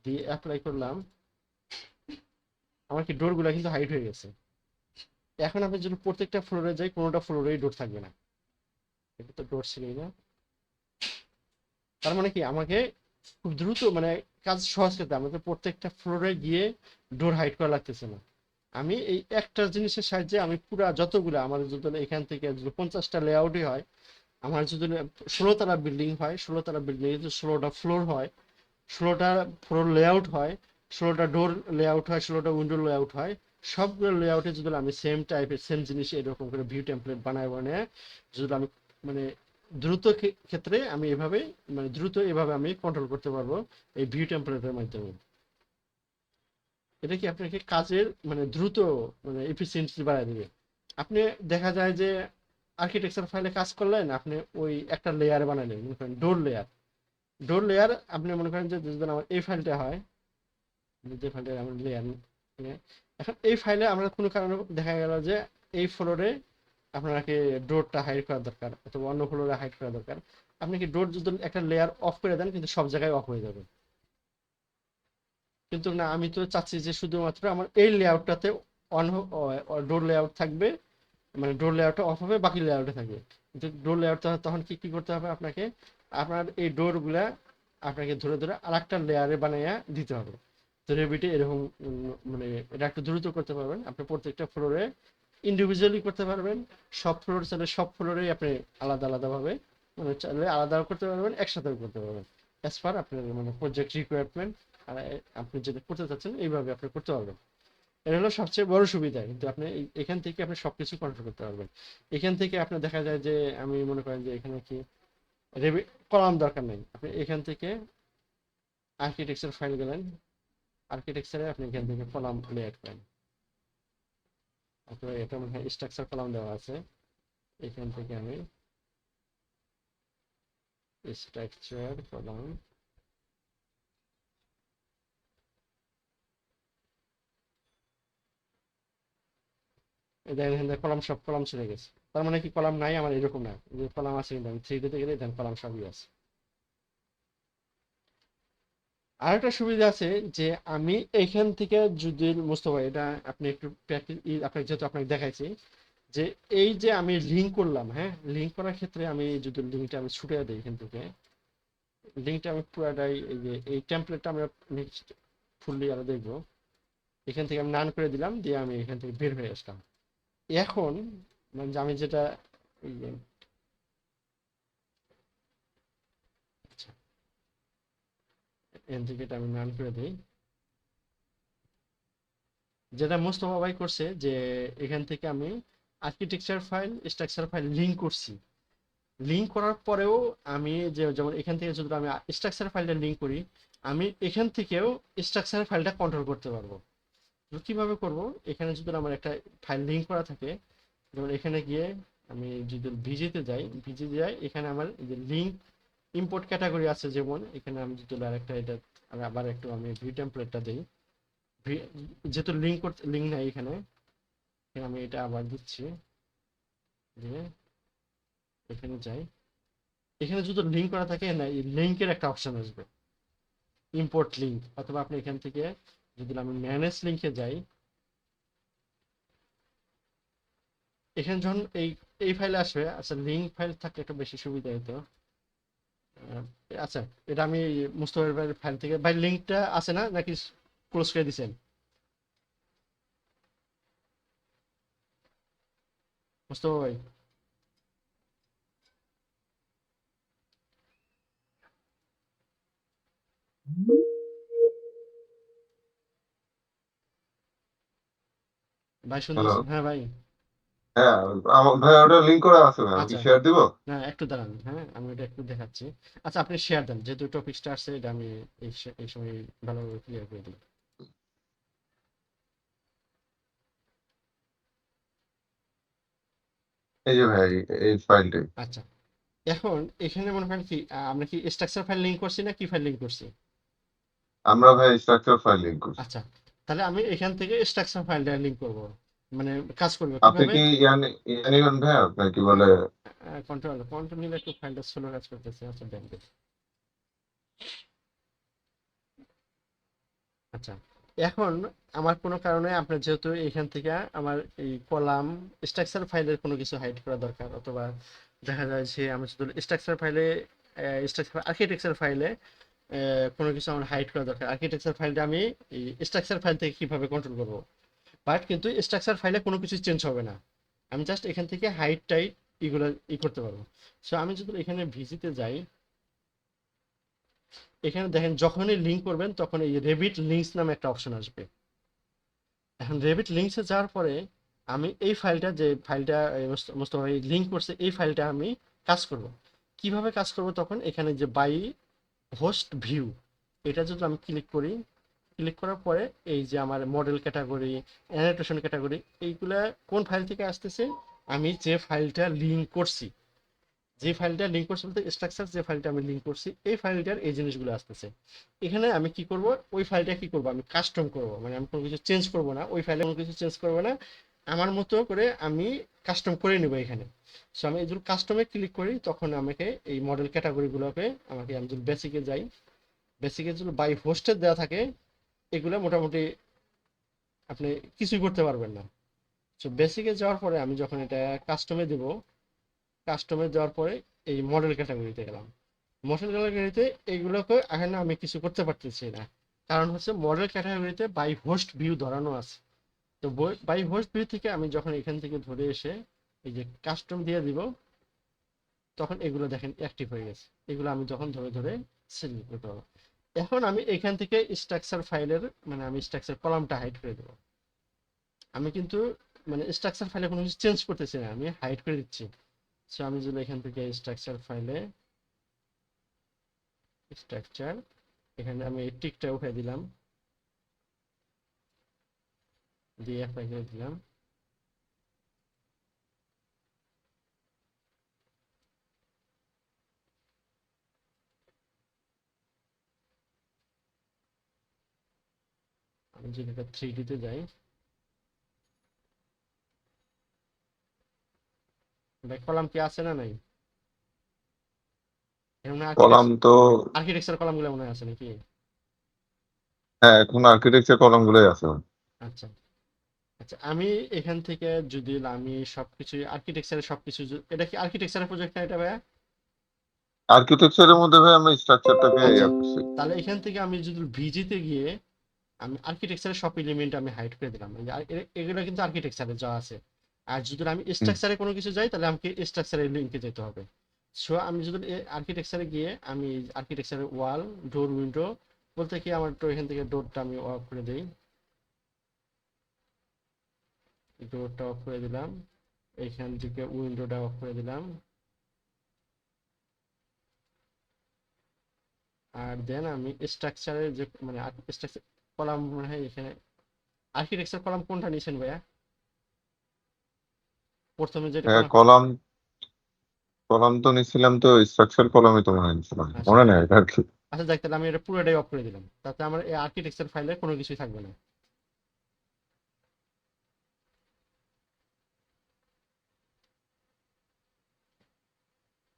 দিয়ে অ্যাপ্লাই করলাম, আমার কি ডোরগুলো কিন্তু হাইড হয়ে গেছে। এখন আমি যদি প্রত্যেকটা ফ্লোরে যাই, কোনোটা ফ্লোরেই ডোর থাকবে না, এটা তো ডোর ছিলই না। তার মানে কি আমাকে খুব দ্রুত মানে কাজ সহজ করতে, আমাকে প্রত্যেকটা ফ্লোরে গিয়ে ডোর হাইড করা লাগতেছে না। আমি এই একটা জিনিসের সাহায্যে আমি পুরো যতগুলো আমার যদি এখান থেকে যদি 50টা লেআউটই হয়, আমার যদি 16তলা বিল্ডিং হয়, 16তলা বিল্ডিং যদি 16টা ফ্লোর হয়, 16টা ফ্লোর লেআউট হয়, 16টা ডোর লেআউট হয়, 16টা উইন্ডো লেআউট হয়, সবগুলো লেআউটে যদি আমি সেম টাইপের সেম জিনিস এরকম করে ভিউ টেমপ্লেট বানায় যদি আমি মানে দ্রুত ক্ষেত্রে আমি এভাবে মানে দ্রুত এভাবে আমি কন্ট্রোল করতে পারবো এই ভিউ টেমপ্লেটের মাধ্যমে। এটা কি আপনাকে কাজের মানে দ্রুত মানে এফিসিয়েন্সি বাড়ায় দিবে। আপনি দেখা যায় যে আর্কিটেকচার ফাইলে কাজ করলেন, আপনি ওই একটা লেয়ার বানালেন, মনে করেন ডোর লেয়ার আপনি মনে করেন যে যদি আমার এই ফাইলটা হয়, যে ফাইলটা আমার লেয়ার, এখন এই ফাইলে আমরা কোনো কারণে দেখা গেল যে এই ফ্লোরে আপনাকে ডোরটা হাইড করা দরকার অথবা অন্য ফ্লোরে হাইড করা দরকার। আপনি কি ডোর যদি একটা লেয়ার অফ করে দেন, কিন্তু সব জায়গায় অফ হয়ে যাবে। কিন্তু না, আমি তো চাচ্ছি যে শুধুমাত্র আমার এই লেআউটটাতে অন ডোর লেআউট থাকবে, মানে ডোর লেআউটটা অফ হবে, বাকি লেআউটে থাকবে। কিন্তু ডোর লেআউটটা তখন কি কি করতে হবে আপনাকে, আপনার এই ডোরগুলা আপনাকে ধরে ধরে আরেকটা লেয়ারে বানাইয়া দিতে হবে। তো রেভিটে এরকম মানে এটা একটু দ্রুত করতে পারবেন। আপনি প্রত্যেকটা ফ্লোরে ইন্ডিভিজুয়ালি করতে পারবেন, সব ফ্লোর চাইলে সব ফ্লোরেই আপনি আলাদা আলাদাভাবে মানে চাইলে আলাদা করতে পারবেন, একসাথেও করতে পারবেন অ্যাজ পার আপনার মানে প্রজেক্ট রিকোয়ারমেন্ট। আর আপনি যেটা করতে চাচ্ছেন এইভাবে আপনি করতে পারবেন। এটা হলো সবচেয়ে বড় সুবিধা। কিন্তু আপনি এখান থেকে আপনি সবকিছু কন্ট্রোল করতে পারবেন। এখান থেকে আপনি দেখা যায় যে আমি মনে করেন যে এখানে কি কলাম দরকার নেই, আপনি এখান থেকে আর্কিটেকচার ফাইল গেলেন, আর্কিটেকচারে আপনি এখান থেকে কলাম লেআউট করেন, অথবা এটা মনে হয় স্ট্রাকচার কলাম দেওয়া আছে, এখান থেকে আমি স্ট্রাকচার কলাম দেখেন কলাম, সব কলাম চলে গেছে। তার মানে কি কলাম নাই আমার এরকম না, যে কলাম আছে, কিন্তু আমি 3D গেলে দেখেন কলাম সবই আছে। আর একটা সুবিধা আছে যে আমি এখান থেকে যদি মোস্তফা এটা আপনি একটু প্র্যাকটিস, আপনাকে যেহেতু আপনাকে দেখাইছি যে এই যে আমি লিঙ্ক করলাম, হ্যাঁ লিঙ্ক করার ক্ষেত্রে আমি যদি লিঙ্কটা আমি ছুটে দিই এখান থেকে, লিঙ্কটা আমি পুরাটাই এই যে এই টেমপ্লেটটা আমরা নেক্সট ফুললি আরো দেখবো। এখান থেকে আমি নান করে দিলাম, দিয়ে আমি এখান থেকে বের হয়ে আসলাম। এখন মানে যে আমি যেটা এই যে আচ্ছা, এখান থেকে এটা আমি নান করে দিই, যেটা মোস্তফা ভাই করছে যে এখান থেকে আমি architecture file, structure file link করছি। লিঙ্ক করার পরেও আমি যে যেমন এখান থেকে যদি আমি স্ট্রাকচার ফাইলটা লিঙ্ক করি, আমি এখান থেকেও স্ট্রাকচার ফাইলটা কন্ট্রোল করতে পারবো। তো কিভাবে করব, এখানে যদি আমার একটা ফাইল লিঙ্ক করা থাকে, যেমন এখানে গিয়ে আমি যদি ভিজিতে যাই, এখানে আমার যে লিঙ্ক ইম্পোর্ট ক্যাটাগরি আছে, যেমন এখানে আমি যদি আরেকটা এটা আমি আবার একটু আমি ভিউ টেমপ্লেটটা দিই, যেহেতু লিঙ্ক নাই এখানে, আমি এটা আবার দিচ্ছি, দিয়ে এখানে যাই, এখানে যদি লিঙ্ক করা থাকে না, এই লিঙ্কের একটা অপশন আসবে ইম্পোর্ট লিঙ্ক, অথবা আপনি এখান থেকে যদি আমি ম্যানেজ লিঙ্কে যাই, এখানে যখন এই ফাইলে আসবে, আচ্ছা লিঙ্ক ফাইল থাকলে একটু বেশি সুবিধা হতো। আচ্ছা এটা আমি মুস্তফার ভাইয়ের ফাইল থেকে, ভাই লিঙ্কটা আছে না নাকি ক্লোজ করে দিছেন? মোস্তফা ভাই, ভাই হ্যালো। শুনতেছি? হ্যাঁ ভাই। হ্যাঁ, আমার ভাই ওটা লিঙ্ক করা আছে ভাই, আমি কি আচ্ছা, শেয়ার দিব? না একটু দাঁড়ান, হ্যাঁ আমি এটা একটু দেখাচ্ছি। আচ্ছা আপনি শেয়ার দেন, যেহেতু টপিকসটা আসছে এটা আমি এই সময় ভালোভাবে ক্লিয়ার করে দিই। এই যে ভাই, এই ফাইলটি। আচ্ছা, এখন এখানে মনে করেন কি আমরা কি স্ট্রাকচার ফাইল লিঙ্ক করছি না কি ফাইল লিঙ্ক করছি? আমরা ভাই স্ট্রাকচার ফাইল লিঙ্ক করছি। আচ্ছা, তাহলে আমি এখান থেকে স্ট্রাকচার ফাইলটা লিঙ্ক করব, মানে কাজ করব আপনি কিভাবে? কি নিবেন ভাই, আপনার কি বলে? কন্ট্রোল কন্ট্রোল নিলে একটু ফাইলটা স্লো কাজ করতেছে। আচ্ছা দেন দেন। আচ্ছা, এখন আমার কোনো কারণে আপনার যেহেতু এখান থেকে আমার এই কলাম স্ট্রাকচার ফাইলের কোনো কিছু হাইড করা দরকার, অথবা দেখা যায় যে আমি শুধু স্ট্রাকচার ফাইলে স্ট্রাকচার আর্কিটেকচার ফাইলে কোনো কিছু আমার হাইড করা দরকার। আর্কিটেকচার ফাইলটা আমি এই স্ট্রাকচার ফাইল থেকে কিভাবে কন্ট্রোল করব? বাট কিন্তু স্ট্রাকচার ফাইলে কোনো কিছু চেঞ্জ হবে না, আমি জাস্ট এখান থেকে হাইড টাইট এগুলো করতে পারবো। সো আমি যদি এখানে ভিজিতে যাই, এখানে দেখেন যখনই লিঙ্ক করবেন তখন এই রেভিট লিঙ্কস নামে একটা অপশন আসবে। এখন রেভিট লিঙ্কসে যাওয়ার পরে আমি এই ফাইলটা, যে ফাইলটা মোস্তফা ভাই লিঙ্ক করছে, এই ফাইলটা আমি কাজ করব। কিভাবে কাজ করব? তখন এখানে যে বাই হোস্ট ভিউ, এটা যদি আমি ক্লিক করি, ক্লিক করার পরে এই যে আমার মডেল ক্যাটাগরি, অ্যানোটেশন ক্যাটাগরি, এইগুলা কোন ফাইল থেকে আসতেছে? আমি যে ফাইলটা লিঙ্ক করছি, যে ফাইলটা লিঙ্ক করছি বলতে স্ট্রাকচার যে ফাইলটা আমি লিঙ্ক করছি, এই ফাইলটার এই জিনিসগুলো আসতেছে। এখানে আমি কি করব? ওই ফাইলটা কি করব, আমি কাস্টম করব, মানে আমি কোনো কিছু চেঞ্জ করব না, ওই ফাইলে কোনো কিছু চেঞ্জ করব না, আমার মতো করে আমি কাস্টম করে নেব এখানে। সো আমি যদি কাস্টমে ক্লিক করি তখন আমাকে এই মডেল ক্যাটাগরিগুলোকে, আমাকে আমি যদি বেসিকে যাই, বেসিকে যদি বাই হোস্টের দেওয়া থাকে, এগুলো মোটামুটি আপনি কিছুই করতে পারবেন না। সো বেসিকে যাওয়ার পরে আমি যখন এটা কাস্টমে দেব, কাস্টমে যাওয়ার পরে এই মডেল ক্যাটাগরিতে গেলাম। মডেল ক্যাটাগরিতে এইগুলোকে এখানে আমি কিছু করতে পারতেছি না, কারণ হচ্ছে মডেল ক্যাটাগরিতে বাই হোস্ট ভিউ ধরানো আছে। তো বাই হোস্ট ভিউ থেকে আমি যখন এখান থেকে ধরে এসে এই যে কাস্টম দিয়ে দিব, তখন এগুলো দেখেন অ্যাক্টিভ হয়ে গেছে। এগুলো আমি যখন ধরে ধরে সিলেক্ট করতে পারবো। এখন আমি এখান থেকে স্ট্রাকচার ফাইলের, মানে আমি স্ট্রাকচার কলামটা হাইড করে দেবো। আমি কিন্তু মানে স্ট্রাকচার ফাইলে কোনো কিছু চেঞ্জ করতেছি না, আমি হাইড করে দিচ্ছি। সো আমি যদি এখান থেকে স্ট্রাকচার ফাইলে স্ট্রাকচার, এখানে আমি এই টিকটা উঠে দিলাম, দিয়ে অ্যাপ্লাই করে দিলাম। আমি যদি এটা 3D তে যাই, ভাই কলাম কি আছে না নাই? এর মানে কলাম তো, আর্কিটেকচার কলামগুলো মনে হয় আছে নাকি? হ্যাঁ এখন আর্কিটেকচার কলাম গুলোই আছে। আচ্ছা, আচ্ছা আমি এখান থেকে যদি আমি সবকিছু আর্কিটেকচারের সবকিছু এটা কি আর্কিটেকচারের প্রজেক্ট না এটা ভাইয়া? আর্কিটেকচারের মধ্যে ভাই আমি স্ট্রাকচারটাকে আচ্ছা, ইয়া করছি। তাহলে এখান থেকে আমি যদি ভিজিতে গিয়ে আমি আর্কিটেকচারের সব এলিমেন্ট আমি হাইড করে দিলাম, এই যে এগুলো কিন্তু আর্কিটেকচারে যা আছে। আর যদি আমি হুম। স্ট্রাকচারে কোনো কিছু যাই তাহলে আমাকে স্ট্রাকচারের লিঙ্কে যেতে হবে। সো আমি যদি আর্কিটেকচারে গিয়ে আমি আর্কিটেকচারের ওয়াল, ডোর, উইন্ডো বলতে কি আমার তো এখান থেকে ডোরটা আমি অফ করে দিই, ডোরটা অফ করে দিলাম, এখান থেকে উইন্ডোটা অফ করে দিলাম। আর দেন আমি স্ট্রাকচারের যে মানে স্ট্রাকচার কলাম, মনে হয় এখানে আর্কিটেকচার কলাম কোনটা নিয়েছেন ভাইয়া? প্রথমে যেটা হ্যাঁ, কলাম। কলাম কলাম তো নিছিলাম, তো স্ট্রাকচার কলামই তো মনে হয় নিছিলাম, আচ্ছা, মনে নেই আর কি। আচ্ছা দেখ, তাহলে আমি এটা পুরোটাই অফ করে দিলাম, তাতে আমার এই আর্কিটেকচার ফাইলে কোনো কিছুই থাকবে না।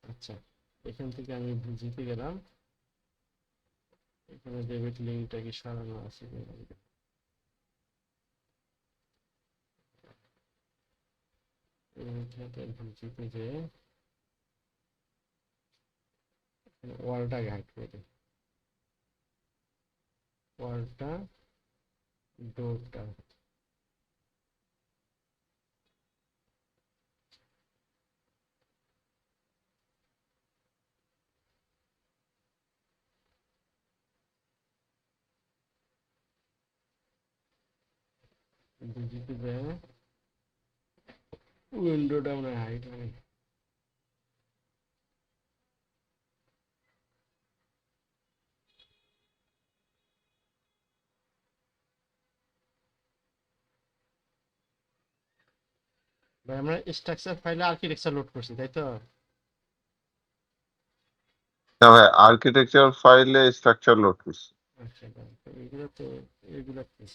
আচ্ছা, এখান থেকে আমি ভিজিতে গেলাম, এখানে ডেবিট লিঙ্কটা কি সরানো আছে কিনা? এইটাতে ভিজিতে যে ওয়ালটাকে হাইড করে দিই, ওয়ালটা, ডোরটা। ভিজিতে যায় উইন্ডোটা মনে হাইট হয়। ভাই আমরা স্ট্রাকচার ফাইলে আর্কিটেকচার লোড করছি তাই তো? না ভাই, আর্কিটেকচার ফাইলে স্ট্রাকচার লোড করছি। আচ্ছা ভাই, তো এগুলো তো এগুলো কি?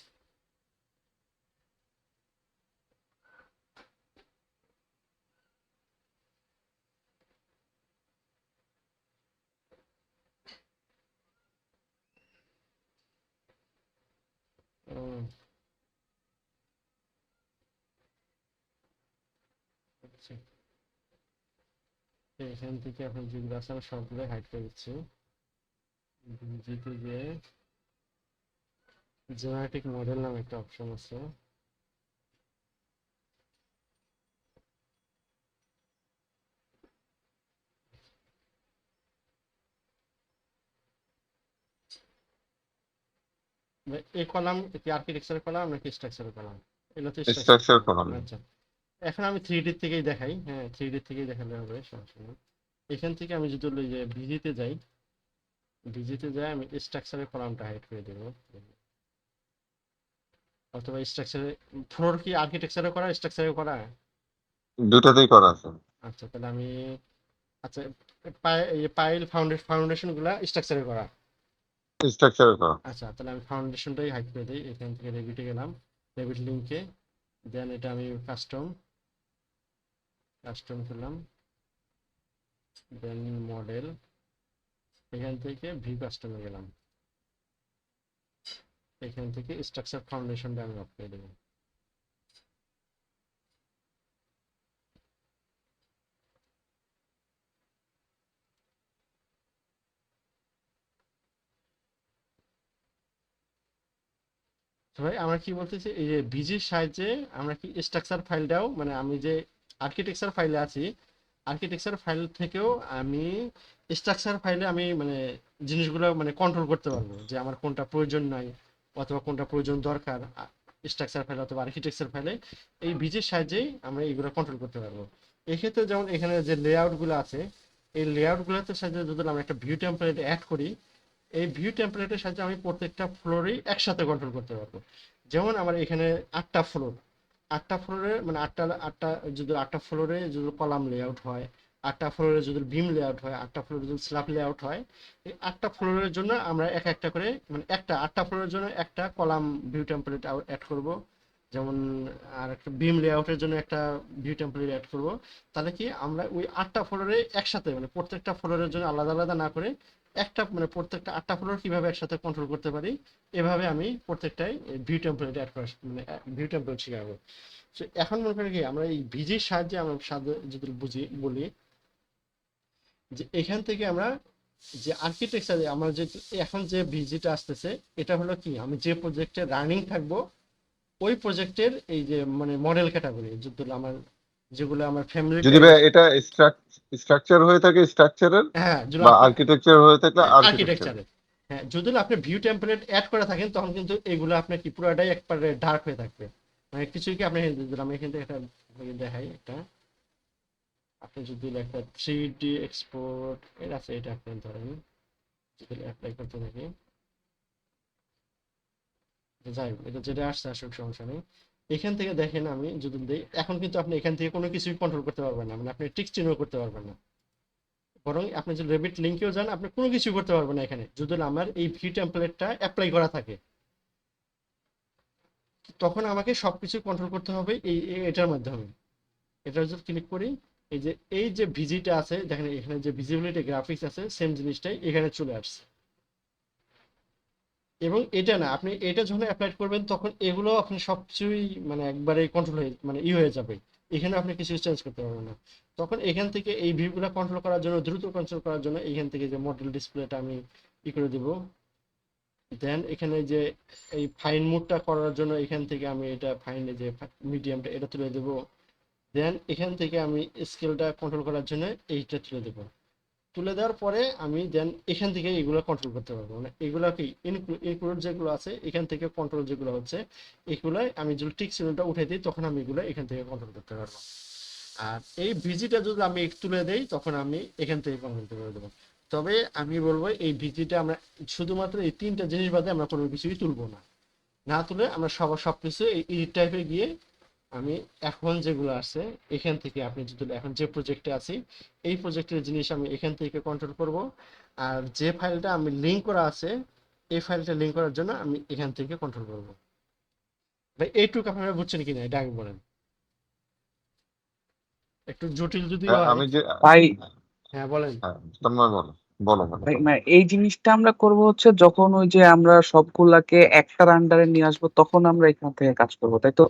ও, আচ্ছা, তো এখান থেকে এখন যেগুলো আছে আমি সবগুলো হাইড করে দিচ্ছি। ভিজিতে গিয়ে জেনারেটিক মডেল নামে একটা অপশন আছে। ভাই, এই কলাম কি আর্কিটেকচার কলাম নাকি স্ট্রাকচার কলাম? এগুলো তো স্ট্রাকচার স্ট্রাকচার কলাম। কলাম। আচ্ছা, এখন আমি 3D থেকেই দেখাই। হ্যাঁ, 3D থেকেই দেখালে হবে, সমস্যা নেই। এখান থেকে আমি যদি ওই যে ভিজিতে যাই, ভিজিতে যাই আমি স্ট্রাকচারের কলামটা হাইড করে দেবো। অথবা স্ট্রাকচারে ফ্লোর কি আর্কিটেকচারে করা স্ট্রাকচারে করা? দুটাতেই করা আছে। আচ্ছা, তাহলে আমি আচ্ছা পাইল ফাউন্ডেশন গুলা স্ট্রাকচারে করা। স্ট্রাকচার করা। আচ্ছা, তাহলে আমি ফাউন্ডেশনটাই হাইড করে দিই। এখান থেকে রেভিটে গেলাম, রেভিট লিঙ্কে, দেন এটা আমি কাস্টম কাস্টম করলাম, দেন মডেল, এখান থেকে ভিউ কাস্টমে গেলাম, এখান থেকে স্ট্রাকচার ফাউন্ডেশনটা আমি অফ করে দেবো। তো ভাই আমরা কি বলতেছি, এই যে ভিজির সাহায্যে আমরা কি স্ট্রাকচার ফাইলটাও, মানে আমি যে আর্কিটেকচার ফাইলে আছি, আর্কিটেকচার ফাইল থেকেও আমি স্ট্রাকচার ফাইলে আমি মানে জিনিসগুলো মানে কন্ট্রোল করতে পারবো, যে আমার কোনটা প্রয়োজন নাই অথবা কোনটা প্রয়োজন দরকার স্ট্রাকচার ফাইলে অথবা আর্কিটেকচার ফাইলে এই ভিজির সাহায্যেই আমরা এইগুলো কন্ট্রোল করতে পারবো। এক্ষেত্রে যেমন এখানে যে লেআউট গুলো আছে, এই লেআউট গুলোতে সাহায্যে যদি আমরা একটা ভিউ টেমপ্লেট অ্যাড করি, এই ভিউ টেমপ্লেটের সাহায্যে আমি প্রত্যেকটা ফ্লোরেই একসাথে কন্ট্রোল করতে পারবো। যেমন আমার এখানে 8টা ফ্লোর, 8টা ফ্লোরে মানে আটটা আটটা যদি 8টা ফ্লোরে যদি কলাম লেআউট হয়, 8টা ফ্লোরে যদি বিম লেআউট হয়, 8টা ফ্লোরে যদি স্ল্যাব লেআউট হয়, এই 8টা ফ্লোরের জন্য আমরা এক একটা করে মানে 8টা ফ্লোরের জন্য একটা কলাম ভিউ টেমপ্লেট অ্যাড করব। যেমন আর একটা বিম লেআউটের জন্য একটা ভিউ টেমপ্লেট অ্যাড করব। তাহলে কি আমরা ওই 8টা ফ্লোরে একসাথে মানে প্রত্যেকটা ফ্লোরের জন্য আলাদা আলাদা না করে একটা মানে প্রত্যেকটা 8টা ফ্লোর কিভাবে একসাথে কন্ট্রোল করতে পারি, এভাবে আমি প্রত্যেকটাই ভিউ টেমপ্লেট অ্যাড করা মানে ভিউ টেমপ্লেট শিখাবো। তো এখন মনে করি কি আমরা এই ভিজির সাহায্যে আমরা যদি বলি যে এখান থেকে আমরা যে আর্কিটেকচারে আমরা যে এখন যে ভিজিটা আসতেছে, এটা হলো কি আমি যে প্রজেক্টে রানিং থাকবো ওই প্রজেক্টের এই যে মানে মডেল ক্যাটাগরি যেগুলো আমার, যেগুলো আমার ফ্যামিলি যদি টাইপ। ভাই এটা স্ট্রাকচার হয়ে থাকে স্ট্রাকচারের, হ্যাঁ, যদি বা আপনি আর্কিটেকচার হয়ে থাকলে আর্কিটেকচার। আর্কিটেকচারে, হ্যাঁ যদি আপনি ভিউ টেমপ্লেট অ্যাড করে থাকেন তখন কিন্তু এগুলো আপনার কি পুরোটাই একবারে ডার্ক হয়ে থাকবে, মানে কিছুই কি আপনি আমি এখান থেকে একটা দেখাই একটা, আপনি যদি একটা 3D এক্সপোর্ট এর আছে, এটা আপনি ধরেন যদি অ্যাপ্লাই করতে থাকি, যাই হোক এটা যেটা আসছে আসুক সমস্যা নেই। এখান থেকে দেখেন আমি যদি দিই, এখন কিন্তু আপনি এখান থেকে কোনো কিছুই কন্ট্রোল করতে পারবেন না, মানে আপনি টিক চিহ্ন করতে পারবেন না। বরং আপনি যদি রেভিট লিঙ্কেও যান আপনি কোনো কিছু করতে পারবেন না এখানে, যদি আমার এই ভিউ টেমপ্লেটটা অ্যাপ্লাই করা থাকে। তখন আমাকে সবকিছু কন্ট্রোল করতে হবে এটার মাধ্যমে। এটা যদি ক্লিক করি, এই যে ভিজিটা আছে দেখেন, এখানে যে ভিজিবিলিটি গ্রাফিক্স আছে সেম জিনিসটাই এখানে চলে আসছে। এবং এটা না, আপনি এটা যখন অ্যাপ্লাই করবেন তখন এগুলো আপনি সবকিছুই মানে একবারে কন্ট্রোল হয়ে মানে হয়ে যাবে, এখানে আপনি কিছু চেঞ্জ করতে পারবেন না। তখন এখান থেকে এই ভিউগুলো কন্ট্রোল করার জন্য, দ্রুত কন্ট্রোল করার জন্য এখান থেকে যে মডেল ডিসপ্লেটা আমি করে দিব, দেন এখানে যে এই ফাইন মোডটা করার জন্য এখান থেকে আমি এটা ফাইনে যে মিডিয়ামটা এটা তুলে দেবো, দেন এখান থেকে আমি স্কেলটা কন্ট্রোল করার জন্য এইটা তুলে দেবো। তুলে দেওয়ার পরে আমি দেন এখান থেকে এগুলো কন্ট্রোল করতে পারবো, মানে এগুলো কি ইনক্লুড যেগুলো আছে এখান থেকে কন্ট্রোল যেগুলো হচ্ছে এগুলো আমি যদি টিক সিগন্যালটা উঠে দিই তখন আমি এগুলো এখান থেকে কন্ট্রোল করতে পারবো। আর এই ভিজিটা যদি আমি তুলে দেই তখন আমি এখান থেকে কন্ট্রোল করে দেবো। তবে আমি বলবো এই ভিজিটা আমরা শুধুমাত্র এই তিনটা জিনিস বাদে আমরা কোনো কিছুই তুলবো না। না তুলে আমরা সবকিছু এই এডিট টাইপে গিয়ে আমি এখন যেগুলো আছে এখান থেকে আপনি যদি এখন যে প্রজেক্টে আছি এই প্রজেক্টের জিনিস আমি এখান থেকে কন্ট্রোল করব। আর যে ফাইলটা আমি লিঙ্ক করা আছে এই ফাইলটা লিঙ্ক করার জন্য আমি এখান থেকে কন্ট্রোল করব। ভাই এইটুকু আপনারা বুঝছেন কিনা এটা আগে বলেন, একটু জটিল যদিও হয়। আমি যে ভাই হ্যাঁ বলেন। হ্যাঁ, তোমরা বলো বলো বলো ভাই তোমরা। মানে এই জিনিসটা আমরা করব হচ্ছে যখন ওই যে আমরা সবগুলাকে একটার আন্ডারে নিয়ে আসবো তখন আমরা এখান থেকে কাজ করবো, তাই তো?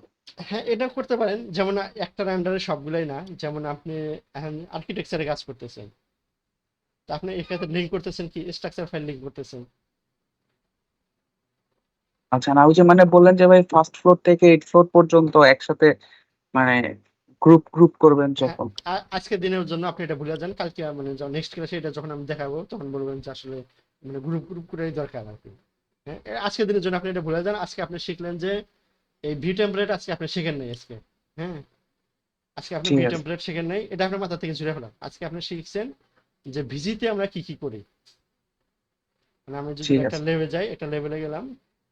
হ্যাঁ এটা করতে পারেন, যেমন একটার আন্ডারে সবগুলাই না, যেমন আপনি এখন আর্কিটেকচারে কাজ করতেছেন, তা আপনি এখানে লিঙ্ক করতেছেন কি স্ট্রাকচার ফাইল লিঙ্ক করতেছেন। আচ্ছা, না ওই যে মানে বললেন যে ভাই ফার্স্ট ফ্লোর থেকে এইট ফ্লোর পর্যন্ত একসাথে মানে গ্রুপ গ্রুপ করবেন হ্যাঁ, যখন। আজকের দিনের জন্য আপনি এটা ভুলে যান, কালকে মানে নেক্সট ক্লাসে এটা যখন আমি দেখাবো তখন বলবেন যে আসলে মানে গ্রুপ গ্রুপ করেই দরকার আর কি। হ্যাঁ আজকের দিনের জন্য আপনি এটা ভুলে যান, আজকে আপনি শিখলেন যে এই ভি টেমপ্লেট আজকে আপনি শিখেন নাই আজকে। হ্যাঁ আজকে আপনি ঠিক ভি আছে, টেমপ্লেট শিখেন নাই, এটা আপনার মাথা থেকে ঝুড়ে ফেলাম। আজকে আপনি শিখছেন যে ভিজিতে আমরা কি কি করি। মানে আমি যদি ঠিক একটা আছে, লেভেলে যাই, একটা লেভেলে গেলাম,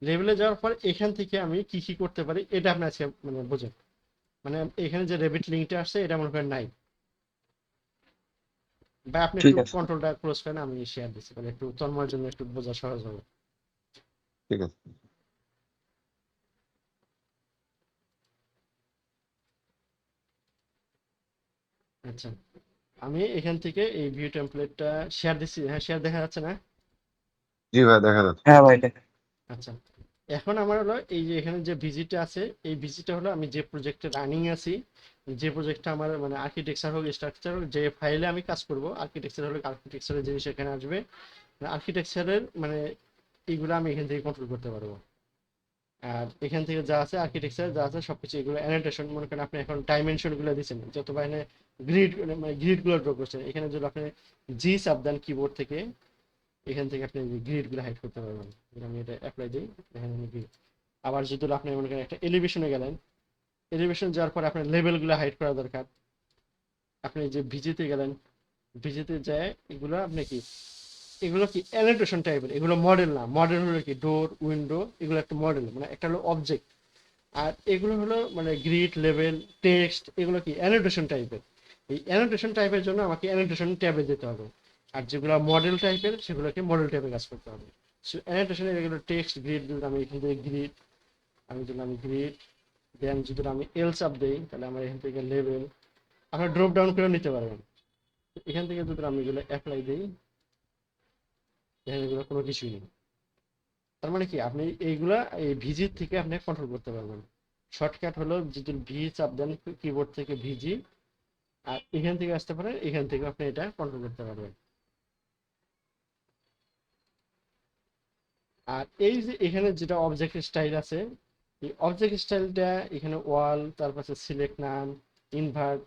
লেভেলে যাওয়ার পর এখান থেকে আমি কি কি করতে পারি এটা আপনি আজকে মানে বোঝেন। মানে এখানে যে রেবিট লিঙ্কটা আসছে এটা মনে করেন নাই, বা আপনি ঠিক একটু আছে, কন্ট্রোলটা ক্লোজ করেন, আমি শেয়ার দিচ্ছি মানে একটু তন্ময়ের জন্য একটু বোঝা সহজ হবে। ঠিক আছে। আচ্ছা আমি এখান থেকে এই ভিউ টেমপ্লেটটা শেয়ার দিচ্ছি, হ্যাঁ শেয়ার দেখা যাচ্ছে না? জি ভাই দেখা যাচ্ছে। হ্যাঁ ভাই দেখ। আচ্ছা এখন আমার হলো এই যে এখানে যে ভিজিটা আছে এই ভিজিটা হলো আমি যে প্রজেক্টে রানিং আছি, যে প্রজেক্টটা আমার মানে আর্কিটেকচার হোক স্ট্রাকচার হোক যে ফাইলে আমি কাজ করব, আর্কিটেকচার হলে আর্কিটেকচারের জিনিস এখানে আসবে, আর্কিটেকচারের মানে এইগুলো আমি এখান থেকে কন্ট্রোল করতে পারবো। আর এখান থেকে যা আছে আর্কিটেকচার যা আছে সবকিছু এগুলো অ্যানোটেশন, মনে করেন আপনি এখন ডাইমেনশন গুলো দিচ্ছেন যত বাইরে গ্রিড মানে গ্রিড গুলো ড্র করছেন, এখানে যদি আপনি জি চাপ দেন কিবোর্ড থেকে এখান থেকে আপনি গ্রিড গুলো হাইড করতে পারবেন। আমি এটা অ্যাপ্লাই দিই, এখানে আমি grid। আবার যদি আপনি মনে করেন একটা এলিভেশনে গেলেন, এলিভেশন যাওয়ার পরে আপনার লেভেল গুলো হাইড করা দরকার, আপনি যে ভিজিতে গেলেন, ভিজিতে যায় এগুলো আপনি কি এগুলো কি অ্যানোটেশন টাইপের, এগুলো মডেল না, মডেল হলো কি ডোর উইন্ডো, এগুলো একটা মডেল মানে একটা হলো অবজেক্ট। আর এগুলো হলো মানে গ্রিড লেভেল টেক্সট, এগুলো কি অ্যানোটেশন টাইপের। এই অ্যানোটেশন টাইপের জন্য আমাকে অ্যানোটেশন ট্যাবে যেতে হবে, আর যেগুলো মডেল টাইপের সেগুলোকে মডেল ট্যাবে কাজ করতে হবে। সো অ্যানোটেশনের এগুলো টেক্সট গ্রিড, আমি এখান থেকে গ্রিড, আমি যদি আমি গ্রিড দেন যদি আমি এল চাপ দেই তাহলে আমার এখান থেকে লেভেল আপনার ড্রপ ডাউন করে নিতে পারবেন। এখান থেকে যদি আমি এগুলো অ্যাপ্লাই দিই এখানে এগুলো কোনো কিছুই নেই। তার মানে কি আপনি এইগুলা এই ভিজি থেকে আপনি কন্ট্রোল করতে পারবেন। শর্টকাট হলো যদি ভি চাপ দেন কিবোর্ড থেকে ভিজি, আর এখান থেকে আসতে পারে, এখান থেকে আপনি এটা কন্ট্রোল করতে পারবেন। আর এই যে এখানে যেটা অবজেক্ট স্টাইল আছে এই অবজেক্ট স্টাইলটা এখানে ওয়াল তারপর সিলেক্ট নাম ইনভার্ট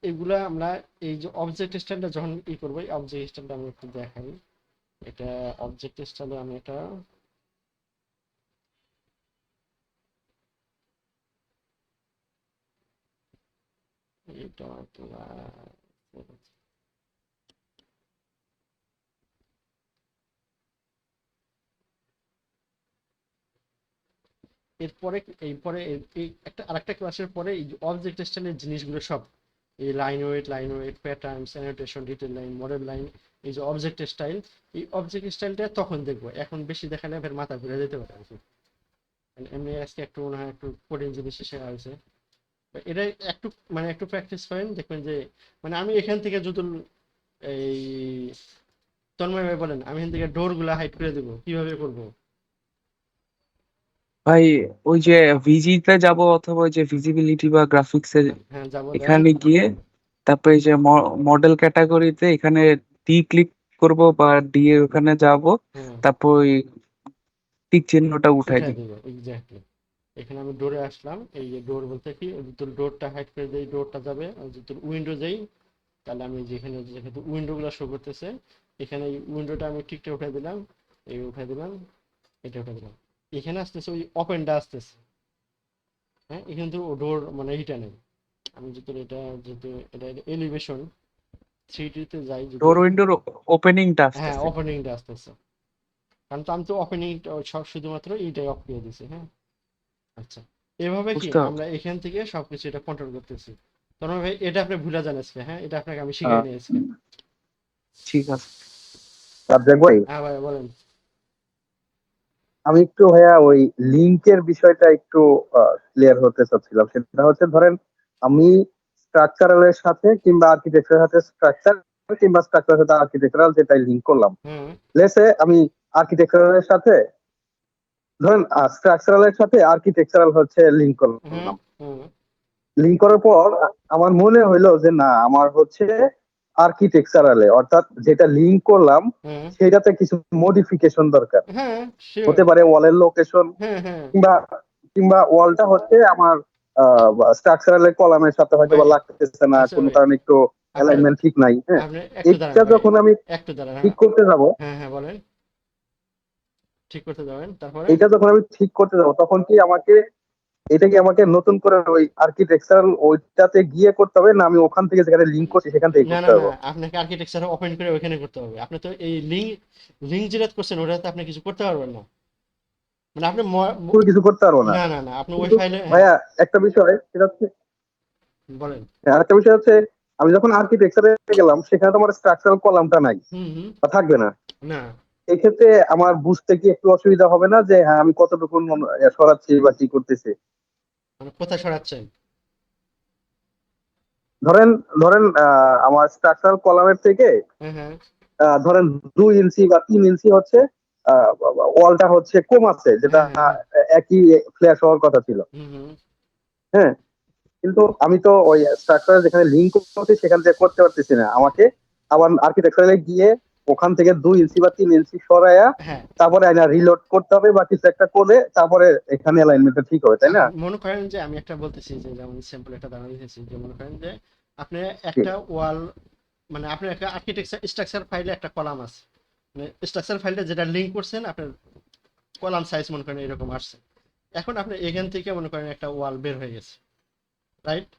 এগুলা আমরা এই যে অবজেক্ট স্টাইলটা যখন করবো এই অবজেক্ট স্টাইলটা আমি একটু দেখাই। এটা অবজেক্ট স্টাইলে আমি এটা এটা তো এরপরে এই একটা আরেকটা ক্লাসের পরে এই অবজেক্ট স্টাইলের জিনিসগুলো সব এই line weight patterns annotation detail line model line, এই যে অবজেক্ট স্টাইল, এই অবজেক্ট স্টাইলটা তখন দেখবো, এখন বেশি দেখালে ফের মাথা ঘুরে যেতে পারে আর কি। এমনি আজকে একটু মনে হয় একটু কঠিন জিনিস শেখা হয়েছে, এটা একটু মানে একটু প্র্যাকটিস করেন দেখবেন যে মানে আমি এখান থেকে যদি এই তন্ময় ভাই বলেন আমি এখান থেকে ডোর গুলা হাইড করে দেবো কিভাবে করবো? ভাই ওই যে ভিজিতে যাব অথবা ওই যে ভিজিবিলিটি বা গ্রাফিক্স এর হ্যাঁ হ্যাঁ যাবো দেন। এখানে গিয়ে তারপরে এই যে মডেল ক্যাটাগরিতে এখানে ডি ক্লিক করব বা ডি এর ওখানে যাব, হ্যাঁ তারপর ওই টিক চিহ্নটা উঠাই উঠাই দিব। দেবো এক্স্যাক্টলি। এখানে আমি ডোরে আসলাম, এই যে ডোর বলতে কি যদি ডোরটা হাইড করে দেই ডোরটা যাবে, আর যদি উইন্ডো যাই তাহলে আমি যেখানে যেহেতু উইন্ডোগুলো শো করতেছে, এখানে এই উইন্ডোটা আমি টিকটা উঠে দিলাম, এই উঠে দিলাম, এটা উঠে দিলাম। এখানে আসতেছে ওই ওপেনটা আসতেছে, হ্যাঁ, এখানে তো ডোর মানে এইটা নেই। আমি যদি এটা যদি এটা এলিভেশন 3D-তে যাই যদি, ডোর উইন্ডোর ওপেনিংটা হ্যাঁ আসতেছে। ওপেনিংটা আসতেছে, কারণ তো আমি তো ওপেনিং সব শুধুমাত্র এইটাই অফ করে দিছি, হ্যাঁ। আচ্ছা, এভাবে কি বুঝতে আমরা পারছি। এখান থেকে সবকিছু এটা কন্ট্রোল করতেছি। তখন ভাই এটা আপনি ভুলে যান আজকে, হ্যাঁ, এটা আপনাকে আমি শিখাই আহ, নিই আজকে। ঠিক আছে। রাজ্জাক ভাই, হ্যাঁ ভাই বলেন। আমি একটু ভাইয়া ওই লিঙ্কের বিষয়টা একটু ক্লিয়ার হতে চাচ্ছিলাম। সেটা হচ্ছে ধরেন আমি স্ট্রাকচারালের সাথে কিংবা আর্কিটেকচারের সাথে স্ট্রাকচার কিংবা স্ট্রাকচারের সাথে আর্কিটেকচারাল যেটাই লিঙ্ক করলাম, হুম লেসে আমি আর্কিটেকচারালের সাথে ধরেন স্ট্রাকচারালের সাথে আর্কিটেকচারাল হচ্ছে লিঙ্ক হুম করলাম। হুম লিঙ্ক করার পর আমার মনে হইলো যে না, আমার হচ্ছে আর্কিটেকচারালে অর্থাৎ যেটা লিঙ্ক করলাম হুম সেটাতে কিছু মডিফিকেশন দরকার। হ্যাঁ শিওর। হতে পারে ওয়ালের লোকেশন হ্যাঁ হ্যাঁ কিংবা কিংবা ওয়ালটা হচ্ছে আমার স্ট্রাকচারালের কলামের সাথে হয়তো ভাই। বা লাগতেছে না, আচ্ছা কোনো ভাই, কারণে একটু আপনি অ্যালাইনমেন্ট ঠিক নাই, হ্যাঁ। আপনি একটু দাঁড়ান এটা ভাই, যখন আমি একটু দাঁড়ান, ঠিক হ্যাঁ। করতে যাব, হ্যাঁ হ্যাঁ বলেন, ঠিক করতে যাবেন তারপরে। এটা যখন আমি ঠিক করতে যাব তখন কি আমাকে এটা কি আমাকে নতুন করে ওই আর্কিটেকচারাল ওইটাতে গিয়ে করতে হবে, না আমি ওখান থেকে যেখানে লিঙ্ক করছি সেখান থেকে না করতে না না, হবে? আপনাকে আর্কিটেকচার ওপেন করে ওইখানে করতে হবে। আপনি তো এই লিঙ্ক লিঙ্ক যেটা করছেন ওটাতে আপনি কিছু করতে পারবেন না, মানে আপনি কোনো কিছু করতে পারবো না। না না না, আপনি ওই কিন্তু ফাইলে, হ্যাঁ ভাইয়া একটা বিষয় সেটা হচ্ছে, বলেন। আরেকটা বিষয় হচ্ছে আমি যখন আর্কিটেকচারে গেলাম সেখানে তো আমার স্ট্রাকচারাল কলামটা নাই হুম হুম বা থাকবে না। না, এক্ষেত্রে আমার বুঝতে কি একটু অসুবিধা হবে না যে হ্যাঁ আমি কতটুকু সরাচ্ছি বা কি করতেছি? মানে কোথায় সরাচ্ছেন? ধরেন ধরেন আমার স্ট্রাকচারাল কলামের থেকে হ্যাঁ হ্যাঁ ধরেন 2 ইঞ্চি বা 3 ইঞ্চি হচ্ছে ওয়ালটা হচ্ছে কম আছে, যেটা হ্যাঁ হ্যাঁ হ্যাঁ একই ফ্ল্যাশ হওয়ার কথা ছিল, হুম হুম হ্যাঁ। কিন্তু আমি তো ওই স্ট্রাকচার যেখানে লিঙ্ক করছি সেখান থেকে করতে পারতেছি না। আমাকে আবার আর্কিটেকচারে গিয়ে ওখান থেকে 2 ইঞ্চি বা 3 ইঞ্চি সরাইয়া হ্যাঁ। তারপরে আইনা রিলোড করতে হবে বা কিছু একটা করে তারপরে এখানে অ্যালাইনমেন্টটা ঠিক হবে, তাই না? মনে করেন যে আমি একটা বলতেছি, যে যেমন সিম্পল একটা ধারণা দিতেছি, যে মনে করেন যে আপনি জি। একটা ওয়াল, মানে আপনার একটা আর্কিটেকচার স্ট্রাকচার ফাইলে একটা কলাম আছে, মানে স্ট্রাকচার ফাইলটা যেটা লিঙ্ক করছেন আপনার কলাম সাইজ মনে করেন এরকম আসছে। এখন আপনি এখান থেকে মনে করেন একটা ওয়াল বের হয়ে গেছে, রাইট?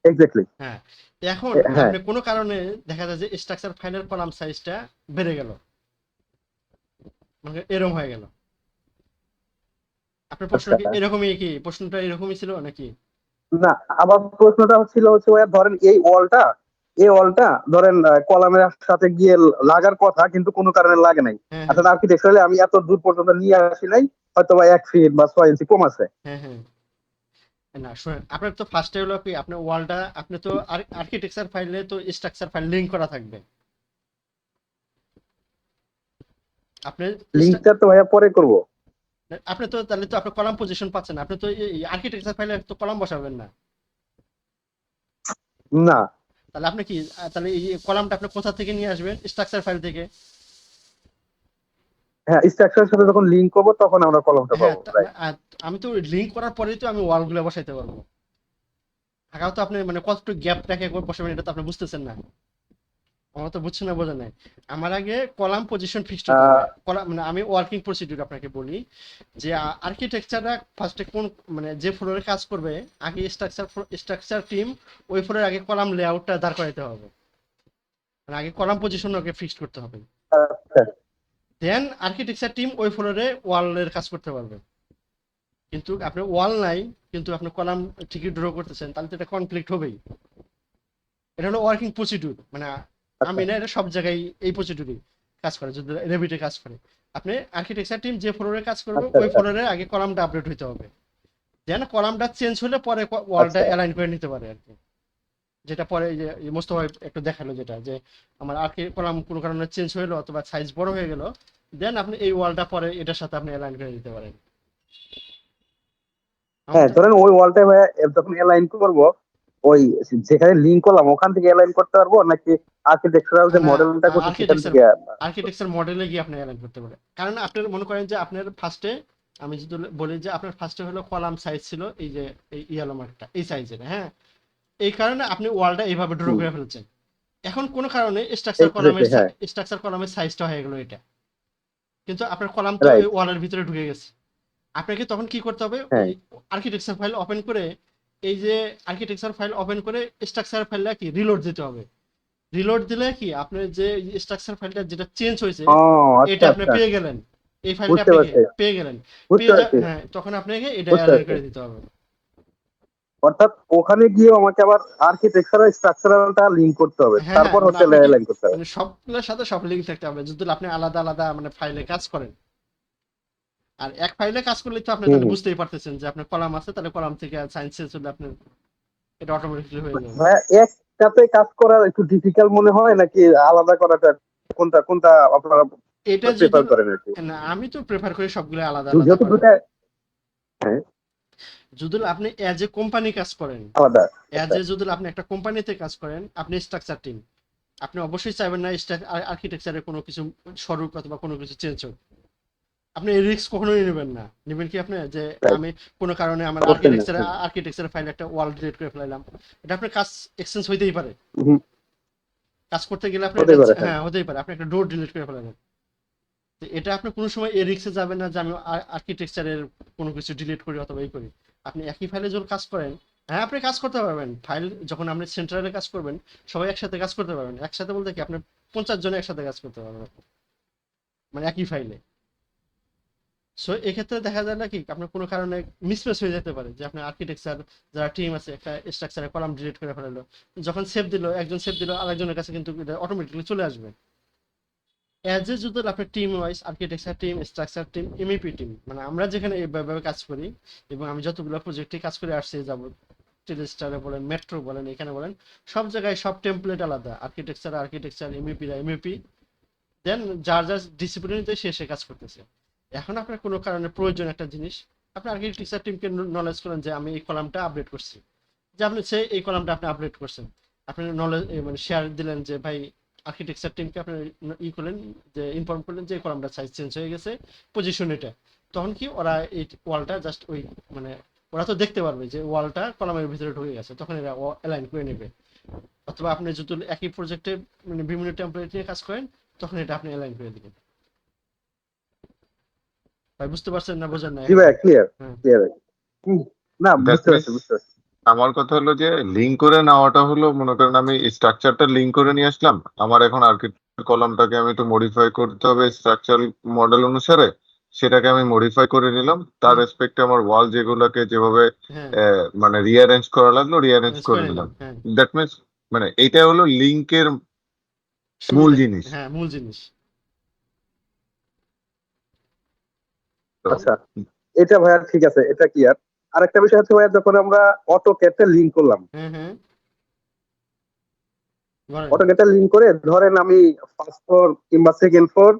এক্স্যাক্টলি। হ্যাঁ, এখন হ্যাঁ। আপনি কোনো কারণে দেখা যায় যে স্ট্রাকচার ফাইলের কলাম সাইজটা বেড়ে গেল, মানে এরকম হয়ে গেল। আপনার প্রশ্ন আচ্ছা, কি এরকমই, কি প্রশ্নটা এরকমই ছিল নাকি? না, আবার প্রশ্নটা হচ্ছিল হচ্ছে ভাইয়া ধরেন এই ওয়ালটা ধরেন কলামের সাথে গিয়ে লাগার কথা কিন্তু কোনো কারণে লাগে নাই। হ্যাঁ হ্যাঁ আসলে আর্কিটেকচারালি আমি এত দূর পর্যন্ত নিয়ে আসি নাই, হয়তো বা 1 ফিট বা 6 ইঞ্চি কম আছে। হ্যাঁ হ্যাঁ। না শুনেন, আপনার তো ফার্স্টে হলো কি, আপনার ওয়ালটা আপনি তো আর্কিটেকচার ফাইলে তো স্ট্রাকচার ফাইল লিংক করা থাকবে। আপনি লিঙ্কটা তো ভাইয়া পরে করব। আপনি তো তাহলে তো আপনি কলাম পজিশন পাচ্ছেন না, আপনি তো এই আর্কিটেকচার ফাইলে তো কলাম বসাবেন না। না। তাহলে আপনি কি তাহলে এই কলামটা আপনি কোথা থেকে নিয়ে আসবেন? স্ট্রাকচার ফাইল থেকে। হ্যাঁ, স্ট্রাকচারের সাথে যখন লিঙ্ক করব তখন আমরা কলমটা হ্যাঁ পাবো, রাইট? আমি তো লিংক করার পরেই তো আমি ওয়ালগুলো বসাইতে পারবো। আগাও তো আপনি মানে কতটুকু গ্যাপ রেখে বসাবেন এটা তো আপনি বুঝতেছেন না। আমার তো বুঝছে না, বোঝা নাই। আমার আগে কলাম পজিশন ফিক্সড হতে হবে। আহ, কলাম মানে আমি ওয়ার্কিং প্রসিডিউর আপনাকে বলি, যে আর্কিটেকচাররা ফার্স্টে কোন মানে যে ফ্লোরে কাজ করবে, আগে স্ট্রাকচার টিম ওই ফ্লোরের আগে কলাম লেআউটটা দাঁড় করাইতে হবে, মানে আগে কলাম পজিশন ওকে ফিক্সড করতে হবে। আচ্ছা। দেন আর্কিটেকচার টিম ওই ফ্লোরে ওয়ালের কাজ করতে পারবে। কিন্তু আপনার ওয়াল নাই, কিন্তু আপনি কলাম ঠিকই ড্র করতেছেন, তাহলে তো এটা কনফ্লিক্ট হবেই। এটা হলো ওয়ার্কিং প্রসিডিউর, মানে আচ্ছা। আমি না, এটা সব জায়গায় এই প্রসিডিউরই কাজ করে, যদি রেভিটে কাজ করে। আপনি আর্কিটেকচার টিম যে ফ্লোরে কাজ করবে আচ্ছা। ওই আচ্ছা। ফ্লোরে আগে কলামটা আপডেট হইতে হবে। দেন কলামটা চেঞ্জ হলে পরে ওয়ালটা আচ্ছা। অ্যালাইন করে নিতে পারে আর কি। যেটা পরে এই যে মোস্তফা একটু দেখালো, যেটা যে আমার আর্কি কলাম কোনো কারণে চেঞ্জ হইলো অথবা সাইজ বড় হয়ে গেল, দেন আপনি এই ওয়ালটা পরে এটার সাথে আপনি অ্যালাইন করে দিতে পারেন। আমার হ্যাঁ, কথা, ধরেন ওই ওয়ালটা ভাইয়া যখন অ্যালাইন করব ওই যেখানে লিঙ্ক করলাম ওখান থেকে অ্যালাইন করতে পারবো, নাকি আর্কিটেকচারাল যে না, মডেলটা করছি সেখান আর্কিটেকচার থেকে? আর্কিটেকচার মডেলে গিয়ে আপনি অ্যালাইন করতে পারেন। কারণ আপনার মনে করেন যে আপনার ফার্স্টে, আমি যদি বলি যে আপনার ফার্স্টে হলো কলাম সাইজ ছিল এই যে এই ইয়েলো মার্কটা এই সাইজের, হ্যাঁ। এই কারণে আপনি ওয়ালটা এইভাবে ড্র হুম, করে ফেলছেন। এখন কোনো কারণে স্ট্রাকচার এক্স্যাক্টলি, হ্যাঁ, কলামের সাইজটা হয়ে গেল এটা, কিন্তু আপনার কলাম তো এই রাইট, ওয়ালের ভিতরে ঢুকে গেছে। আপনাকে তখন কি করতে হবে, হ্যাঁ, ওই আর্কিটেকচার ফাইল ওপেন করে, এই যে আর্কিটেকচার ফাইল ওপেন করে স্ট্রাকচার ফাইলটা কি রিলোড দিতে হবে। রিলোড দিলে কি আপনার যে স্ট্রাকচার ফাইলটা যেটা চেঞ্জ হয়েছে ও আচ্ছা এটা আপনি আচ্ছা, পেয়ে গেলেন, এই ফাইলটা বুঝতে আপনি পারছি, পেয়ে গেলেন, বুঝতে পারছি, হ্যাঁ তখন আপনাকে এটা বুঝতে অ্যালাইন পারছি। করে দিতে হবে। অর্থাৎ ওখানে গিয়ে আমাকে আবার আর্কিটেকচারাল স্ট্রাকচারালটা লিঙ্ক করতে হবে, হ্যাঁ হ্যাঁ, তারপর মানে হচ্ছে আপনাকে লাইন করতে হবে। মানে সবগুলোর সাথে সব লিঙ্ক থাকতে হবে, যদি আপনি আলাদা আলাদা মানে ফাইলে কাজ করেন। আর এক ফাইলে কাজ করলে তো আপনি হুম তাহলে হুম। বুঝতেই পারতেছেন যে আপনার কলাম আছে, তাহলে কলাম থেকে সায়েন্স শেষ হলে আপনার এটা অটোমেটিকলি হয়ে যাবে। ভাইয়া, একসাথে কাজ করা একটু ডিফিকাল্ট মনে হয় নাকি আলাদা করাটা, কোনটা কোনটা আপনারা এটা যদি প্রেফার করেন আর কি? না, আমি তো প্রেফার করি সবগুলো আলাদা আলাদা যেহেতু করা। দুটা, হ্যাঁ, যদি আপনি অ্যাজ এ কোম্পানি কাজ করেন, আলাদা, অ্যাজ আচ্ছা, এ যদি আপনি একটা কোম্পানিতে কাজ করেন, আপনি স্ট্রাকচার টিম, আপনি অবশ্যই চাইবেন না আর্কিটেকচারে কোনো কিছু স্বরূপ অথবা কোনো কিছু চেঞ্জ হোক। আপনি এই রিস্ক কখনোই নেবেন না। নেবেন কি আপনি যে রাইট, আমি কোনো কারণে আমার অবশ্যই না, হুম, আর্কিটেকচারের ফাইল একটা ওয়াল ডিলিট করে ফেলাইলাম, এটা আপনার কাজ এক্সচেঞ্জ হইতেই পারে। হুম, কাজ করতে গেলে আপনি হতে এটা, পারে, হ্যাঁ, হ্যাঁ হতেই পারে আপনি একটা ডোর ডিলিট করে ফেলাবেন। তো এটা আপনি কোনো সময় এই রিস্কে যাবেন না যে আমি আর্কিটেকচারের কোনো কিছু ডিলিট করি অথবা এই করি। আপনি একই ফাইলে যখন কাজ করেন, হ্যাঁ আপনি কাজ করতে পারবেন, ফাইল যখন আপনি সেন্ট্রালে কাজ করবেন সবাই একসাথে কাজ করতে পারবেন। একসাথে বলতে কি আপনি 50 জন একসাথে কাজ করতে পারবেন মানে একই ফাইলে। সো এক্ষেত্রে দেখা যায় না কি আপনার কোনো কারণে মিসম্যাচ হয়ে যেতে পারে, যে আপনার আর্কিটেকচার যারা টিম আছে একটা স্ট্রাকচারে কলাম ডিলিট করে ফেলালো, যখন সেভ দিল একজন সেভ দিল আরেকজনের কাছে কিন্তু এটা অটোমেটিকলি চলে আসবে। অ্যাজ এ যদি আপনার team wise architecture team, structure team, MEP team, মানে আমরা যেখানে এইভাবে কাজ করি এবং আমি যতগুলো প্রজেক্টে কাজ করে আসছি যাব, টেলিস্টারে বলেন, মেট্রো বলেন, এখানে বলেন, সব জায়গায় সব টেমপ্লেট আলাদা, আর্কিটেকচার, এমইপি, দেন যার যার ডিসিপ্লিনিতে সে সে কাজ করতেছে। এখন আপনার কোনো কারণে প্রয়োজন একটা জিনিস, আপনি আর্কিটেকচার টিমকে নলেজ করেন যে আমি এই কলামটা আপডেট করছি, যে আপনি সে এই কলামটা আপনি আপডেট করছেন, আপনি নলেজ মানে শেয়ার দিলেন যে ভাই আর্কিটেকচার টিমকে আপনি ই করলেন, যে ইনফর্ম করলেন যে এই কলামটা সাইজ চেঞ্জ হয়ে গেছে, পজিশন এটা। তখন কি ওরা এই ওয়ালটা জাস্ট ওই মানে ওরা তো দেখতে পারবে যে ওয়ালটা কলামের ভিতরে ঢুকে গেছে, তখন এরা অ্যালাইন করে নেবে। অথবা আপনি যদি একই প্রজেক্টে মানে বিভিন্ন টেমপ্লেট নিয়ে কাজ করেন, তখন এটা আপনি অ্যালাইন করে দিবেন। ভাই বুঝতে পারছেন না, বোঝেন না জি এখনো? ভাইয়া, ক্লিয়ার, হ্যাঁ ক্লিয়ার, না দ্যাট বুঝতে মিনস পারছি, বুঝতে পারছি। আমার কথা হলো যে লিঙ্ক করে নেওয়াটা হলো, মনে করেন আমি স্ট্রাকচারটা লিঙ্ক করে নিয়ে আসলাম, আমার এখন আর্কিটেক্ট কলামটাকে আমি একটু মডিফাই করতে হবে স্ট্রাকচার মডেল অনুসারে, সেটাকে আমি মডিফাই করে নিলাম, তার হুম, রেসপেক্টে আমার ওয়াল যেগুলোকে যেভাবে হ্যাঁ মানে রিঅ্যারেঞ্জ করা লাগলো রিঅ্যারেঞ্জ ম্যানেজ করে করে নিলাম। নিলাম, হ্যাঁ দ্যাট মিনস মানে এইটা হলো লিঙ্কের মূল সুবিধা, জিনিস। হ্যাঁ মূল জিনিস। তো আর আচ্ছা, এটা ভাইয়া ঠিক আছে, এটা ক্লিয়ার। আরেকটা বিষয় হচ্ছে ভাইয়া, যখন আমরা অটোক্যাডে লিঙ্ক করলাম, হ্যাঁ হ্যাঁ বলেন। অটোক্যাডে লিঙ্ক করে ধরেন আমি ফার্স্ট ফ্লোর কিংবা সেকেন্ড ফ্লোর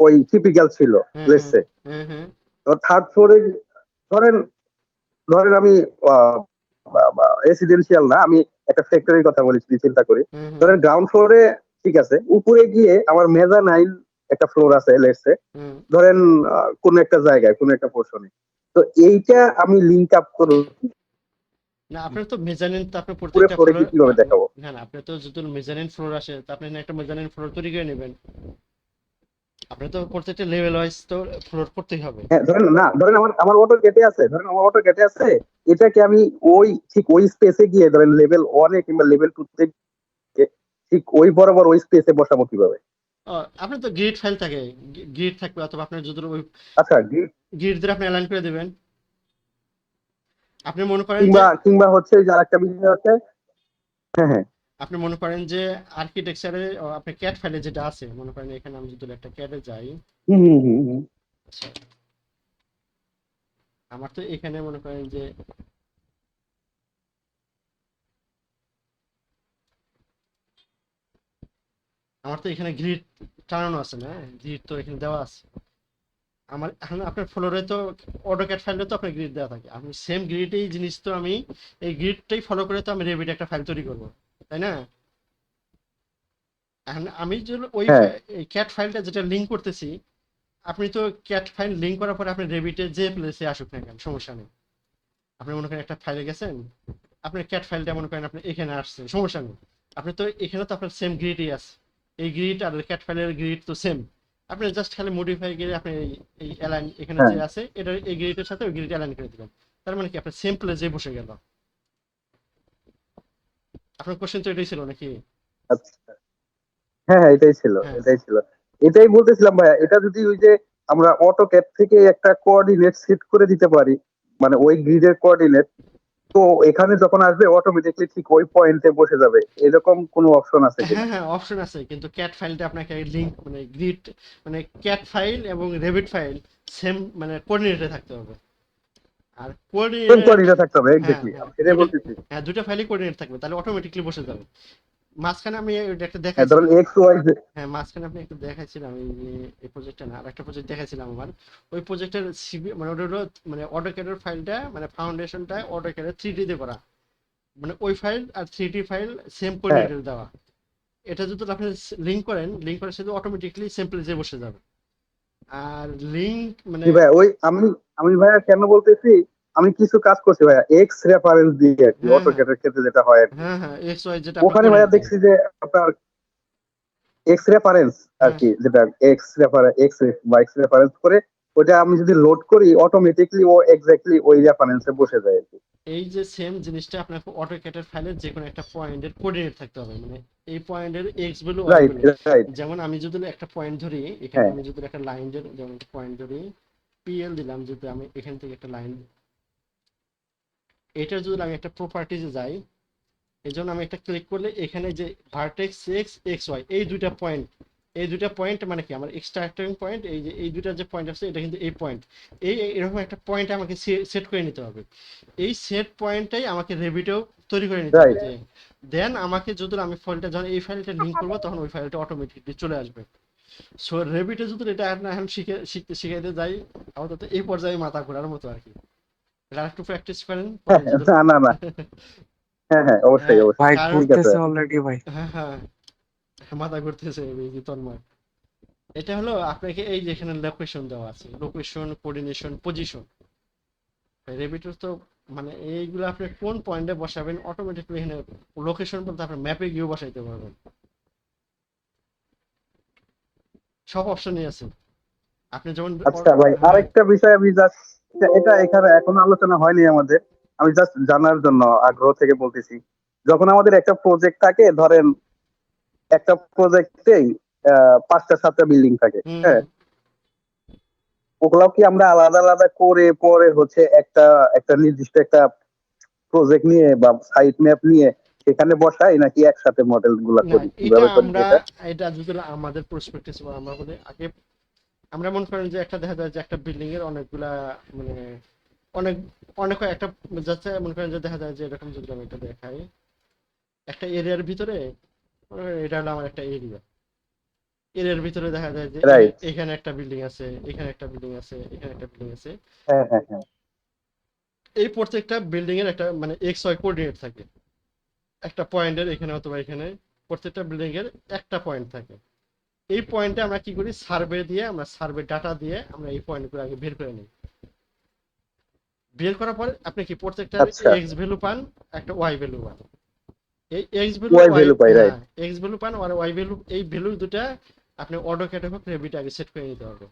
ওই টিপিক্যাল ছিল, হ্যাঁ লেটস হ্যাঁ সে, হ্যাঁ হ্যাঁ তো থার্ড ফ্লোরে ধরেন, ধরেন আমি রেসিডেন্সিয়াল না, আমি একটা ফ্যাক্টরির কথা বলেছি, চিন্তা করি। হ্যাঁ হ্যাঁ ধরেন গ্রাউন্ড ফ্লোরে ঠিক আছে, উপরে গিয়ে আমার মেজানাইল একটা ফ্লোর আছে লেটস সে, হ্যাঁ। ধরেন কোন একটা জায়গায় কোন একটা পোর্শনে, তো এইটা আমি লিঙ্ক আপ করব না আপনার তো মেজানিন তো আপনার উপরে প্রত্যেকটা ফ্লোরে ফ্লোর, কি কিভাবে দেখাবো? না না আপনি তো যদি মেজানিন ফ্লোর আসে তা আপনি একটা মেজানিন ফ্লোর তৈরি করে নেবেন। আপনি তো প্রত্যেকটা লেভেল ওয়াইজ তো ফ্লোর করতেই হবে। হ্যাঁ, ধরেন না, ধরেন আমার আমার অটো কেটে আছে, ধরেন আমার অটো কেটে আছে, এটাকে আমি ওই ঠিক ওই স্পেসে গিয়ে ধরেন লেভেল 1 কিংবা লেভেল 2 তে গিয়ে ঠিক ওই বরাবর ওই স্পেসে বসাবো কিভাবে? আপনার তো গ্রিড ফাইল থাকে, গ্রিড থাকবে, অথবা আপনার যদি ওই আচ্ছা, গ্রিড দিয়ে আপনি অ্যালাইন করে দেবেন। আপনি মনে করেন যে কিংবা কিংবা হচ্ছে যে আরেকটা বিষয় হচ্ছে, হ্যাঁ হ্যাঁ, আপনি মনে করেন যে আর্কিটেকচারে আপনি ক্যাট ফাইলে যেটা আছে, মনে করেন এখানে আমি যদি একটা ক্যাটে যাই, হুম হুম হুম হুম, আচ্ছা, আমার তো এখানে মনে করেন যে আমার তো এখানে গ্রিড টানানো আছে না, গ্রিড তো এখানে দেওয়া আছে। আমার এখন আপনার ফ্লোরে তো অটোক্যাড ফাইলে তো আপনার গ্রিড দেওয়া থাকে, আমি সেম গ্রিডেই জিনিস তো আমি এই গ্রিডটাই ফলো করে তো আমি রেভিট একটা ফাইল তৈরি করব, তাই না? এখন আমি যদি ওই হ্যাঁ, এই ক্যাট ফাইলটা যেটা লিঙ্ক করতেছি, আপনি তো ক্যাট ফাইল লিঙ্ক করার পরে আপনি রেভিটে যে প্লেসে আসুক না কেন সমস্যা নেই। আপনি মনে করেন একটা ফাইলে গেছেন, আপনার ক্যাট ফাইলটা মনে করেন আপনি এখানে আসছে, সমস্যা নেই। আপনি তো এখানে তো আপনার সেম গ্রিডই আছে, এই গ্রিড আর ক্যাট ফাইলের গ্রিড তো সেম। আপনি জাস্ট খালি মডিফাই করে আপনি এই অ্যালাইন এখানে হ্যাঁ যে আছে এটা এই গ্রিডের সাথে ওই গ্রিড অ্যালাইন করে দিবেন। তার মানে কি আপনার সেম প্লেসে বসে গেল। আপনার কোশ্চেন তো এটাই ছিল নাকি? আচ্ছা, হ্যাঁ হ্যাঁ, এটাই ছিল, হ্যাঁ এটাই ছিল। এটাই বলতেছিলাম ভাইয়া, এটা যদি ওই যে আমরা অটোক্যাড থেকে একটা কোঅর্ডিনেট সেট করে দিতে পারি, মানে ওই গ্রিডের কোঅর্ডিনেট, তো এখানে যখন আসবে অটোমেটিকলি ঠিক ওই পয়েন্টে বসে যাবে, এরকম কোনো অপশন আছে কিনা? হ্যাঁ হ্যাঁ, অপশন আছে, কিন্তু ক্যাট ফাইলটা আপনাকে লিংক মানে গ্রিড মানে ক্যাট ফাইল এবং রেভিট ফাইল সেম মানে কোঅর্ডিনেটে থাকতে হবে। আর সেম কোঅর্ডিনেট, কোঅর্ডিনেট থাকতে হবে, হ্যাঁ এক্স্যাক্টলি হ্যাঁ আমি সেটাই দুইটা, বলতেছি। হ্যাঁ দুইটা ফাইলই কোঅর্ডিনেট থাকবে, তাহলে অটোমেটিকলি বসে যাবে। মাঝখানে আমি একটা হ্যাঁ, ধরেন দেখাইছিলাম। X Y. হ্যাঁ মাঝখানে আপনি একটু দেখাইছিলাম এই প্রজেক্টটা না, আর একটা প্রজেক্ট দেখাইছিলাম আমার। ওই প্রজেক্টের সিবি মানে ওটা হলো মানে অটোক্যাডের ফাইলটা মানে ফাউন্ডেশনটা অটোক্যাডের 3D তে করা, মানে ওই ফাইল আর 3D ফাইল সেম হ্যাঁ কোঅর্ডিনেটে দেওয়া। এটা যদি আপনি লিংক করেন, লিংক করার সাথে অটোমেটিকলি সেম প্লেসে বসে যাবে। আর লিংক মানে জি ভাইয়া, ওই আমি আমি ভাইয়া কেন বলতেছি, আমি কিছু কাজ করছি ভাইয়া এক্স রেফারেন্স দিয়ে আর কি, হ্যাঁ হ্যাঁ অটোক্যাডের ক্ষেত্রে যেটা হয় আর কি। হ্যাঁ হ্যাঁ, এক্স ওয়াই যেটা আপনি ওখানে করে ভাইয়া নিতেন। দেখছি যে আপনার এক্স রেফারেন্স আর হ্যাঁ, কি, যেটা এক্স বা এক্স রেফারেন্স করে ওটা আমি যদি লোড করি, অটোমেটিকলি ও এক্স্যাক্টলি ওই রেফারেন্সে বসে যায় আর কি। এই যে সেম জিনিসটা আপনাকে অটোক্যাডের ফাইলের যে কোনো একটা পয়েন্টের কোঅর্ডিনেট থাকতে হবে, মানে এই পয়েন্টের X value Y right value. Right. যেমন আমি যদি একটা পয়েন্ট ধরি, এখানে হ্যাঁ আমি যদি একটা লাইন ধরি, যেমন একটা পয়েন্ট ধরি পিএল দিলাম, যদি আমি এখান থেকে একটা লাইন, এটার যদি আমি একটা প্রপার্টিজে যাই, এই জন্য আমি একটা ক্লিক করলে এখানে যে ভার্টেক্স এক্স এক্স ওয়াই এই দুইটা পয়েন্ট, এই দুইটা পয়েন্ট মানে কি আমার এক্সট্রাক্টিং পয়েন্ট, এই যে এই দুইটা যে পয়েন্ট আছে এটা কিন্তু এই পয়েন্ট, এরকম একটা পয়েন্ট আমাকে সেট করে নিতে হবে। এই সেট পয়েন্টটাই আমাকে রেভিটেও তৈরি করে নিতে হবে, রাইট। যে দেন আমাকে যদি আমি ফাইলটা যখন এই ফাইলটা লিঙ্ক করবো তখন ওই ফাইলটা অটোমেটিকলি চলে আসবে। সো রেভিটে যদি এটা এখন শিখাইতে যাই, আপাতত এই পর্যায়ে মাথা ঘোরার মতো আর কি। এটা একটু প্র্যাকটিস করেন পরে যদি না না না, হ্যাঁ হ্যাঁ, অবশ্যই হ্যাঁ, অবশ্যই। ভাই কারণ ঠিক আছে। ঘুরতেছে অলরেডি ভাই। হ্যাঁ হ্যাঁ, মাথা ঘুরতেছে এই যে তন্ময়। এটা হলো আপনাকে এই যে এখানে লোকেশন দেওয়া আছে, লোকেশন, কোঅর্ডিনেশন, পজিশন। রেভিটর তো মানে এইগুলো আপনি কোন পয়েন্টে বসাবেন অটোমেটিকলি এখানে লোকেশন বলতে আপনি ম্যাপে গিয়েও বসাইতে পারবেন, সব অপশনই আছে। আপনি যেমন আচ্ছা ভাই, হ্যাঁ আরেকটা বিষয় আমি জাস্ট, এটা এখানে এখন আলোচনা হয়নি আমাদের, আমি জাস্ট জানার জন্য আগ্রহ থেকে বলতেছি। যখন আমাদের একটা প্রজেক্ট থাকে, ধরেন একটা প্রজেক্টেই 5টা 7টা বিল্ডিং থাকে, হুম হ্যাঁ, হুম, ওগুলাও কি আমরা আলাদা আলাদা করে পরে হচ্ছে একটা একটা নির্দিষ্ট একটা প্রজেক্ট নিয়ে বা সাইট ম্যাপ নিয়ে সেখানে বসাই, নাকি একসাথে মডেল গুলা না করি, এটা কিভাবে করি আমরা, এটা? এটা যদি আমাদের প্রসপেক্টিভ আমরা বলি আগে, আমরা মনে করেন যে একটা দেখা যায় যে একটা বিল্ডিং এর অনেকগুলা মানে অনেক অনেক একটা যাচ্ছে, মনে করেন যে দেখা যায় যে এরকম যদি আমি এটা দেখাই, একটা এরিয়ার ভিতরে মনে করেন এটা হলো আমার একটা এরিয়া, এরিয়ার ভিতরে দেখা যায় যে রাইট। এখানে একটা বিল্ডিং আছে, এখানে একটা বিল্ডিং আছে, এখানে একটা বিল্ডিং আছে। হ্যাঁ হ্যাঁ হ্যাঁ। এই প্রত্যেকটা বিল্ডিং এর একটা মানে এক্স ওয়াই কোঅর্ডিনেট থাকে, একটা পয়েন্টের এখানে অথবা এখানে প্রত্যেকটা বিল্ডিং এর একটা পয়েন্ট থাকে। এই পয়েন্টে আমরা কি করি, সার্ভে দিয়ে আমরা সার্ভে ডাটা দিয়ে আমরা এই পয়েন্টগুলো আগে বের করে নিই। বের করার পর আপনি কি প্রত্যেকটার আচ্ছা, এক্স ভ্যালু পান, একটা ওয়াই ভ্যালু পান। এই X value Y Y, value পাই, হ্যাঁ রাইট। এক্স ভ্যালু পান আর ওয়াই ভ্যালু, এই ভ্যালু দুটা আপনি অটোক্যাডে হোক রেভিট আগে সেট করে নিতে হবে।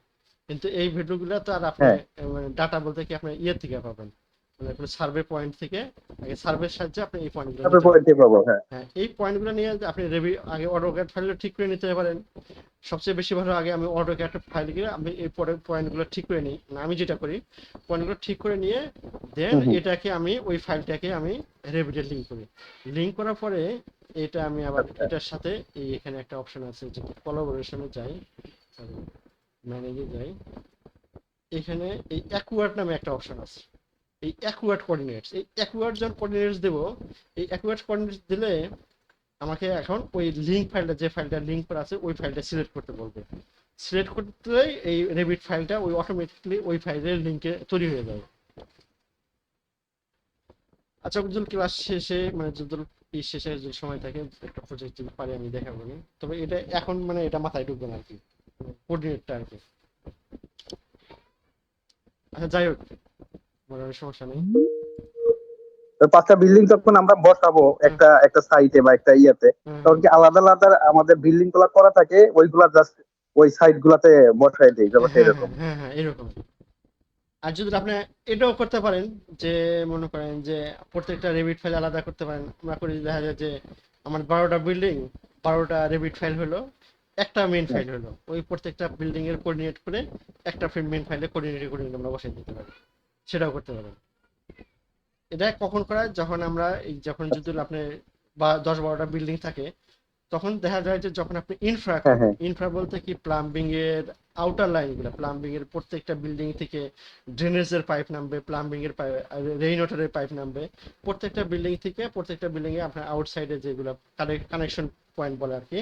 কিন্তু এই ভ্যালুগুলো তো আর আপনি হ্যাঁ, মানে ডাটা বলতে কি আপনি ইয়ে থেকে পাবেন, মানে আপনি সার্ভে পয়েন্ট থেকে আগে সার্ভের সাহায্যে আপনি এই পয়েন্টগুলো তারপর নিতে হবে। পয়েন্টে পাবো, হ্যাঁ। হ্যাঁ এই পয়েন্টগুলো নিয়ে আপনি আগে অটোক্যাড ফাইলটা ঠিক করে নিতে পারেন। সবচেয়ে বেশি ভালো আগে আমি অটোক্যাড ফাইল গিয়ে আমি এই পরে পয়েন্টগুলো ঠিক করে নিই, না আমি যেটা করি পয়েন্টগুলো ঠিক করে নিয়ে দেন হুম হুম। এটাকে আমি ওই ফাইলটাকে আমি রেভিটে লিঙ্ক করি। লিঙ্ক করার পরে এটা আমি আবার আচ্ছা এটার সাথে এই এখানে একটা অপশন আছে যে কোলাবোরেশনে যাই, ম্যানেজে যাই, এখানে এই অ্যাকুয়ার্ড নামে একটা অপশন আছে, এই অ্যাকুয়ার্ড কোঅর্ডিনেটস, এই অ্যাকুয়ার্ড যখন কোঅর্ডিনেটস দেবো, এই অ্যাকুয়ার্ড কোঅর্ডিনেটস দিলে আমাকে এখন ওই লিঙ্ক ফাইলটা যে ফাইলটা লিঙ্ক করা আছে ওই ফাইলটা সিলেক্ট করতে বলবে। সিলেক্ট করতেই এই রেভিট ফাইলটা ওই অটোমেটিকলি ওই ফাইলের লিঙ্কে তৈরি হয়ে যাবে। আচ্ছা উজ্জ্বল, ক্লাস শেষে মানে যদি এই শেষে যদি সময় থাকে একটা প্রজেক্ট যদি পারি আমি দেখাবো না, তবে এটা এখন মানে এটা মাথায় ঢুকবে না আর কি, কোঅর্ডিনেটটা আর কি। আচ্ছা যাই হোক, মোটামুটি সমস্যা নেই। তো 5টা বিল্ডিং যখন আমরা বসাবো একটা একটা সাইটে বা একটা ইয়েতে, তখন কি আলাদা আলাদা আমাদের বিল্ডিং গুলা করা থাকে, ওইগুলা জাস্ট ওই সাইট গুলাতে বসাই দেই, ব্যাপারটা হ্যাঁ এরকম। হ্যাঁ হ্যাঁ হ্যাঁ এরকম। আর যদি আপনি এটাও করতে পারেন যে মনে করেন যে প্রত্যেকটা রেবিট ফাইল আলাদা করতে পারেন। আমরা করি দেখা যায় যে আমার 12টা বিল্ডিং, 12টা রেবিট ফাইল হলো, একটা মেইন ফাইল হলো, ওই প্রত্যেকটা বিল্ডিং এর কোঅর্ডিনেট করে একটা মেইন ফাইলে কোঅর্ডিনেট আমরা বসাই দিতে পারি, সেটাও করতে পারেন। এটা কখন করা হয়? যখন আমরা এই যখন যদি আপনি বা 10-12টা বিল্ডিং থাকে, তখন দেখা যায় যে যখন আপনি ইনফ্রা হ্যাঁ করবেন, হ্যাঁ ইনফ্রা বলতে কি প্লাম্বিং এর আউটার লাইনগুলো, প্লাম্বিং এর প্রত্যেকটা বিল্ডিং থেকে ড্রেনেজের পাইপ নামবে, প্লাম্বিং এর পাইপ, রেইন ওয়াটারের পাইপ নামবে, প্রত্যেকটা বিল্ডিং থেকে প্রত্যেকটা বিল্ডিং এ আপনার আউটসাইডে যেগুলো কানেকশন পয়েন্ট বলে আর কি,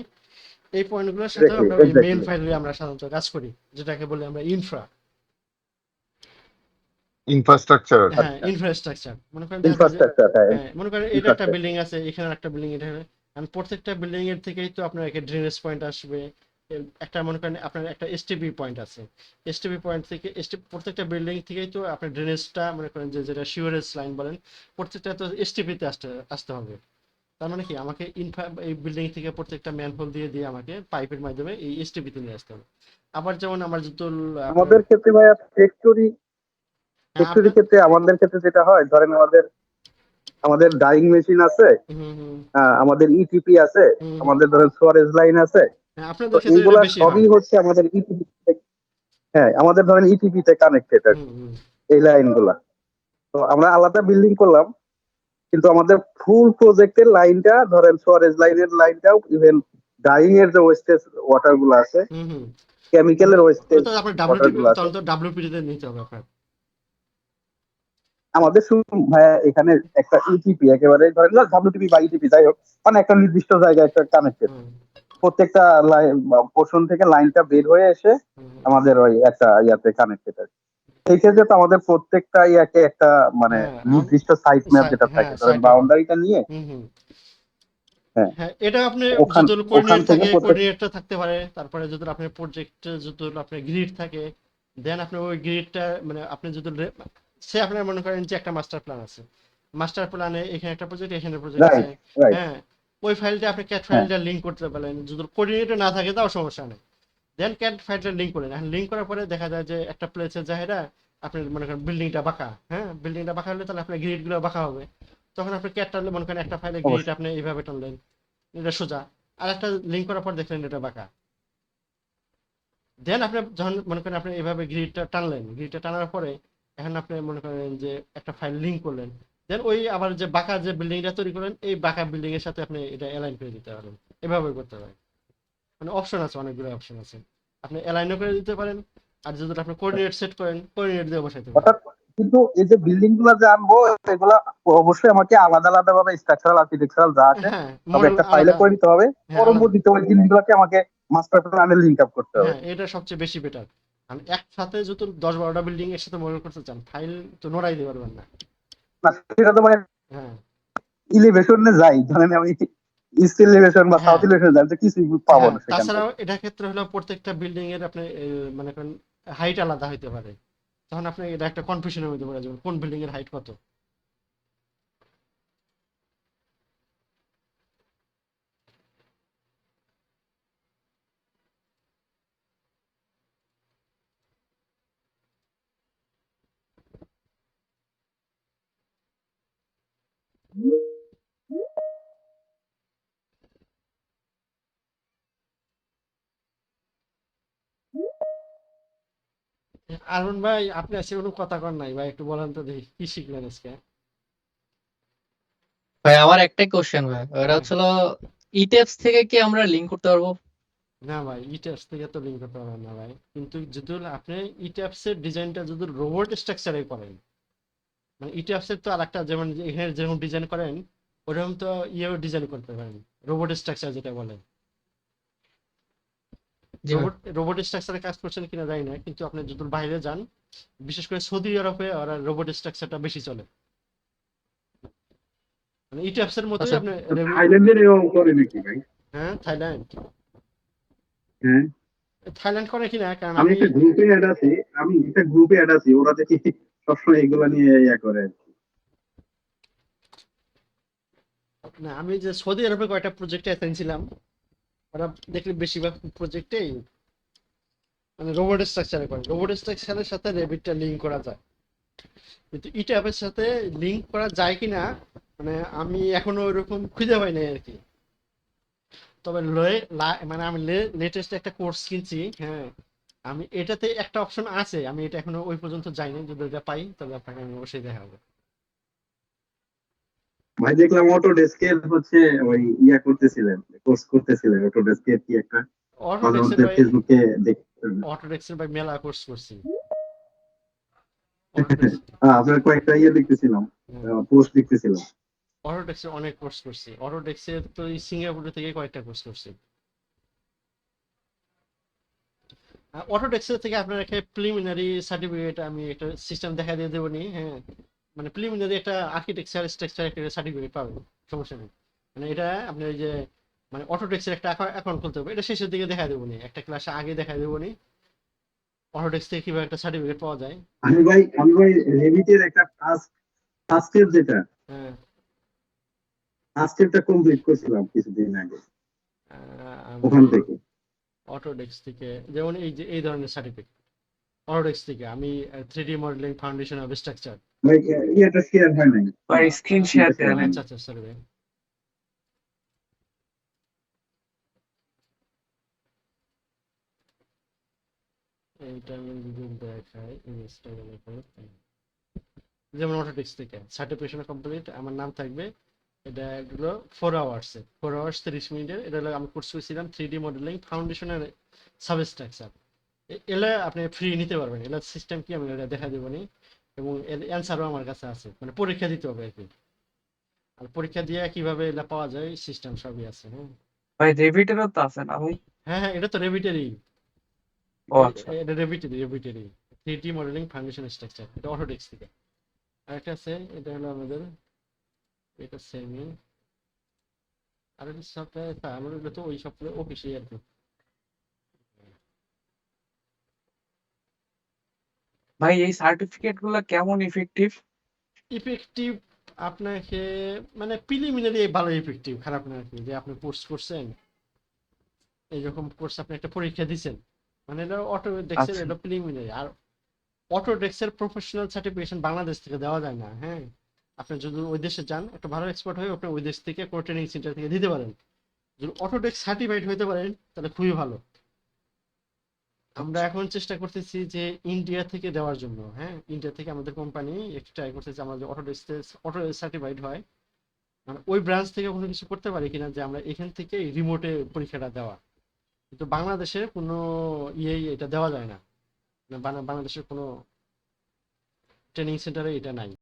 এই পয়েন্টগুলোর সাথে এক্স্যাক্টলি আমরা ওই মেইন এক্স্যাক্টলি ফাইলে আমরা সাধারণত কাজ করি, যেটাকে বলি আমরা ইনফ্রা। ইনফ্রাস্ট্রাকচার। হ্যাঁ, ইনফ্রাস্ট্রাকচার। মনে করেন দেখা যায় যে ইনফ্রাস্ট্রাকচার, হ্যাঁ হ্যাঁ, মনে করেন এটা একটা ইনফ্রাস্ট্রাকচার। বিল্ডিং আছে, এখানে একটা বিল্ডিং, এটা আর প্রত্যেকটা বিল্ডিং এর থেকেই তো আপনার একটা ড্রেনেজ পয়েন্ট আসবে। একটা মনে করেন আপনার একটা এসটিপি পয়েন্ট আছে, এসটিপি পয়েন্ট থেকে প্রত্যেকটা বিল্ডিং থেকেই তো আপনার ড্রেনেজটা মনে করেন যে যেটা সিওরেজ লাইন বলেন, প্রত্যেকটা তো এসটিপিতে আসতে আসতে হবে। তার মানে কি আমাকে এই বিল্ডিং থেকে প্রত্যেকটা ম্যানহোল দিয়ে দিয়ে আমাকে পাইপের মাধ্যমে এই এসটিপিতে নিয়ে আসতে হবে। আবার যেমন আমার যত আপনার আমাদের ক্ষেত্রে ভাইয়া ফ্যাক্টরি হ্যাঁ আপনার ক্ষেত্রে আমাদের ক্ষেত্রে যেটা হয়, ধরেন আমাদের আমাদের ডাইং মেশিন আছে, হুম হুম আমাদের ইটিপি আছে, হুম হুম আমাদের ধরেন সোয়ারেজ লাইন আছে। হ্যাঁ, তো আপনাদের ক্ষেত্রে এটা এইগুলা বেশি সবই হয়। হচ্ছে আমাদের ইটিপি, হ্যাঁ আমাদের ধরেন ইটিপি তে কানেক্টেড আর হুম কি, হুম এই লাইন গুলা। তো আমরা আলাদা বিল্ডিং করলাম, কিন্তু আমাদের ফুল প্রজেক্টের লাইনটা ধরেন সোয়ারেজ লাইনের লাইনটাও, ইভেন ডাইং এর যে ওয়েস্টেজ ওয়াটার গুলো আছে, হুম হুম কেমিক্যালের ওটা ওটা ওয়েস্টেজ তো আপনার ওয়াটার ডাব্লিউটিপি, গুলো আছে, তখন তো ডাব্লিউপিটি তে নিতে হবে আপনার। আমাদের শুধু ভাইয়া এখানে একটা ইটিপি, একেবারে ধরেন না ডাব্লিউটিপি বা ইটিপি যাই হোক, মানে একটা নির্দিষ্ট জায়গায় একটা কানেক্টেড, হুম প্রত্যেকটা পোর্শন থেকে লাইনটা বের হয়ে এসে হুম আমাদের ওই একটা ইয়াতে কানেক্টেড আছে। সেই ক্ষেত্রে তো আমাদের প্রত্যেকটা ইয়াকে একটা মানে হ্যাঁ নির্দিষ্ট সাইট ম্যাপ যেটা হ্যাঁ থাকে, ধরেন সাইট ম্যাপ। বাউন্ডারিটা নিয়ে, হুম হুম হ্যাঁ হ্যাঁ, এটা আপনি ওখান যদি ওখান কোঅর্ডিনেট থেকে থাকে, প্রত্যেক, কোঅর্ডিনেটটা থাকতে পারে, তারপরে যদি আপনার প্রজেক্টে যদি আপনার গ্রিড থাকে, দেন আপনি ওই গ্রিডটা মানে আপনি যদি সে আপনার মনে করেন যে একটা মাস্টার প্ল্যান আছে, মাস্টার প্ল্যানে এখানে একটা প্রজেক্ট, এখানে প্রজেক্ট আছে, রাইট রাইট, হ্যাঁ, ওই ফাইলটা আপনি ক্যাট হ্যাঁ ফাইলটা লিঙ্ক করতে পারেন, যদি কোঅর্ডিনেটর না থাকে তাও সমস্যা নেই। দেন ক্যাট ফাইলটা লিঙ্ক করেন, এখন লিঙ্ক করার পরে দেখা যায় যে একটা প্লেসে জায়গা আপনি মনে করেন বিল্ডিংটা বাঁকা, হ্যাঁ, বিল্ডিংটা বাঁকা হলে তাহলে আপনার গ্রিড গুলো বাঁকা হবে, তখন আপনি ক্যাট টানলে মনে করেন একটা ফাইলে গ্রিড অবশ্যই। আপনি এইভাবে টানলেন, এটা সোজা, আর একটা লিঙ্ক করার পর দেখলেন এটা বাঁকা, দেন আপনি যখন মনে করেন আপনি এভাবে গ্রিডটা টানলেন, গ্রিডটা টানার পরে এখন আপনি মনে করেন যে একটা ফাইল লিঙ্ক করলেন, দেন ওই আবার যে বাঁকা যে বিল্ডিংটা তৈরি করলেন, এই বাঁকা বিল্ডিং এর সাথে আপনি এটা অ্যালাইন করে দিতে পারেন, এভাবে করতে পারেন। মানে অপশন আছে, অনেকগুলো অপশন আছে, আপনি অ্যালাইনও করে দিতে পারেন, আর যদি আপনি কোঅর্ডিনেট সেট করেন, কোঅর্ডিনেট দিয়ে বসাইতে পারেন। অর্থাৎ কিন্তু এই যে বিল্ডিং গুলা যে আনবো, এগুলা অবশ্যই আমাকে আলাদা আলাদা ভাবে স্ট্রাকচারাল আর্কিটেকচারাল যা আছে হ্যাঁ, তবে মডেল একটা ফাইলে আলাদা। করে নিতে হবে, হ্যাঁ আলাদা। পরবর্তীতে ওই জিনিসগুলোকে আমাকে মাস্টার প্ল্যানে লিঙ্ক আপ করতে হবে। হ্যাঁ, এটা সবচেয়ে বেশি বেটার। আমি একসাথে যদি 10-12টা বিল্ডিং এর সাথে মডেল করতে চান, ফাইল তো নড়াই দিতে পারবেন না। না, সেটা তো মানে হ্যাঁ ইলিভেশনে যাই, ধরেন আমি ইস্ট এলিভেশন বা সাউথ হ্যাঁ এলিভেশন যাই, তো কিছুই পাবো হ্যাঁ, না সেখান তাছাড়াও থেকে। এটার ক্ষেত্রে হলো প্রত্যেকটা বিল্ডিং এর আপনি মানে করেন হাইট আলাদা হইতে পারে, তখন আপনি এটা একটা কনফিউশনের মধ্যে পড়ে যাবেন কোন বিল্ডিং এর হাইট কত। আরুন ভাই, আপনি আজকে কোনো কথা কর নাই ভাই, একটু বলেন তো দেখি কি শিখলেন আজকে। ভাই আমার একটাই কোশ্চেন ভাই, ওটা হ্যাঁ, হচ্ছিল ইটেপস থেকে কি আমরা লিঙ্ক করতে পারবো? না ভাই, ইট্যাপস থেকে তো লিঙ্ক করতে পারবেন না ভাই, কিন্তু যদি আপনি ইট্যাপস এর ডিজাইনটা যদি রোবট স্ট্রাকচারে করেন, মানে ইট্যাপস এর তো আরেকটা যেমন এখানে যেরকম ডিজাইন করেন, ওরকম তো ইয়েও ডিজাইন করতে পারেন, রোবট স্ট্রাকচার যেটা বলে। জি ভাই। রোবট স্ট্রাকচারে কাজ করছেন কিনা জানি না, কিন্তু আপনি যদি বাইরে যান, বিশেষ করে সৌদি আরবে ওরা রোবট স্ট্রাকচারটা বেশি চলে, মানে ইট্যাপস এর মতোই আচ্ছা। আপনি থাইল্যান্ডের এরকম করে নাকি ভাই? হ্যাঁ থাইল্যান্ড, হ্যাঁ, থাইল্যান্ড করে কিনা, কারণ আমি আমি একটা গ্রুপে অ্যাড আছি, ওরা দেখি সবসময় এগুলা নিয়ে ইয়া করে। না আমি যে সৌদি আরবে কয়টা প্রজেক্টে অ্যাসাইন ছিলাম, ওরা দেখলে বেশিরভাগ প্রজেক্টেই মানে রোবট স্ট্রাকচারে করে। রোবট স্ট্রাকচারের সাথে রেবিটটা লিঙ্ক করা যায়, কিন্তু ইট্যাপের সাথে লিঙ্ক করা যায় কিনা মানে আমি এখনো ওইরকম খুঁজে পাই নাই আর কি। তবে মানে আমি লেটেস্ট একটা কোর্স কিনছি, হ্যাঁ আমি এটাতে একটা অপশন আছে, আমি এটা এখনো ওই পর্যন্ত যাইনি, যদি এটা পাই তবে আপনাকে আমি অবশ্যই দেখাবো। ভাই দেখলাম অটোডেস্কের হচ্ছে ওই ইয়া করতেছিলেন, কোর্স করতেছিলেন অটোডেস্কের কি একটা, মাঝে অটোডেক্সের মধ্যে ভাই, ফেসবুকে দেখতেন। অটোডেক্সের ভাই মেলা কোর্স করছি। অটোডেক্স, আপনার কয়েকটা ইয়ে দেখতেছিলাম, পোস্ট দেখতেছিলাম। অটোডেক্সের অনেক কোর্স করছি। অটোডেক্সের তো এই সিঙ্গাপুর থেকে কয়েকটা কোর্স করছি। অটোডেক্সের থেকে আপনার একটা প্রিলিমিনারি সার্টিফিকেট আমি একটা সিস্টেম দেখা দিয়ে দেবো নি, হ্যাঁ মানে প্রিলিমিনারি একটা আর্কিটেকচার স্ট্রাকচার একটা সার্টিফিকেট পাবেন, সমস্যা নেই। মানে এটা আপনি ওই যে মানে অটোডেক্সের একটা অ্যাকাউন্ট খুলতে হবে, এটা শেষের দিকে দেখা দেবো নি, একটা ক্লাসে আগে দেখা দেবো নি অটোডেক্স থেকে কিভাবে একটা সার্টিফিকেট পাওয়া যায়। আমি ভাই রেভিটের একটা ফার্স্ট স্টেপ যেটা, হ্যাঁ ফার্স্ট স্টেপটা কমপ্লিট করছিলাম কিছুদিন আগে আমি ওখান থেকে। অটোডেক্স থেকে যেমন এই যে এই ধরনের সার্টিফিকেট, অটোডেক্স থেকে আমি 3D modelling foundation of structure. ভাই ইয়েটা শেয়ার হয় নাই, ভাই স্ক্রিন শেয়ার এটা share দেন। হয় আচ্ছা নাই। আচ্ছা সরি ভাই। এইটা আমি যদি দেখাই ইমেজটা গেলে পরে, যেমন অটোডেস্ক থেকে সার্টিফিকেশন কমপ্লিট আমার নাম থাকবে। এটা হলো 4 আওয়ার্সে, 4 আওয়ার্স 30 মিনিটের। এটা হলো আমি কোর্স করেছিলাম 3D মডেলিং ফাউন্ডেশনের সাবস্ট্রাকচার। এলা আপনি ফ্রি নিতে পারবেন, এলা সিস্টেম কি আমি এটা দেখা দেবো নি, এবং এর অ্যান্সারও আমার কাছে আছে, মানে পরীক্ষা দিতে হবে আর কি। আর পরীক্ষা দিয়ে কিভাবে এটা পাওয়া যায় সিস্টেম সবই আছে। হ্যাঁ ভাই রেভিটেরও তো আছে না ভাই? হ্যাঁ হ্যাঁ এটা তো রেভিটেরই, ও আচ্ছা। এটা রেভিটেরই 3D মডেলিং ফাউন্ডেশন স্ট্রাকচার, এটা অটোডেস্ক থেকে। আরেকটা আছে, এটা হলো আমাদের, এটা সেমি, আর একটা সফটওয়্যার আমার ওগুলো তো ওই সফটওয়্যার অফিসে আর কি। ভাই এই সার্টিফিকেট গুলো কেমন ইফেক্টিভ? ইফেক্টিভ আপনাকে মানে প্রিলিমিনারি ভালো ইফেক্টিভ, খারাপ না আর কি। যে আপনি কোর্স করছেন, এইরকম কোর্স আপনি একটা পরীক্ষা দিছেন, মানে এটা অটোডেস্কের আচ্ছা এটা প্রিলিমিনারি। আর অটোডেস্কের প্রফেশনাল সার্টিফিকেশন বাংলাদেশ থেকে দেওয়া যায় না, হ্যাঁ আপনি যদি ওই দেশে যান একটা ভালো এক্সপার্ট হয়ে আপনি ওই দেশ থেকে কোনো ট্রেনিং সেন্টার থেকে দিতে পারেন। যদি অটোডেস্ক সার্টিফাইড হতে পারেন তাহলে খুবই ভালো। আমরা আচ্ছা। এখন চেষ্টা করতেছি যে ইন্ডিয়া থেকে দেওয়ার জন্য, হ্যাঁ ইন্ডিয়া থেকে আমাদের কোম্পানি একটু ট্রাই করতেছে আমরা যে অটো সার্টিফাইড হয়, মানে ওই ব্রাঞ্চ থেকে কোনো কিছু করতে পারি কিনা যে আমরা এখান থেকে রিমোটে পরীক্ষাটা দেওয়া। কিন্তু বাংলাদেশের কোনো এটা দেওয়া যায় না, মানে বাংলাদেশের কোনো ট্রেনিং সেন্টারে এটা নাই।